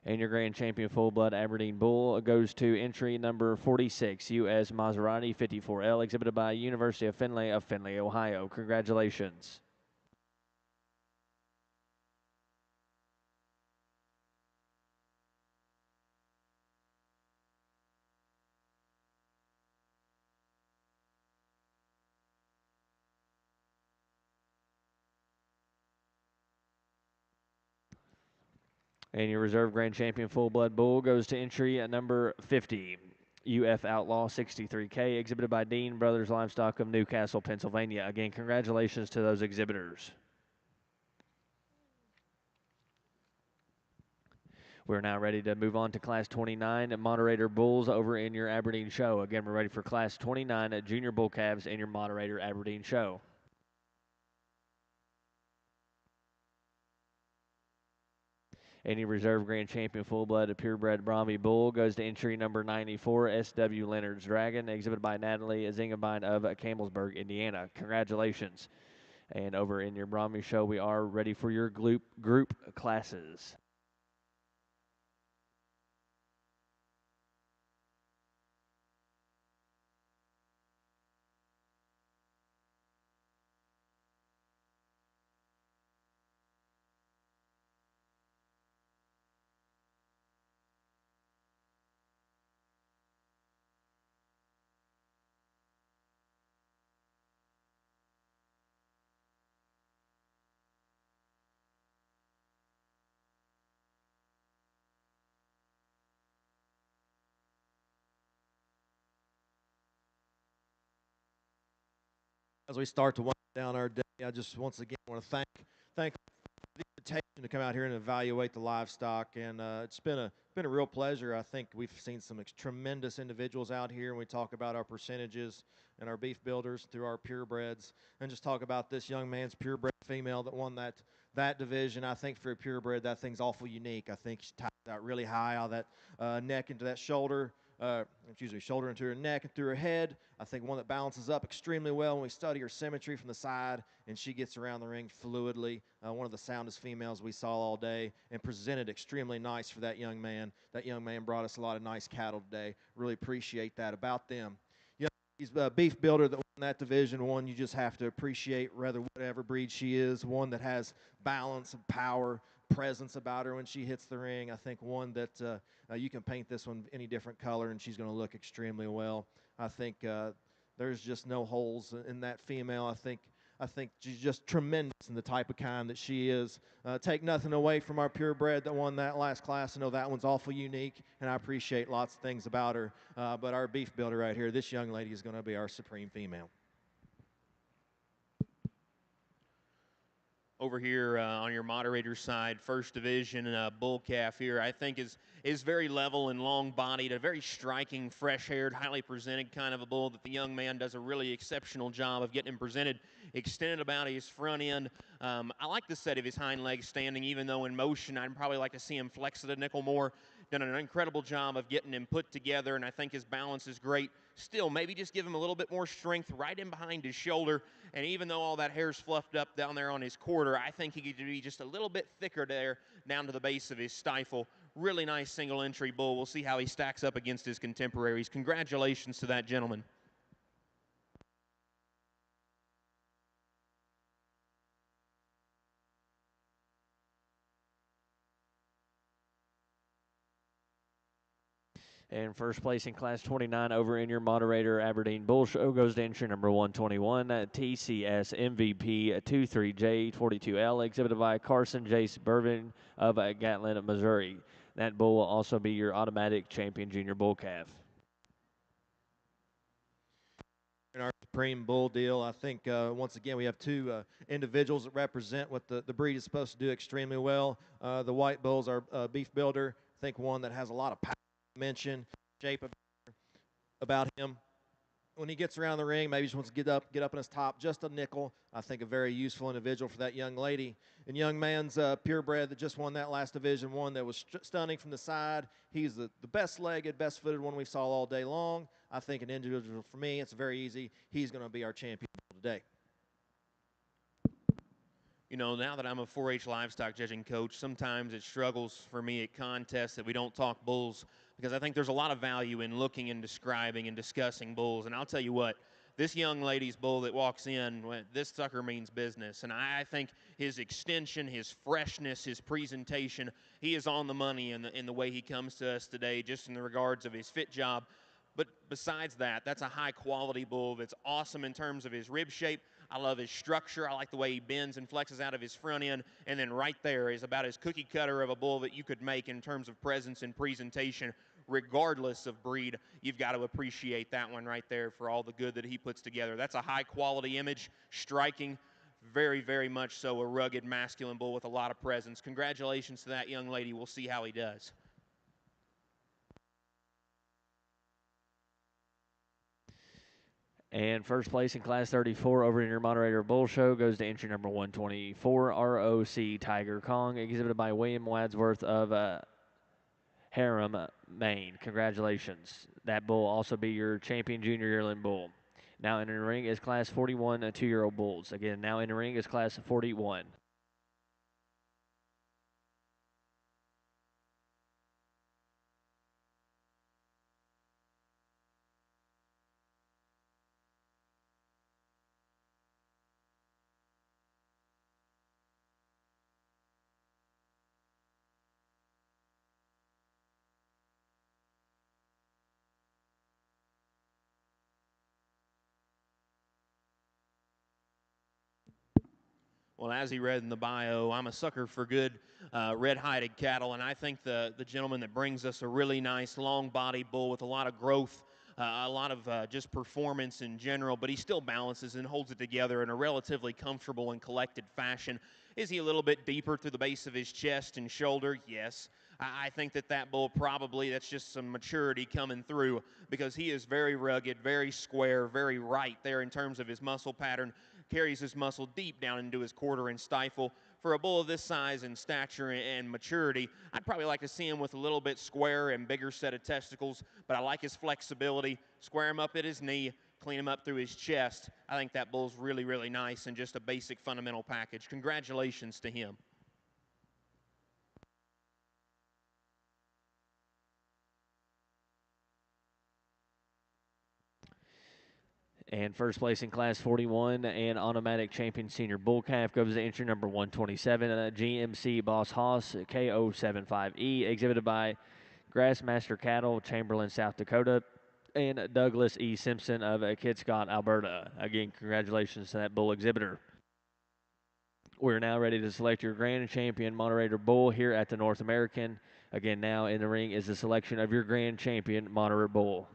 And your grand champion full-blood Aberdeen bull goes to entry number 46, U.S. Maserati 54L, exhibited by University of Findlay, Ohio. Congratulations. And your reserve grand champion full blood bull goes to entry at number 50. UF Outlaw 63K, exhibited by Dean Brothers Livestock of Newcastle, Pennsylvania. Again, congratulations to those exhibitors. We're now ready to move on to Class 29 Moderator Bulls over in your Aberdeen show. Again, we're ready for Class 29 Junior Bull Calves in your Moderator Aberdeen show. Any reserve grand champion full-blood purebred Brahmi bull goes to entry number 94, S.W. Leonard's Dragon, exhibited by Natalie Zingabine of Campbellsburg, Indiana. Congratulations. And over in your Brahmi show, we are ready for your group classes. As we start to wind down our day, I just once again want to thank the invitation to come out here and evaluate the livestock, and it's been a real pleasure. I think we've seen some tremendous individuals out here, and we talk about our percentages and our beef builders through our purebreds, and just talk about this young man's purebred female that won that division. I think for a purebred, that thing's awful unique. I think she ties out really high out of that neck into that shoulder. Shoulder into her neck and through her head. I think one that balances up extremely well when we study her symmetry from the side, and she gets around the ring fluidly. One of the soundest females we saw all day, and presented extremely nice for that young man. That young man brought us a lot of nice cattle today. Really appreciate that about them. He's a beef builder that won that division. One you just have to appreciate, whatever breed she is. One that has balance and power, presence about her when she hits the ring. I think one that you can paint this one any different color, and she's going to look extremely well. I think there's just no holes in that female. I think she's just tremendous in the type of kind that she is. Take nothing away from our purebred that won that last class. I know that one's awful unique, and I appreciate lots of things about her. But our beef builder right here, this young lady is going to be our supreme female. Over here on your moderator side, first division bull calf here, I think is very level and long-bodied, a very striking, fresh-haired, highly presented kind of a bull that the young man does a really exceptional job of getting him presented, extended about his front end. I like the set of his hind legs standing, even though in motion I'd probably like to see him flex it a nickel more. Done an incredible job of getting him put together, and I think his balance is great. Still, maybe just give him a little bit more strength right in behind his shoulder, and even though all that hair's fluffed up down there on his quarter, I think he could be just a little bit thicker there down to the base of his stifle. Really nice single entry bull. We'll see how he stacks up against his contemporaries. Congratulations to that gentleman. And first place in Class 29 over in your Moderator Aberdeen Bull Show goes to entry number 121, TCS MVP 23J42L, exhibited by Carson Jace Burvin of Gatlin, Missouri. That bull will also be your automatic champion junior bull calf. In our Supreme Bull deal, I think once again we have two individuals that represent what the breed is supposed to do extremely well. The white bulls are beef builder. I think one that has a lot of power. Mention shape about him. When he gets around the ring, maybe he just wants to get up in his top, just a nickel. I think a very useful individual for that young lady. And young man's purebred that just won that last division one that was stunning from the side. He's the best-legged, best-footed one we saw all day long. I think an individual for me, it's very easy. He's going to be our champion today. You know, now that I'm a 4-H livestock judging coach, sometimes it struggles for me at contests that we don't talk bulls, because I think there's a lot of value in looking and describing and discussing bulls. And I'll tell you what, this young lady's bull that walks in, this sucker means business. And I think his extension, his freshness, his presentation, he is on the money in the way he comes to us today, just in the regards of his fit job. But besides that, that's a high-quality bull that's awesome in terms of his rib shape. I love his structure. I like the way he bends and flexes out of his front end. And then right there is about as cookie cutter of a bull that you could make in terms of presence and presentation, regardless of breed. You've got to appreciate that one right there for all the good that he puts together. That's a high-quality image, striking, very, very much so a rugged, masculine bull with a lot of presence. Congratulations to that young lady. We'll see how he does. And first place in Class 34 over in your Moderator Bull Show goes to entry number 124, ROC Tiger Kong, exhibited by William Wadsworth of Harem, Maine. Congratulations. That bull will also be your champion junior yearling bull. Now entering the ring is Class 41 2-year-old bulls. Again, now in the ring is Class 41. Well, as he read in the bio, I'm a sucker for good red-hided cattle, and I think the gentleman that brings us a really nice long-bodied bull with a lot of growth, a lot of just performance in general, but he still balances and holds it together in a relatively comfortable and collected fashion. Is he a little bit deeper through the base of his chest and shoulder? Yes. I think that bull probably, that's just some maturity coming through, because he is very rugged, very square, very right there in terms of his muscle pattern. Carries his muscle deep down into his quarter and stifle. For a bull of this size and stature and maturity, I'd probably like to see him with a little bit square and bigger set of testicles, but I like his flexibility. Square him up at his knee, clean him up through his chest. I think that bull's really, really nice and just a basic fundamental package. Congratulations to him. And first place in Class 41 and automatic champion senior bull calf goes to entry number 127, GMC Boss Hoss KO75E, exhibited by Grassmaster Cattle, Chamberlain, South Dakota, and Douglas E. Simpson of Kitscott, Alberta. Again, congratulations to that bull exhibitor. We're now ready to select your grand champion moderator bull here at the North American. Again, now in the ring is the selection of your grand champion moderator bull.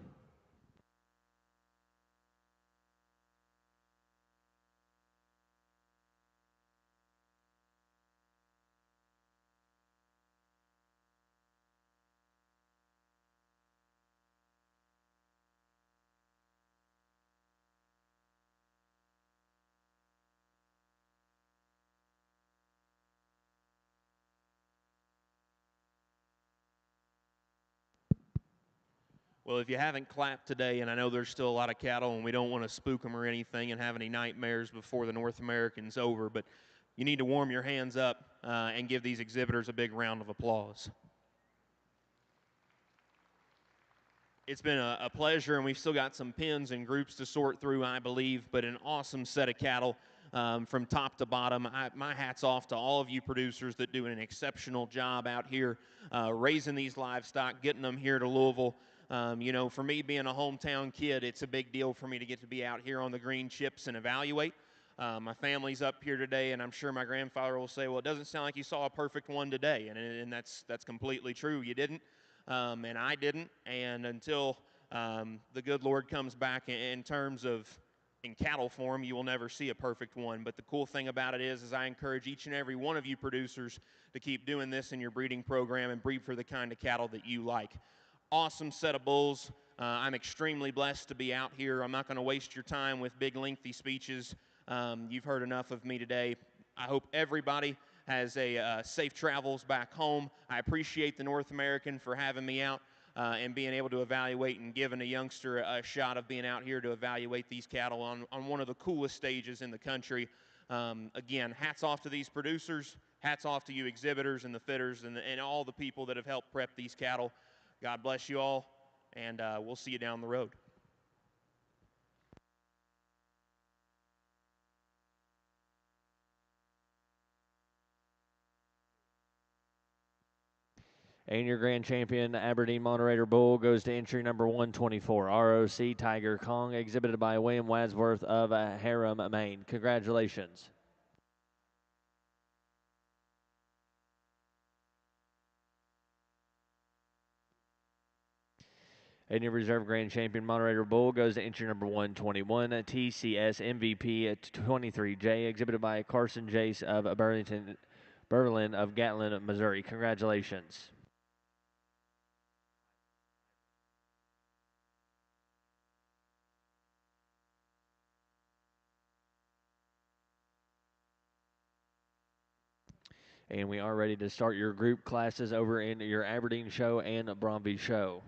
Well, if you haven't clapped today, and I know there's still a lot of cattle, and we don't want to spook them or anything and have any nightmares before the North American's over, but you need to warm your hands up and give these exhibitors a big round of applause. It's been a pleasure, and we've still got some pins and groups to sort through, I believe, but an awesome set of cattle from top to bottom. My hat's off to all of you producers that do an exceptional job out here raising these livestock, getting them here to Louisville. You know, for me being a hometown kid, it's a big deal for me to get to be out here on the green chips and evaluate. My family's up here today, and I'm sure my grandfather will say, well, it doesn't sound like you saw a perfect one today, and that's completely true. You didn't, and I didn't, and until the good Lord comes back in terms of in cattle form, you will never see a perfect one. But the cool thing about it is I encourage each and every one of you producers to keep doing this in your breeding program and breed for the kind of cattle that you like. Awesome set of bulls. I'm extremely blessed to be out here. I'm not going to waste your time with big, lengthy speeches. You've heard enough of me today. I hope everybody has a safe travels back home. I appreciate the North American for having me out and being able to evaluate and giving a youngster a shot of being out here to evaluate these cattle on one of the coolest stages in the country. Again, hats off to these producers. Hats off to you exhibitors and the fitters and all the people that have helped prep these cattle. God bless you all, and we'll see you down the road. And your grand champion, Aberdeen Moderator Bull, goes to entry number 124, ROC Tiger Kong, exhibited by William Wadsworth of Harem, Maine. Congratulations. And your reserve grand champion, Moderator Bull, goes to entry number 121, TCS MVP at 23J, exhibited by Carson Jace of Berlin of Gatlin, Missouri. Congratulations. And we are ready to start your group classes over in your Aberdeen show and Bromby show.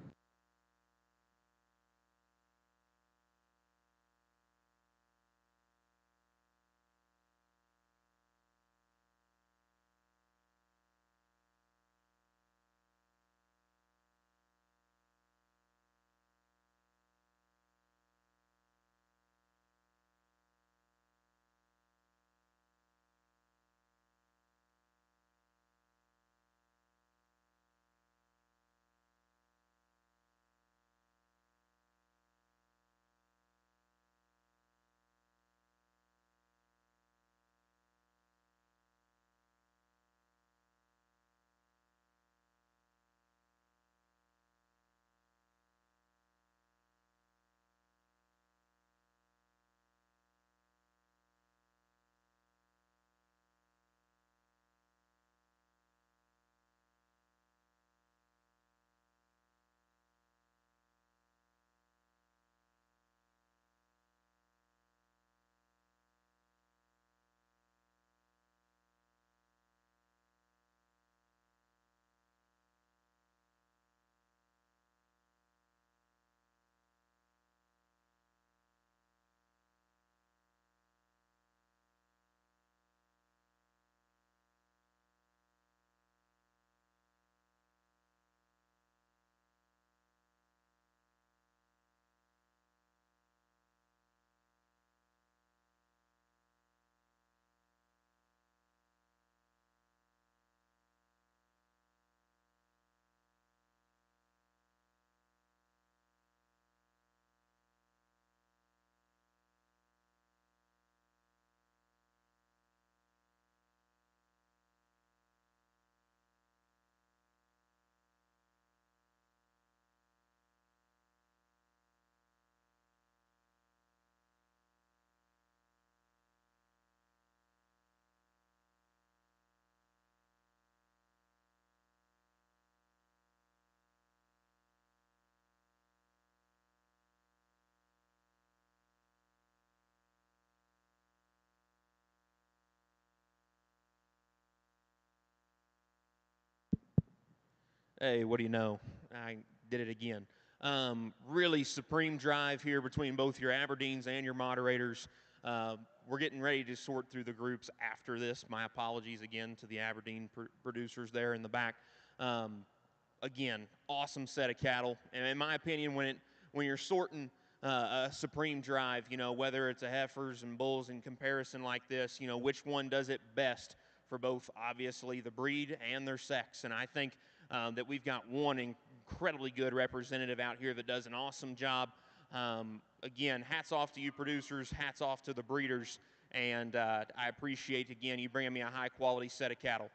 Hey, what do you know? I did it again. Really supreme drive here between both your Aberdeens and your Moderators. We're getting ready to sort through the groups after this. My apologies again to the Aberdeen producers there in the back. Again, awesome set of cattle. And in my opinion, when you're sorting a supreme drive, you know, whether it's a heifers and bulls in comparison like this, you know, which one does it best for both, obviously, the breed and their sex. And I think that we've got one incredibly good representative out here that does an awesome job. Again, hats off to you producers, hats off to the breeders, and I appreciate, again, you bringing me a high-quality set of cattle.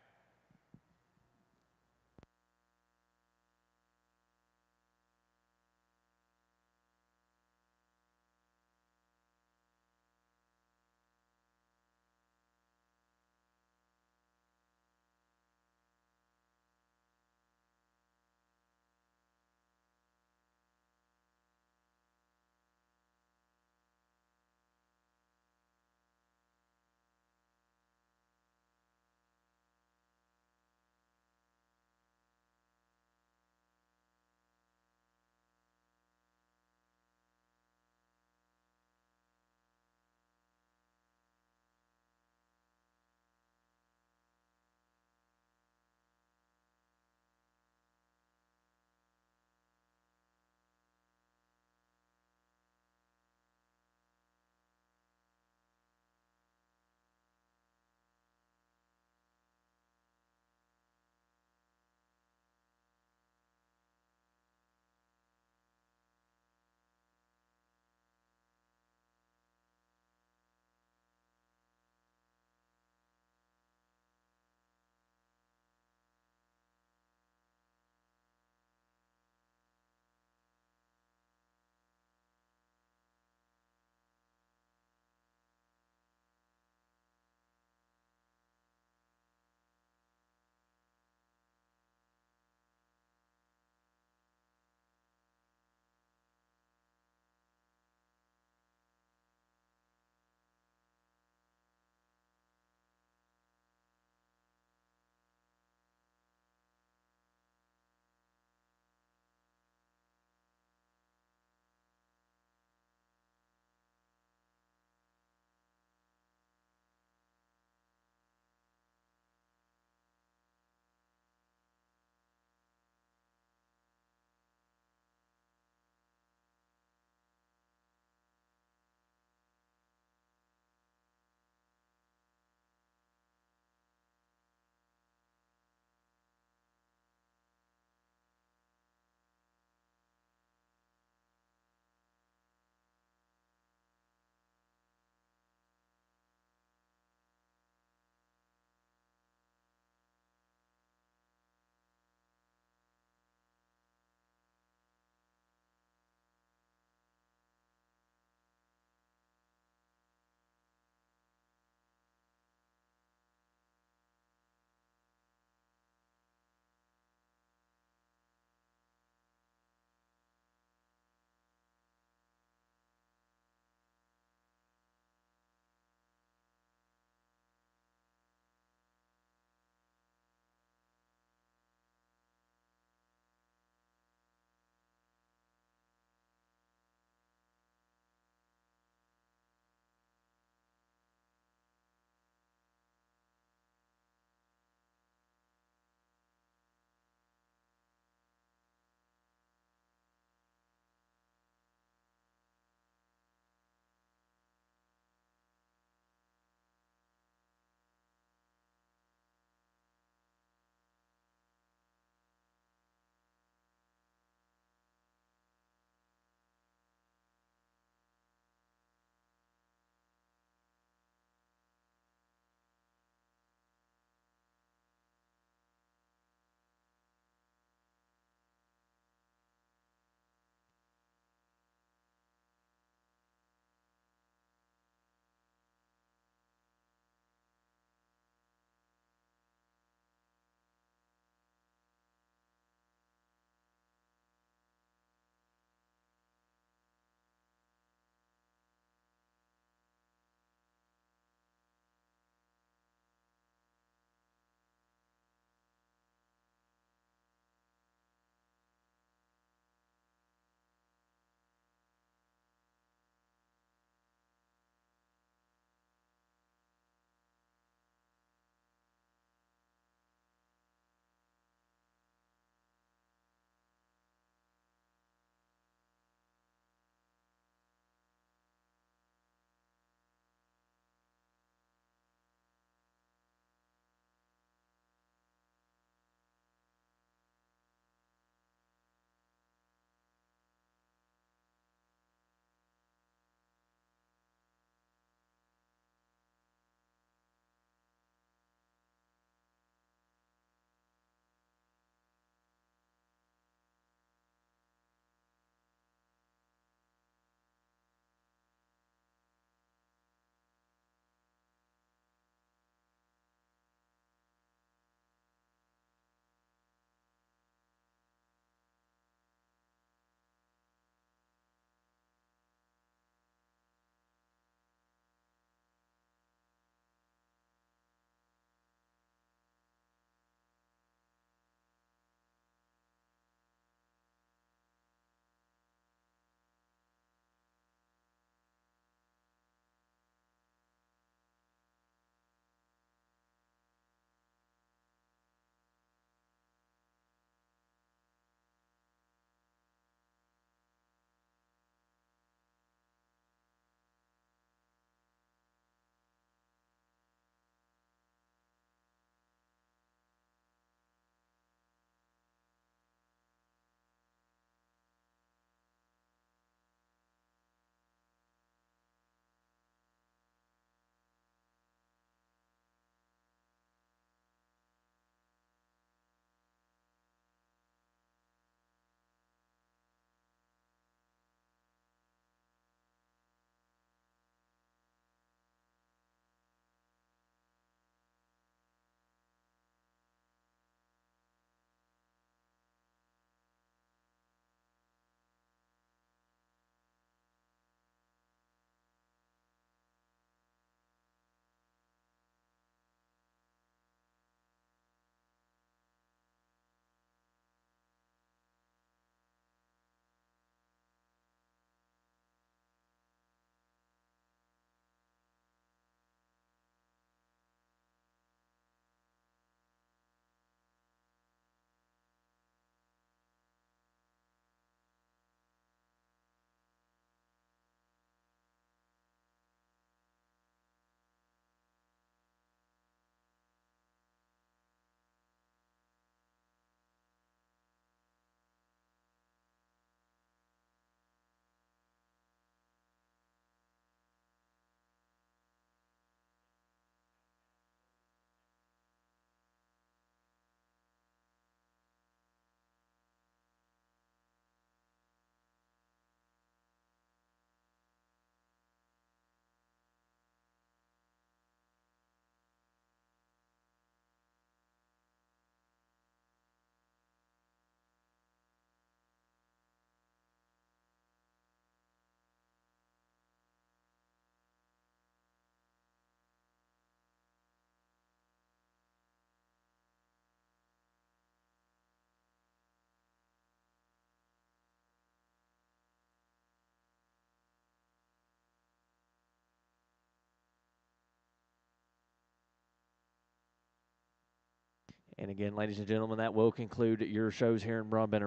And again, ladies and gentlemen, that will conclude your shows here in Broadbent